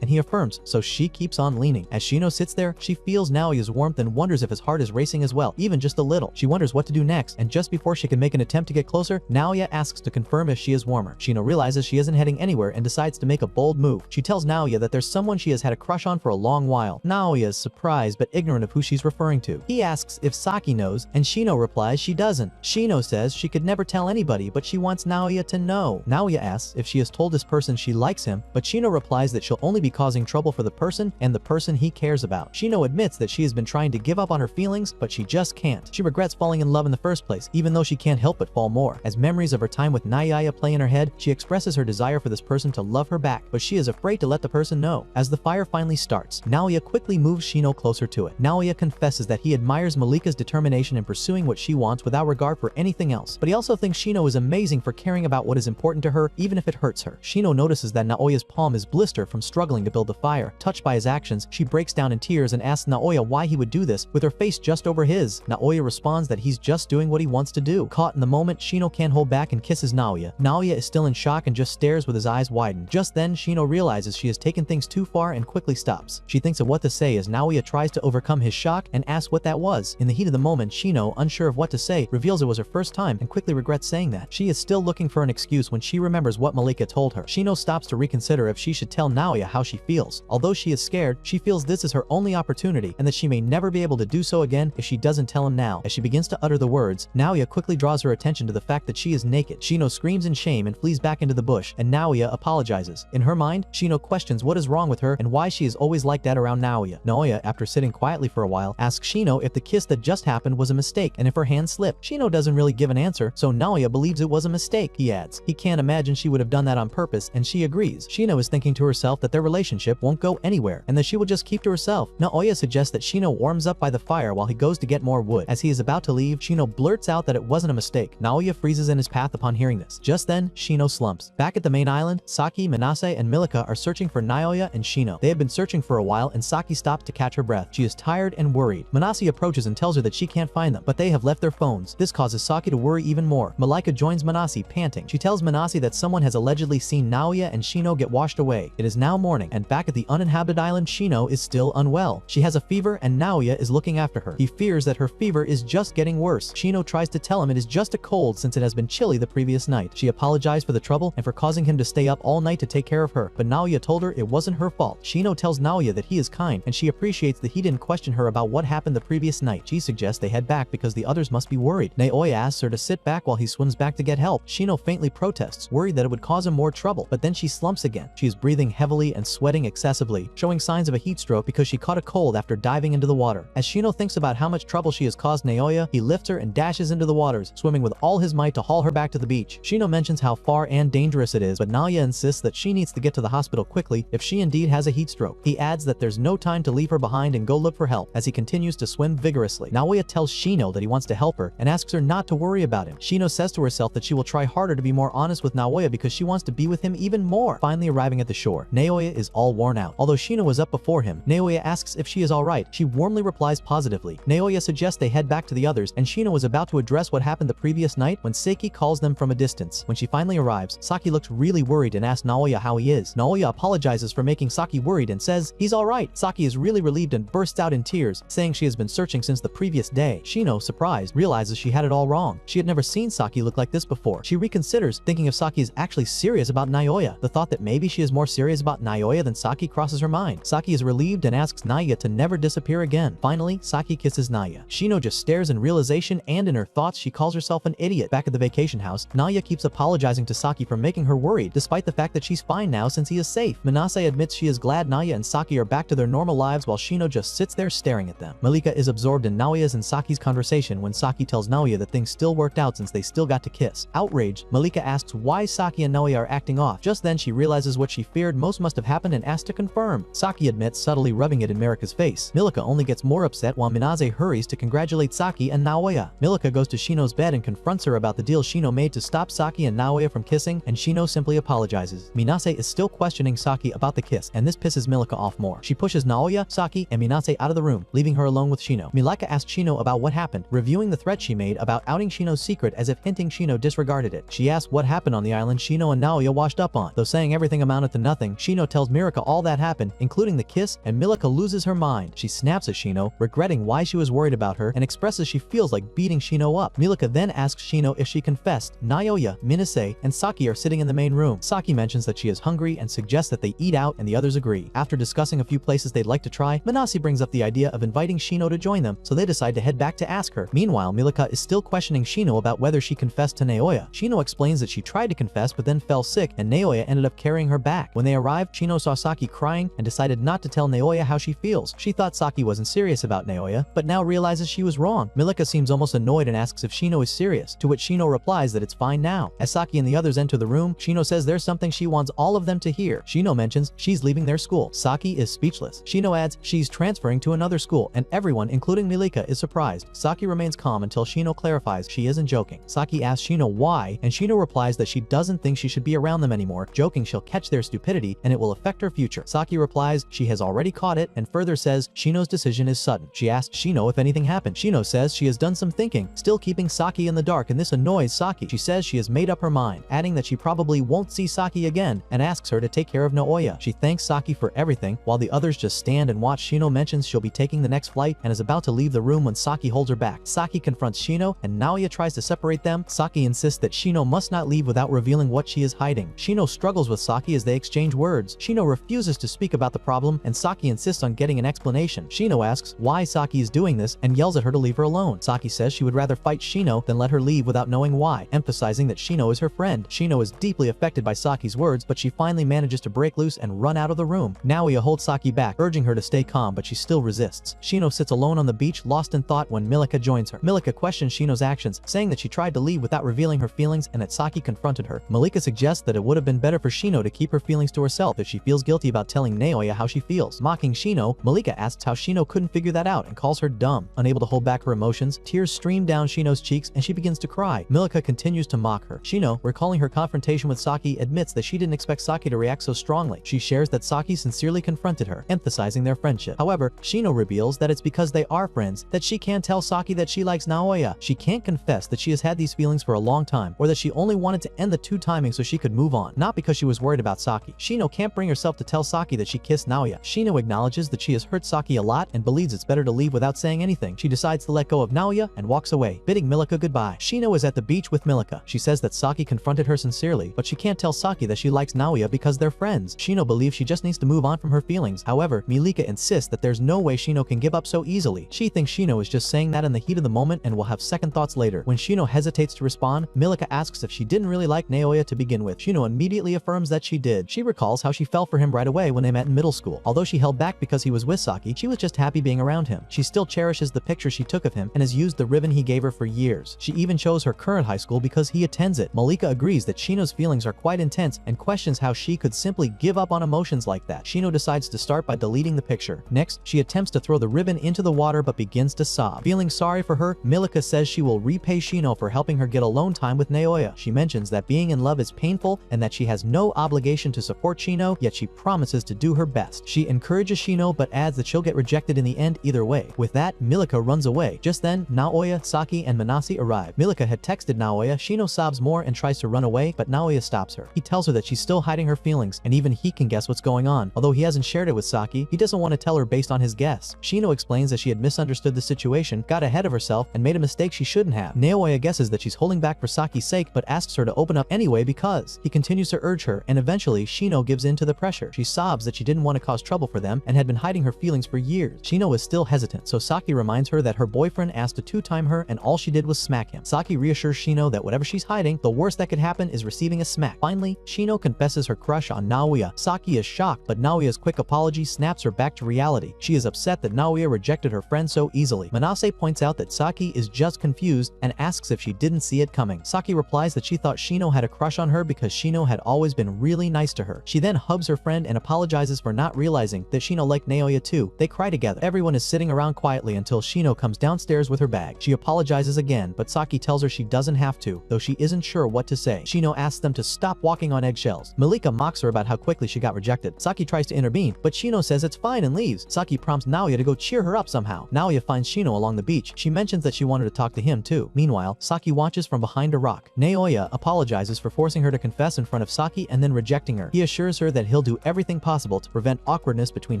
and he affirms, so she keeps on leaning. As Shino sits there, she feels Noya's warmth and wonders if his heart is racing as well, even just a little. She wonders what to do next, and just before she can make an attempt to get closer, Noya asks to confirm if she is warmer. Shino realizes she isn't heading anywhere and decides to make a bold move. She tells Noya that there's someone she has had a crush on for a long while. Noya is surprised but ignorant of who she's referring to. He asks if Saki knows, and Shino replies she doesn't. Shino says she could never tell anybody, but she wants Noya to know. Noya asks if she has told this person she likes him, but Shino replies that she'll only be causing trouble for the person and the person he cares about. Shino admits that she has been trying to give up on her feelings, but she just can't. She regrets falling in love in the first place, even though she can't help but fall more. As memories of her time with Noya play in her head, she expresses her desire for this person to love her back, but she is afraid to let the person know. As the fire finally starts, Noya quickly moves Shino closer to it. Noya confesses that he admires Milika's determination in pursuing what she wants without regard for anything else, but he also thinks Shino is amazing for caring about what is important to her, even if it hurts her. Shino notices that Naoya's palm is blistered from struggling to build the fire. Touched by his actions, she breaks down in tears and asks Noya why he would do this, with her face just over his. Noya responds that he's just doing what he wants to do. Caught in the moment, Shino can't hold back and kisses Noya. Noya is still in shock and just stares with his eyes widened. Just then, Shino realizes she has taken things too far and quickly stops. She thinks of what to say as Noya tries to overcome his shock and asks what that was. In the heat of the moment, Shino, unsure of what to say, reveals it was her first time and quickly regrets saying that. She is still looking for an excuse when she remembers what Milika told her. Shino stops to reconsider if she should tell Noya how she feels. Although she is scared, she feels this is her only opportunity and that she may never be able to do so again if she doesn't tell him now. As she begins to utter the words, Noya quickly draws her attention to the fact that she is naked. Shino screams in shame and flees back into the bush, and Noya apologizes. In her mind, Shino questions what is wrong with her and why she is always like that around Noya. Noya, after sitting quietly for a while, asks Shino if the kiss that just happened was a mistake and if her hand slipped. Shino doesn't really give an answer, so Noya believes it was a mistake. He adds he can't imagine she would have done that on purpose, and she agrees. Shino is thinking to herself that their relationship won't go anywhere and that she will just keep to herself. Noya suggests that Shino warms up by the fire while he goes to get more wood. As he is about to leave, Shino blurts out that it wasn't a mistake. Noya freezes in his path upon hearing this. Just then, Shino slumps. Back at the main island, Saki, Minase, and Milika are searching for Noya and Shino. They have been searching for a while, and Saki stops to catch her breath. She is tired and worried. Minase approaches and tells her that she can't find them, but they have left their phones. This causes Saki to worry even more. Milika joins Minase, panting. She tells Minase that someone has allegedly seen Noya and Shino get washed away. It is now morning, and back at the uninhabited island, Shino is still unwell. She has a fever, and Noya is looking after her. He fears that her fever is just getting worse. Shino tries to tell him it is just a cold since it has been chilly the previous night. She apologized for the trouble and for causing him to stay up all night to take care of her, but Noya told her it wasn't her fault. Shino tells Noya that he is kind and she appreciates that he didn't question her about what happened the previous night. She suggests they head back because the others must be worried. Noya asks her to sit back while he swims back to get help. Shino faintly protests, worried that it would cause him more trouble, but then she slumps again. She is breathing heavily and sweating excessively, showing signs of a heat stroke because she caught a cold after diving into the water. As Shino thinks about how much trouble she has caused Noya, he lifts her and dashes into the waters, swimming with all his might to haul her back to the beach. Shino mentions how far and dangerous it is, but Noya insists that she needs to get to the hospital quickly if she indeed has a heat stroke. He adds that there's no time to leave her behind and go look for help as he continues to swim vigorously. Noya tells Shino that he wants to help her and asks her not to worry about him. Shino says to herself that she will try harder to be more honest with Noya because she wants to be with him even more. Finally arriving at the shore, Noya is all worn out. Although Shino was up before him, Noya asks if she is alright. She warmly replies positively. Noya suggests they head back to the others, and Shino was about to address what happened the previous night when Saki calls them from a distance. When she finally arrives, Saki looks really worried and asks Noya how he is. Noya apologizes for making Saki worried and says he's alright. Saki is really relieved and bursts out in tears, saying she has been searching since the previous day. Shino, surprised, realizes she had it all wrong. She had never seen Saki look like this before. She reconsiders, thinking if Saki is actually serious about Noya. The thought that maybe she is more serious about Noya than Saki crosses her mind. Saki is relieved and asks Noya to never disappear again. Finally, Saki kisses Noya. Shino just stares in realization, and in her thoughts she calls herself an idiot. Back at the vacation house, Noya keeps apologizing to Saki for making her worried, despite the fact that she's fine now since he is safe. Minase admits she is glad Noya and Saki are back to their normal lives while Shino just sits there staring at them. Milika is absorbed in Noya's and Saki's conversation when Saki tells Noya that things still worked out since they still got to kiss. Outraged, Milika asks why Saki and Noya are acting off. Just then she realizes what she feared most must have happened and asks to confirm. Saki admits, subtly rubbing it in Marika's face. Milika only gets more upset while Minase hurries to congratulate Saki and Noya. Milika goes to Shino's bed and confronts her about the deal Shino made to stop Saki and Noya from kissing, and Shino simply apologizes. Minase is still questioning Saki about the kiss, and this pisses Milika off more. She pushes Noya, Saki, and Minase out of the room, leaving her alone with Shino. Milika asks Shino about what happened, reviewing the threat she made about outing Shino's secret as if hinting Shino disregarded it. She asks what happened on the island Shino and Noya washed up on. Though saying everything amounted to nothing, Shino tells Milika all that happened, including the kiss, and Milika loses her mind. She snaps at Shino, regretting why she was worried about her, and expresses she feels like beating Shino up. Milika then asks Shino if she confessed. Noya, Minise, and Saki are sitting in the main room. Saki mentions that she is hungry and suggests that they eat out, and the others agree. After discussing a few places they'd like to try, Manase brings up the idea of inviting Shino to join them, so they decide to head back to ask her. Meanwhile, Milika is still questioning Shino about whether she confessed to Noya. Shino explains that she tried to confess but then fell sick, and Noya ended up carrying her back. When they arrived, Shino saw Saki crying and decided not to tell Noya how she feels. She thought Saki wasn't serious about Noya, but now realizes she was wrong. Milika seems almost annoyed and asks if Shino is serious, to which Shino replies that it's fine now. As Saki and the others enter the room, Shino says there's something she wants all of them to hear. Shino mentions she's leaving their school. Saki is speechless. Shino adds she's transferring to another school, and everyone, including Milika, is surprised. Saki remains calm until Shino clarifies she isn't joking. Saki asks Shino why, and Shino replies that she doesn't think she should be around them anymore, joking she'll catch their stupidity and it will affect her future. Saki replies she has already caught it, and further says Shino's decision is sudden. She asks Shino if anything happened. Shino says she has done some thinking, still keeping Saki in the dark, and this annoys Saki. She says she has made up her mind, adding that she probably won't see Saki again, and asks her to take care of Noya. She thanks Saki for everything, while the others just stand and watch. Shino mentions she'll be taking the next flight and is about to leave the room when Saki holds her back. Saki confronts Shino, and Noya tries to separate them. Saki insists that Shino must not leave without revealing what she is hiding. Shino struggles with Saki as they exchange words. Shino refuses to speak about the problem, and Saki insists on getting an explanation. Shino asks why Saki is doing this and yells at her to leave her alone. Saki says she would rather fight Shino than let her leave without knowing why, emphasizing that Shino is her friend. Shino is deeply affected by Saki's words, but she finally manages to break loose and run out of the room. Noya holds Saki back, urging her to stay calm, but she still resists. Shino sits alone on the beach, lost in thought, when Milika joins her. Milika questions Shino's actions, saying that she tried to leave without revealing her feelings and that Saki confronted her. Milika suggests that it would have been better for Shino to keep her feelings to herself if she feels guilty about telling Noya how she feels. Mocking Shino, Milika asks how Shino couldn't figure that out and calls her dumb. Unable to hold back her emotions, tears stream down Shino's cheeks and she begins to cry. Milika continues to mock her. Shino, recalling her confrontation with Saki, admits that she didn't expect Saki to react so strongly. She shares that Saki sincerely confronted her, emphasizing their friendship. However, Shino reveals that it's because they are friends that she can't tell Saki that she likes Noya. She can't confess that she has had these feelings for a long time, or that she only wanted to end the two timing so she could move on, not because she was worried about Saki. Shino can't bring herself to tell Saki that she kissed Noya. Shino acknowledges that she has hurt Saki a lot and believes it's better to leave without saying anything. She decides to let go of Noya and walks away, bidding Milika Milika goodbye. Shino is at the beach with Milika. She says that Saki confronted her sincerely, but she can't tell Saki that she likes Noya because they're friends. Shino believes she just needs to move on from her feelings. However, Milika insists that there's no way Shino can give up so easily. She thinks Shino is just saying that in the heat of the moment and will have second thoughts later. When Shino hesitates to respond, Milika asks if she didn't really like Noya to begin with. Shino immediately affirms that she did. She recalls how she fell for him right away when they met in middle school. Although she held back because he was with Saki, she was just happy being around him. She still cherishes the picture she took of him and has used the ribbon he gave her for years. She even chose her current high school because he attends it. Milika agrees that Shino's feelings are quite intense and questions how she could simply give up on emotions like that. Shino decides to start by deleting the picture. Next, she attempts to throw the ribbon into the water but begins to sob. Feeling sorry for her, Milika says she will repay Shino for helping her get alone time with Noya. She mentions that being in love is painful and that she has no obligation to support Shino, yet she promises to do her best. She encourages Shino but adds that she'll get rejected in the end either way. With that, Milika runs away. Just then, Noya, Saki, and Manase arrive. Milika had texted Noya. Shino sobs more and tries to run away, but Noya stops her. He tells her that she's still hiding her feelings, and even he can guess what's going on. Although he hasn't shared it with Saki, he doesn't want to tell her based on his guess. Shino explains that she had misunderstood the situation, got ahead of herself, and made a mistake she shouldn't have. Noya guesses that she's holding back for Saki's sake, but asks her to open up anyway because he continues to urge her, and eventually Shino gives in to the pressure. She sobs that she didn't want to cause trouble for them and had been hiding her feelings for years. Shino is still hesitant, so Saki reminds her that her boyfriend asked to two-time her and all she did was smack him. Saki reassures Shino that whatever she's hiding, the worst that could happen is receiving a smack. Finally, Shino confesses her crush on Noya. Saki is shocked, but Naoya's quick apology snaps her back to reality. She is upset that Noya rejected her friend so easily. Manase points out that Saki is just confused and asks if she didn't see it coming. Saki replies that she thought Shino had a crush on her because Shino had always been really nice to her. She then hugs her friend and apologizes for not realizing that Shino liked Noya too. They cry together. Everyone is sitting around quietly until Shino comes downstairs with her bag. She apologizes again, but Saki tells her she doesn't have to, though she isn't sure what to say. Shino asks them to stop walking on eggshells. Milika mocks her about how quickly she got rejected. Saki tries to intervene, but Shino says it's fine and leaves. Saki prompts Noya to go cheer her up somehow. Noya finds Shino along the beach. She mentions that she wanted to talk to him too. Meanwhile, Saki watches from behind a rock. Noya apologizes for forcing her to confess in front of Saki and then rejecting her. He assures her that he'll do everything possible to prevent awkwardness between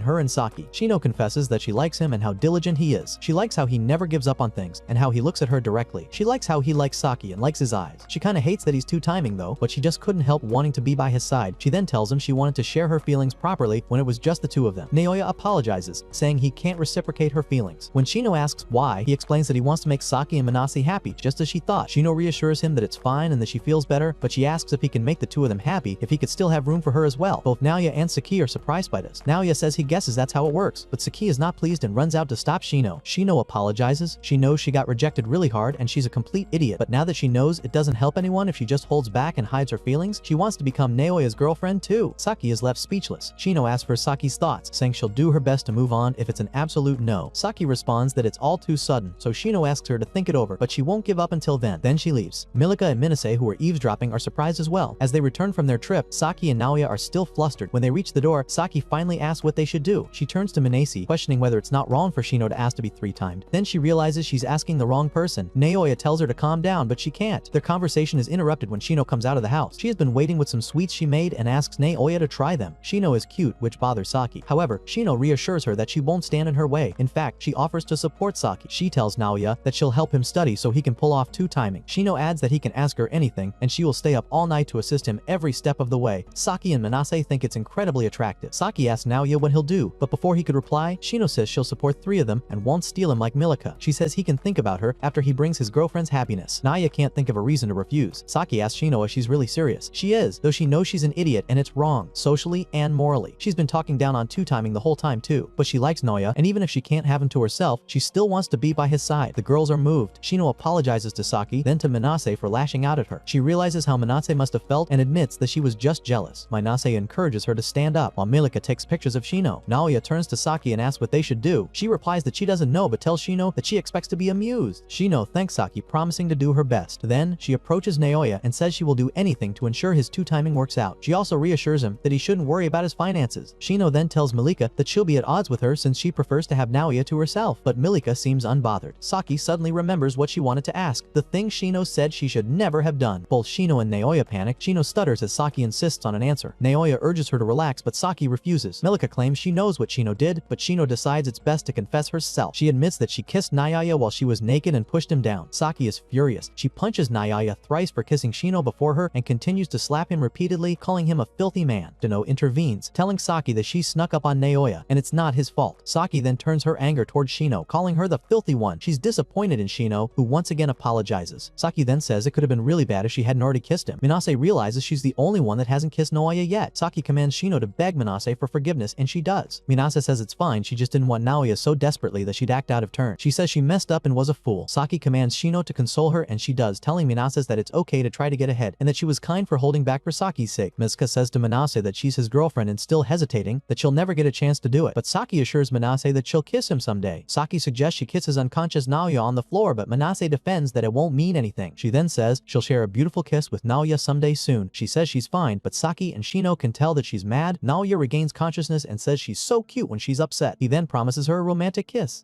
her and Saki. Shino confesses that she likes him and how diligent he is. She likes how he never gives up on things and how he looks at her directly. She likes how he likes Saki and likes his eyes. She kinda hates that he's two-timing though, but she just couldn't help wanting to be by his side. She then tells him she wanted to share her feelings properly when it was just the two of them. Noya apologizes, saying he can't reciprocate her feelings. When Shino asks why, he explains that he wants to make Saki and Manase happy, just as she thought. Shino reassures him that it's fine and that she feels better, but she asks if he can make the two of them happy, if he could still have room for her as well. Both Noya and Saki are surprised by this. Noya says he guesses that's how it works, but Saki is not pleased and runs out to stop Shino. Shino apologizes. She knows she got rejected really hard and she's a complete idiot, but now that she knows it doesn't help anyone if she just holds back and hides her feelings, she wants to become Noya's girlfriend too. Saki is left speechless. Shino asks for Saki's thoughts, saying she'll do her best to move on if it's an absolute no. Saki responds that it's all too sudden, so Shino asks her to think it over, but she won't give up until then. Then she leaves. Milika and Minise, who are eavesdropping, are surprised as well. As they return from their trip, Saki and Noya are still flustered. When they reach the door, Saki finally asks what they should do. She turns to Minise, questioning whether it's not wrong for Shino to ask to be three-timed. Then she realizes she's asking the wrong person. Noya tells her to calm down, but she can't. Their conversation is interrupted when Shino comes out of the house. She has been waiting with some sweets she made and asks Noya to try them. Shino is cute, which bothers Saki. However, Shino reassures her that she won't stand in her way. In fact, she offers to support Saki. She tells Noya that she'll help him study so he can pull off two-timing. Shino adds that he can ask her anything, and she will stay up all night to assist him every step of the way. Saki and Manase think it's incredibly attractive. Saki asks Noya what he'll do, but before he could reply, Shino says she'll support three of them and won't steal him like Milika. She says he can think about her after he brings his girlfriend's happiness. Noya can't think of a reason to refuse. Saki asks Shino if she's really serious. She is, though she knows she's an idiot and it's wrong, socially and morally. She's been talking down on two-timing the whole time too, but she likes Noya, and even if she can't have him to herself, she still wants to be by his side. The girls are moved. Shino apologizes to Saki, then to Manase for lashing out at her. She realizes how Manase must have felt and admits that she was just jealous. Manase encourages her to stand up, while Milika takes pictures of Shino. Noya turns to Saki and asks what they should do. She replies that she doesn't know but tells Shino that she expects to be amused. Shino thanks Saki, promising to do her best. Then, she approaches Noya and says she will do anything to ensure his two-timing works out. She also reassures him that he shouldn't worry about his finances. Shino then tells Milika that she'll be at odds with her since she prefers to have Noya to herself, but Milika seems unbothered. Saki suddenly remembers what she wanted to ask, the thing Shino said she should never have done. Both Shino and Noya panic. Shino stutters as Saki insists on an answer. Noya urges her to relax, but Saki refuses. Milika claims she knows what Shino did, but Shino decides it's best to confess herself. She admits that she kissed Noya while she was naked and pushed him down. down. Saki is furious. She punches Noya thrice for kissing Shino before her and continues to slap him repeatedly, calling him a filthy man. Shino intervenes, telling Saki that she snuck up on Noya and it's not his fault. Saki then turns her anger towards Shino, calling her the filthy one. She's disappointed in Shino, who once again apologizes. Saki then says it could have been really bad if she hadn't already kissed him. Minase realizes she's the only one that hasn't kissed Noya yet. Saki commands Shino to beg Minase for forgiveness and she does. Minase says it's fine, she just didn't want Noya so desperately that she'd act out of turn. She says she messed up and was a fool. Saki commands Shino to console her and she does, telling Minase that it's okay to try to get ahead and that she was kind for holding back for Saki's sake. Milika says to Minase that she's his girlfriend and still hesitating, that she'll never get a chance to do it, but Saki assures Minase that she'll kiss him someday. Saki suggests she kisses unconscious Noya on the floor, but Minase defends that it won't mean anything. She then says she'll share a beautiful kiss with Noya someday soon. She says she's fine, but Saki and Shino can tell that she's mad. Noya regains consciousness and says she's so cute when she's upset. He then promises her a romantic kiss.